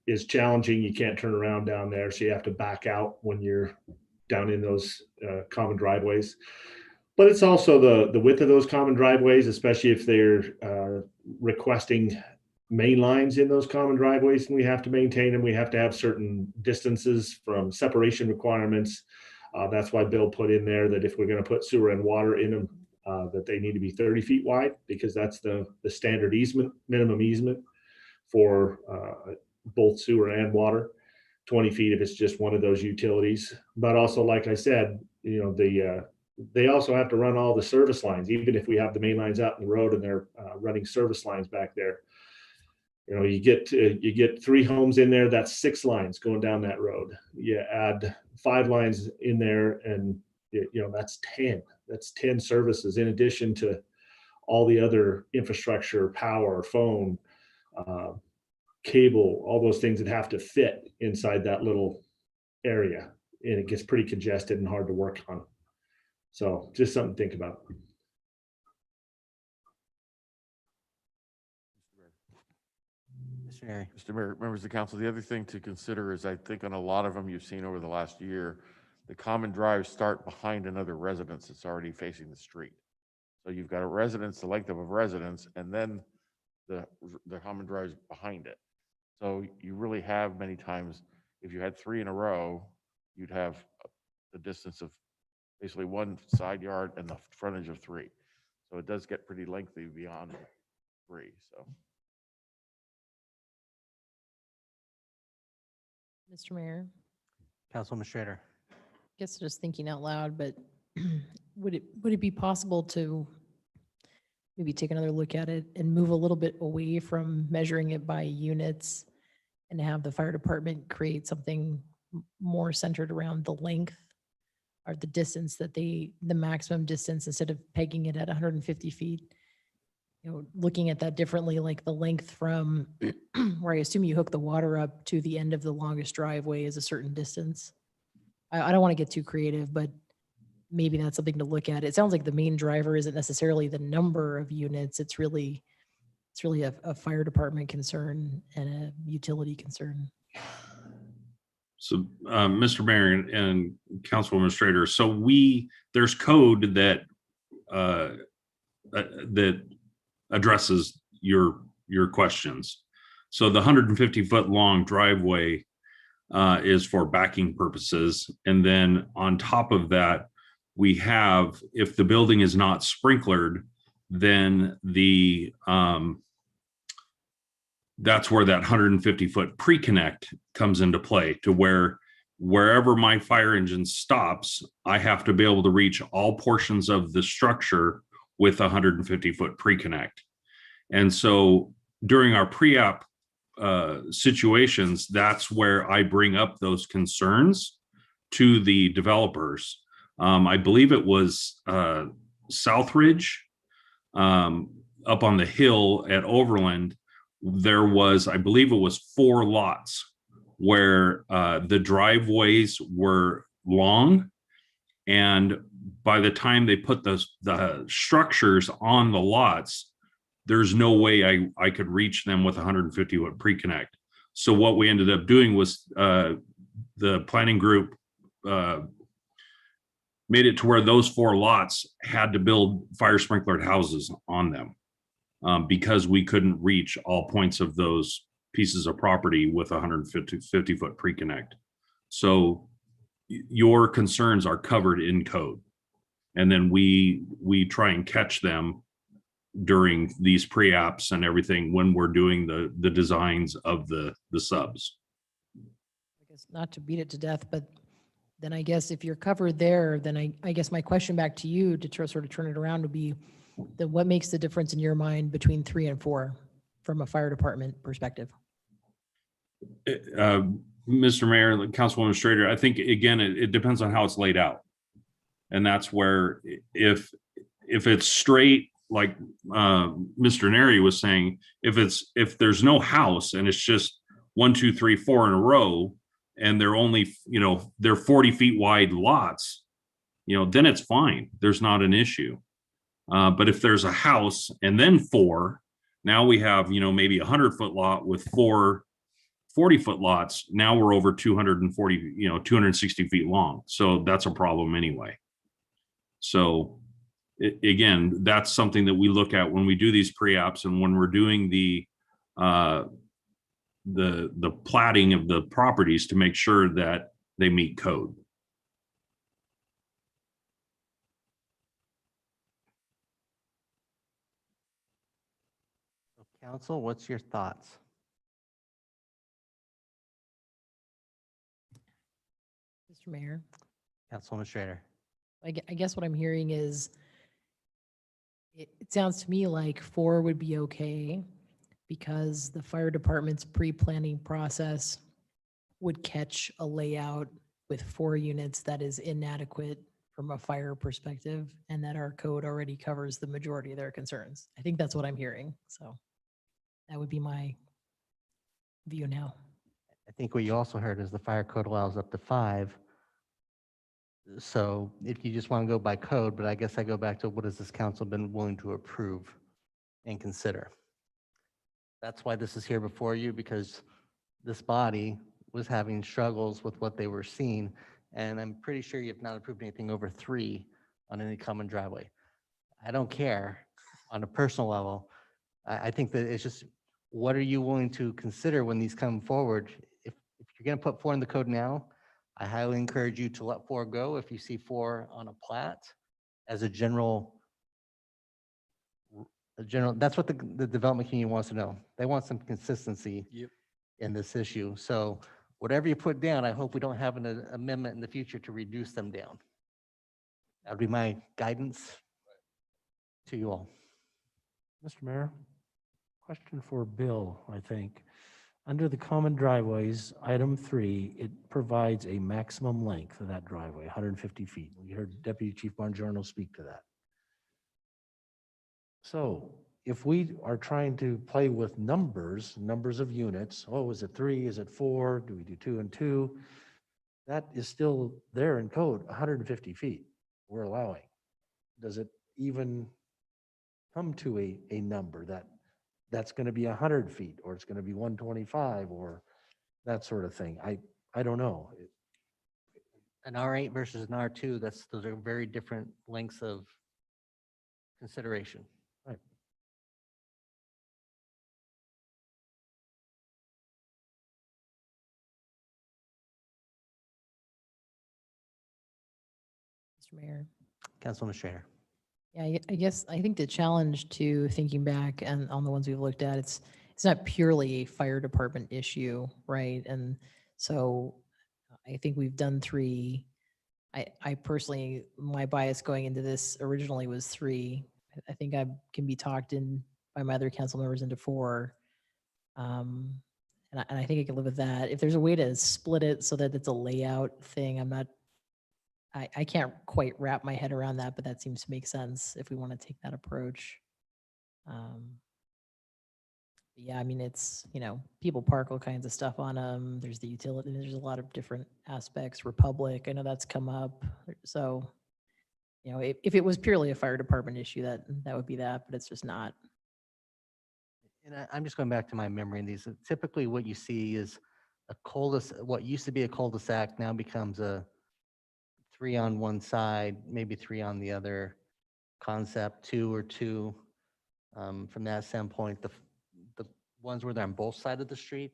is challenging. You can't turn around down there, so you have to back out when you're down in those common driveways. But it's also the width of those common driveways, especially if they're requesting main lines in those common driveways, and we have to maintain them. We have to have certain distances from separation requirements. That's why Bill put in there that if we're going to put sewer and water in them, that they need to be 30 feet wide, because that's the standard easement, minimum easement for both sewer and water. 20 feet if it's just one of those utilities. But also, like I said, they also have to run all the service lines, even if we have the main lines out in the road and they're running service lines back there. You get 3 homes in there, that's 6 lines going down that road. You add 5 lines in there, and that's 10. That's 10 services in addition to all the other infrastructure, power, phone, cable, all those things that have to fit inside that little area. And it gets pretty congested and hard to work on. So just something to think about. Mr. Mayor, members of the council, the other thing to consider is I think on a lot of them you've seen over the last year, the common drives start behind another residence that's already facing the street. So you've got a residence, the length of a residence, and then the common drives behind it. So you really have many times, if you had 3 in a row, you'd have the distance of basically 1 side yard and the frontage of 3. So it does get pretty lengthy beyond 3. So. Mr. Mayor, Councilwoman Schrader. I guess just thinking out loud, but would it be possible to maybe take another look at it and move a little bit away from measuring it by units and have the fire department create something more centered around the length or the distance that the maximum distance, instead of pegging it at 150 feet? Looking at that differently, like the length from where I assume you hook the water up to the end of the longest driveway is a certain distance. I don't want to get too creative, but maybe that's something to look at. It sounds like the main driver isn't necessarily the number of units. It's really a fire department concern and a utility concern. So, Mr. Mayor and Councilwoman Schrader, so there's code that that addresses your questions. So the 150-foot long driveway is for backing purposes, and then on top of that, we have, if the building is not sprinklered, then that's where that 150-foot pre-connect comes into play, to wherever my fire engine stops, I have to be able to reach all portions of the structure with a 150-foot pre-connect. And so during our pre-app situations, that's where I bring up those concerns to the developers. I believe it was Southridge up on the hill at Overland. There was, I believe it was 4 lots where the driveways were long, and by the time they put the structures on the lots, there's no way I could reach them with 150 foot pre-connect. So what we ended up doing was the planning group made it to where those 4 lots had to build fire sprinklered houses on them because we couldn't reach all points of those pieces of property with 150 foot pre-connect. So your concerns are covered in code. And then we try and catch them during these pre-apps and everything when we're doing the designs of the subs. I guess not to beat it to death, but then I guess if you're covered there, then I guess my question back to you to sort of turn it around would be that what makes the difference in your mind between 3 and 4 from a fire department perspective? Mr. Mayor, Councilwoman Strader, I think again, it depends on how it's laid out. And that's where if it's straight, like Mr. Neri was saying, if there's no house and it's just 1, 2, 3, 4 in a row, and they're only, they're 40 feet wide lots, then it's fine. There's not an issue. But if there's a house and then 4, now we have, maybe 100-foot lot with 4 40-foot lots. Now we're over 240, 260 feet long. So that's a problem anyway. So again, that's something that we look at when we do these pre-apps and when we're doing the platting of the properties to make sure that they meet code. Council, what's your thoughts? Mr. Mayor, Councilwoman Schrader. I guess what I'm hearing is it sounds to me like 4 would be okay because the fire department's pre-planning process would catch a layout with 4 units that is inadequate from a fire perspective and that our code already covers the majority of their concerns. I think that's what I'm hearing. So that would be my view now. I think what you also heard is the fire code allows up to 5. So if you just want to go by code, but I guess I go back to what has this council been willing to approve and consider? That's why this is here before you, because this body was having struggles with what they were seeing. And I'm pretty sure you have not approved anything over 3 on any common driveway. I don't care on a personal level. I think that it's just, what are you willing to consider when these come forward? If you're going to put 4 in the code now, I highly encourage you to let 4 go if you see 4 on a plat as a general, that's what the development community wants to know. They want some consistency in this issue. So whatever you put down, I hope we don't have an amendment in the future to reduce them down. That would be my guidance to you all. Mr. Mayor, question for Bill, I think. Under the common driveways, item 3, it provides a maximum length of that driveway, 150 feet. We heard Deputy Chief Bongiorno speak to that. So if we are trying to play with numbers of units, oh, is it 3, is it 4, do we do 2 and 2? That is still there in code, 150 feet we're allowing. Does it even come to a number that's going to be 100 feet, or it's going to be 125, or that sort of thing? I don't know. An R8 versus an R2, those are very different lengths of consideration. Right. Mr. Mayor. Councilwoman Schrader. Yeah, I think the challenge to thinking back and on the ones we've looked at, it's not purely a fire department issue, right? And so I think we've done 3. I personally, my bias going into this originally was 3. I think I can be talked in by my other council members into 4. And I think I can live with that. If there's a way to split it so that it's a layout thing, I can't quite wrap my head around that, but that seems to make sense if we want to take that approach. Yeah, I mean, it's, people park all kinds of stuff on them. There's the utility, there's a lot of different aspects. Republic, I know that's come up. So, You know, if it was purely a fire department issue, that would be that, but it's just not. And I'm just going back to my memory. And these typically what you see is a cul-de-sac, what used to be a cul-de-sac now becomes a 3 on one side, maybe 3 on the other concept, 2 or 2. From that standpoint, the ones where they're on both sides of the street,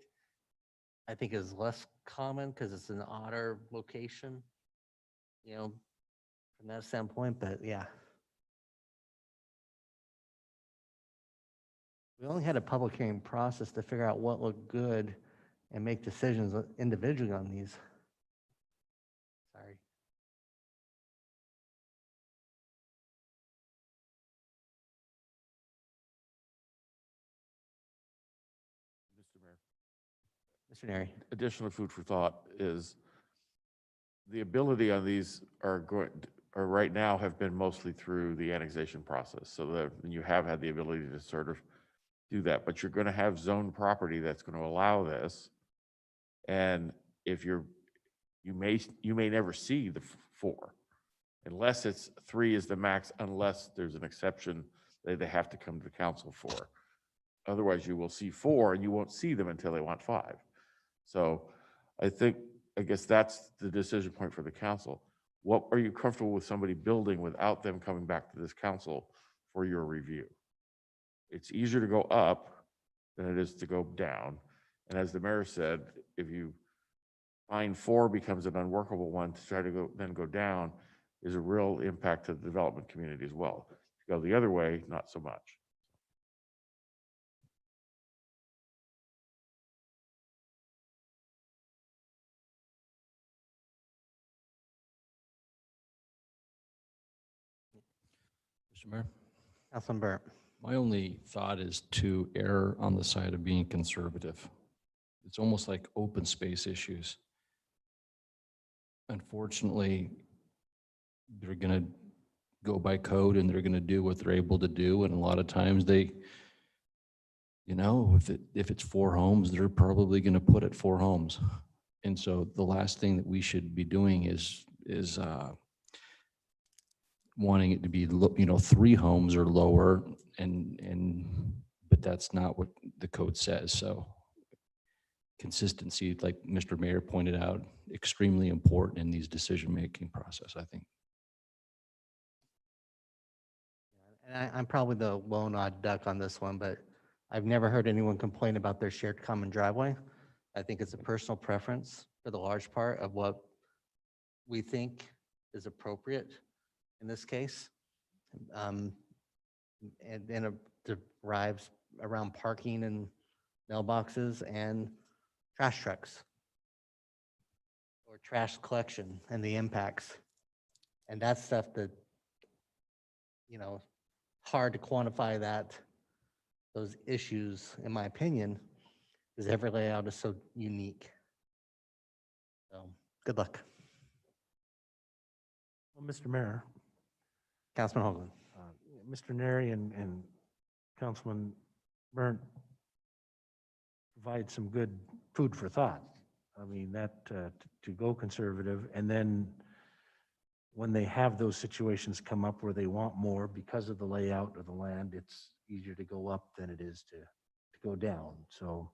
I think is less common because it's an odder location, you know, from that standpoint, but yeah. We only had a public hearing process to figure out what looked good and make decisions individually on these. Sorry. Mr. Mayor. Mr. Neri. Additional food for thought is the ability on these are right now have been mostly through the annexation process. So that you have had the ability to sort of do that, but you're going to have zone property that's going to allow this. And if you may never see the 4 unless it's 3 is the max, unless there's an exception that they have to come to the council for. Otherwise you will see 4 and you won't see them until they want 5. So I guess that's the decision point for the council. What are you comfortable with somebody building without them coming back to this council for your review? It's easier to go up than it is to go down. And as the mayor said, if you find 4 becomes an unworkable one, to try to go down is a real impact to the development community as well. To go the other way, not so much. Mr. Mayor, Councilman Burnt. my only thought is to err on the side of being conservative. It's almost like open space issues. Unfortunately, they're going to go by code and they're going to do what they're able to do. And a lot of times they, you know, if it's 4 homes, they're probably going to put it 4 homes. And so the last thing that we should be doing is wanting it to be, you know, 3 homes or lower, but that's not what the code says. So consistency, like Mr. Mayor pointed out, extremely important in these decision-making process, I think. And I'm probably the lone odd duck on this one, but I've never heard anyone complain about their shared common driveway. I think it's a personal preference for the large part of what we think is appropriate in this case. And then it derives around parking and mailboxes and trash trucks or trash collection and the impacts. And that's stuff that, you know, hard to quantify those issues, in my opinion, because every layout is so unique. So good luck. Well, Mr. Mayor, Councilman Hoagland. Mr. Neri and Councilman Burnt provide some good food for thought. I mean, that to go conservative, and then when they have those situations come up where they want more because of the layout of the land, it's easier to go up than it is to go down. So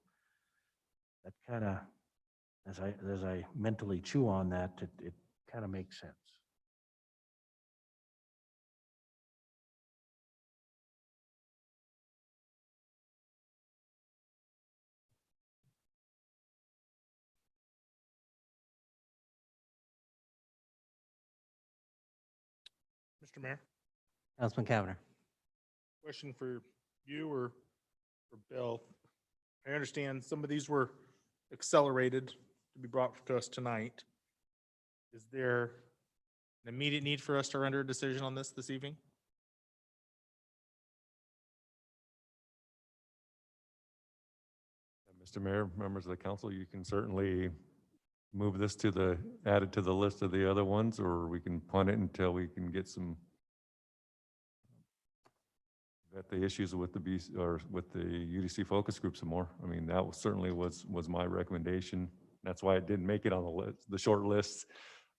that kind of, as I mentally chew on that, it kind of makes sense. Mr. Mayor, Councilman Cavanagh. question for you or for Bill. I understand some of these were accelerated to be brought to us tonight. Is there an immediate need for us to render a decision on this evening? Mr. Mayor, members of the council, you can certainly move this add it to the list of the other ones, or we can punt it until we can get the issues with the with the UDC focus group some more. I mean, that certainly was my recommendation. That's why it didn't make it on the list, the short list.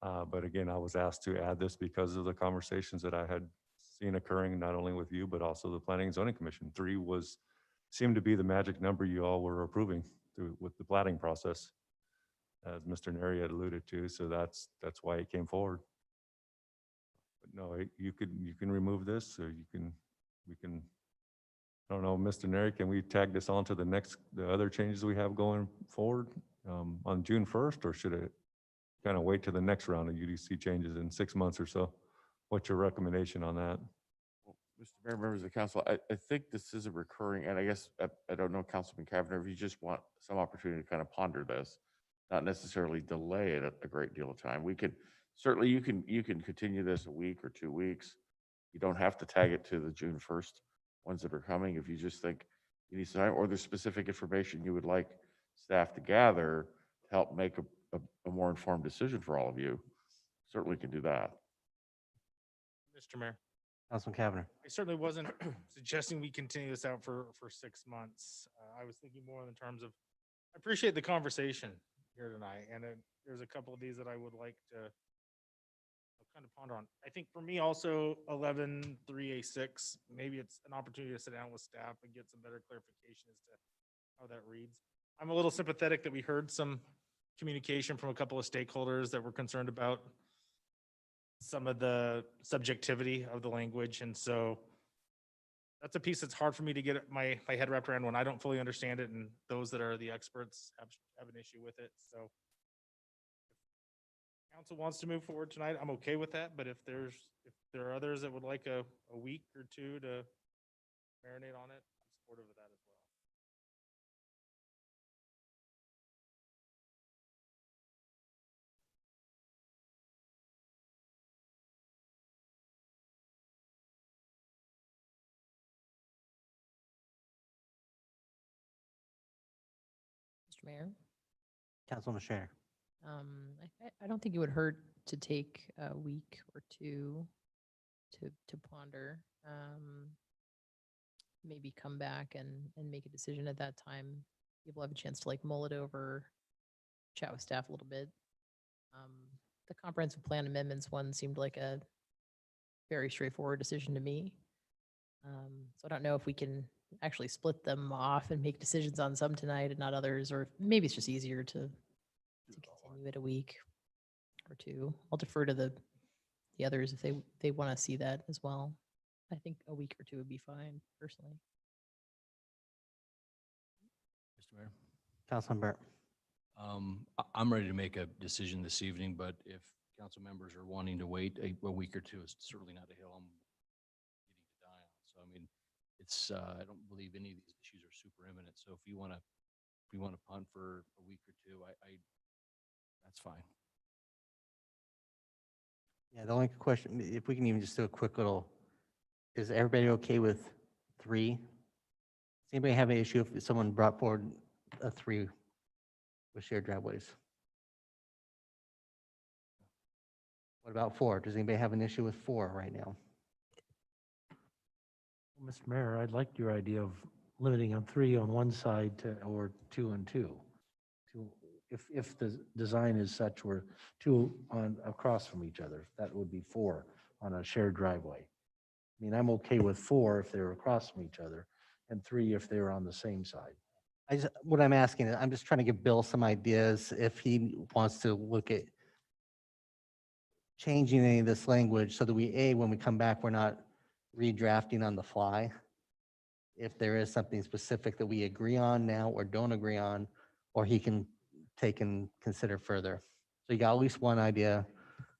But again, I was asked to add this because of the conversations that I had seen occurring, not only with you, but also the Planning and Zoning Commission. 3 seemed to be the magic number you all were approving with the plating process, as Mr. Neri had alluded to. So that's why it came forward. But no, you can remove this, or we can, I don't know, Mr. Neri, can we tag this on to the other changes we have going forward on June 1st, or should it kind of wait to the next round of UDC changes in 6 months or so? What's your recommendation on that? Well, Mr. Mayor, members of the council, I think this is a recurring, and I guess, I don't know, Councilman Cavanagh, if you just want some opportunity to kind of ponder this, not necessarily delay it a great deal of time. We could, certainly you can continue this a week or 2 weeks. You don't have to tag it to the June 1st ones that are coming. If you just think you need some time, or there's specific information you would like staff to gather to help make a more informed decision for all of you, certainly can do that. Mr. Mayor, Councilman Cavanagh. I certainly wasn't suggesting we continue this out for 6 months. I was thinking more in terms of, I appreciate the conversation here tonight, and there's a couple of these that I would like to kind of ponder on. I think for me also 11.3A6, maybe it's an opportunity to sit down with staff and get some better clarification as to how that reads. I'm a little sympathetic that we heard some communication from a couple of stakeholders that were concerned about some of the subjectivity of the language. And so that's a piece that's hard for me to get my head wrapped around when I don't fully understand it, and those that are the experts have an issue with it. So if council wants to move forward tonight, I'm okay with that. But if there are others that would like a week or two to marinate on it, I'm supportive of that as well. Mr. Mayor, Councilman Schrader. I don't think it would hurt to take a week or two to ponder. Maybe come back and make a decision at that time. People have a chance to like mull it over, chat with staff a little bit. The comprehensive plan amendments one seemed like a very straightforward decision to me. So I don't know if we can actually split them off and make decisions on some tonight and not others, or maybe it's just easier to continue it a week or two. I'll defer to the others if they want to see that as well. I think a week or two would be fine, personally. Mr. Mayor. Councilman Burt. I'm ready to make a decision this evening, but if council members are wanting to wait a week or two, it's certainly not a hill I'm getting to die on. So, I mean, it's, I don't believe any of these issues are super imminent. So if you want to punt for a week or two, that's fine. Yeah, the only question, if we can even just do a quick little, is everybody okay with 3? Does anybody have an issue if someone brought forward a 3 with shared driveways? What about 4? Does anybody have an issue with 4 right now? Mr. Mayor, I'd like your idea of limiting on 3 on one side or 2 and 2. If the design is such where 2 across from each other, that would be 4 on a shared driveway. I mean, I'm okay with 4 if they're across from each other, and 3 if they're on the same side. What I'm asking is, I'm just trying to give Bill some ideas if he wants to look at changing any of this language so that when we come back, we're not redrafting on the fly. If there is something specific that we agree on now or don't agree on, or he can take and consider further. So you got at least one idea,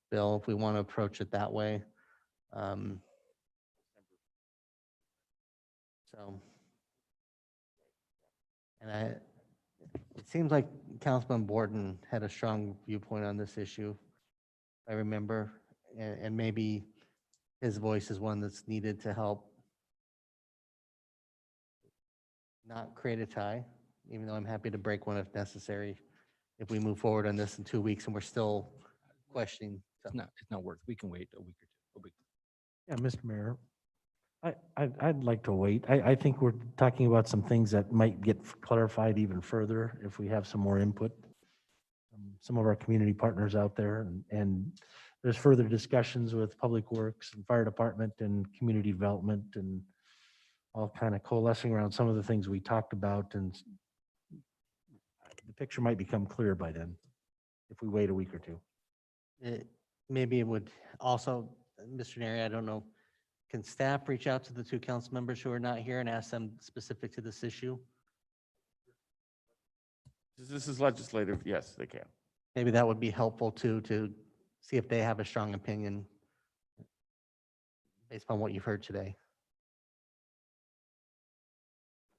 Bill, if we want to approach it that way. It seems like Councilman Borden had a strong viewpoint on this issue, I remember, and maybe his voice is one that's needed to help not create a tie, even though I'm happy to break one if necessary, if we move forward on this in 2 weeks and we're still questioning. It's not worth, we can wait a week or two. A week. Yeah, Mr. Mayor, I'd like to wait. I think we're talking about some things that might get clarified even further if we have some more input. some of our community partners out there. And there's further discussions with Public Works and Fire Department and Community Development and all kind of coalescing around some of the things we talked about. And the picture might become clear by then if we wait a week or two. Maybe it would also, Mr. Neri, I don't know, can staff reach out to the two council members who are not here and ask them specific to this issue? This is legislative. Yes, they can. Maybe that would be helpful too, to see if they have a strong opinion based on what you've heard today.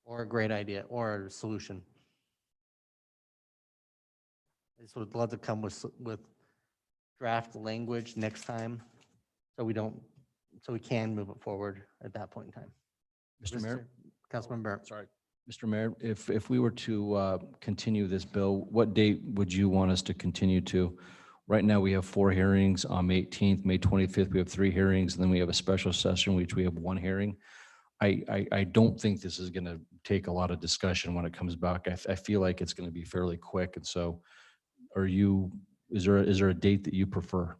Or a great idea or a solution. I just would love to come with draft language next time, so we can move it forward at that point in time. Mr. Mayor? Councilman Burnt. Sorry. Mr. Mayor, if we were to continue this bill, what date would you want us to continue to? Right now, we have 4 hearings on May 18th, May 25th, we have 3 hearings, and then we have a special session, which we have 1 hearing. I don't think this is going to take a lot of discussion when it comes back. I feel like it's going to be fairly quick. And so is there a date that you prefer?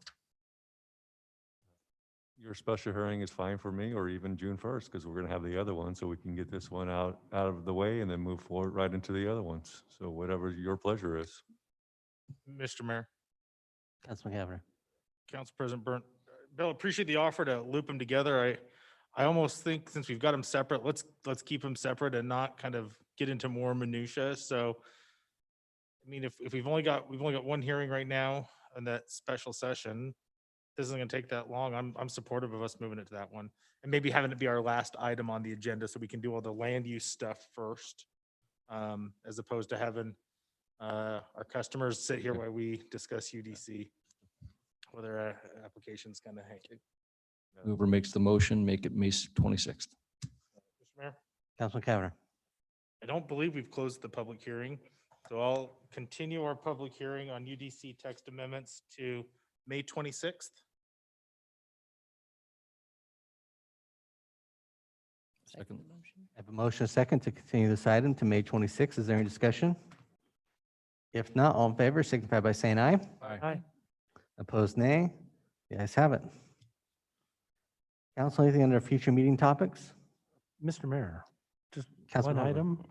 Your special hearing is fine for me, or even June 1st, because we're going to have the other one, so we can get this one out of the way and then move forward right into the other ones. So whatever your pleasure is. Mr. Mayor, Councilman Cavanagh. Council President Burnt, Bill, appreciate the offer to loop them together. I almost think since we've got them separate, let's keep them separate and not kind of get into more minutia. So, I mean, if we've only got 1 hearing right now and that special session, this isn't going to take that long. I'm supportive of us moving it to that one and maybe having it be our last item on the agenda so we can do all the land use stuff first, as opposed to having our customers sit here while we discuss UDC, whether application's kind of hanging. Whoever makes the motion, make it May 26th. Mr. Mayor, Councilman Cavanagh. I don't believe we've closed the public hearing, so I'll continue our public hearing on UDC text amendments to May 26th. Second. I have a motion, a second, to continue this item to May 26th. Is there any discussion? If not, all in favor signify by saying aye. Aye. Opposed, nay. The ayes have it. Council, anything under future meeting topics? Mr. Mayor, just Councilman one Hoagland. item,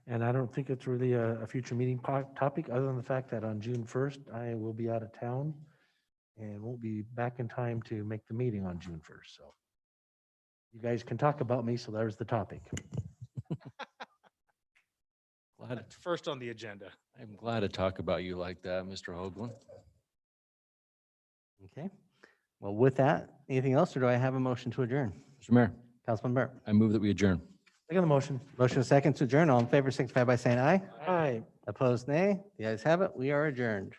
and I don't think it's really a future meeting topic, other than the fact that on June 1st, I will be out of town and won't be back in time to make the meeting on June 1st. So you guys can talk about me, so there's the topic. That's first on the agenda. I'm glad to talk about you like that, Mr. Hoagland. Okay. Well, with that, anything else, or do I have a motion to adjourn? Mr. Mayor, Councilman Burnt. I move that we adjourn. Second the motion. Motion, a second, to adjourn. All in favor signify by saying aye. Aye. Opposed, nay. The ayes have it. We are adjourned.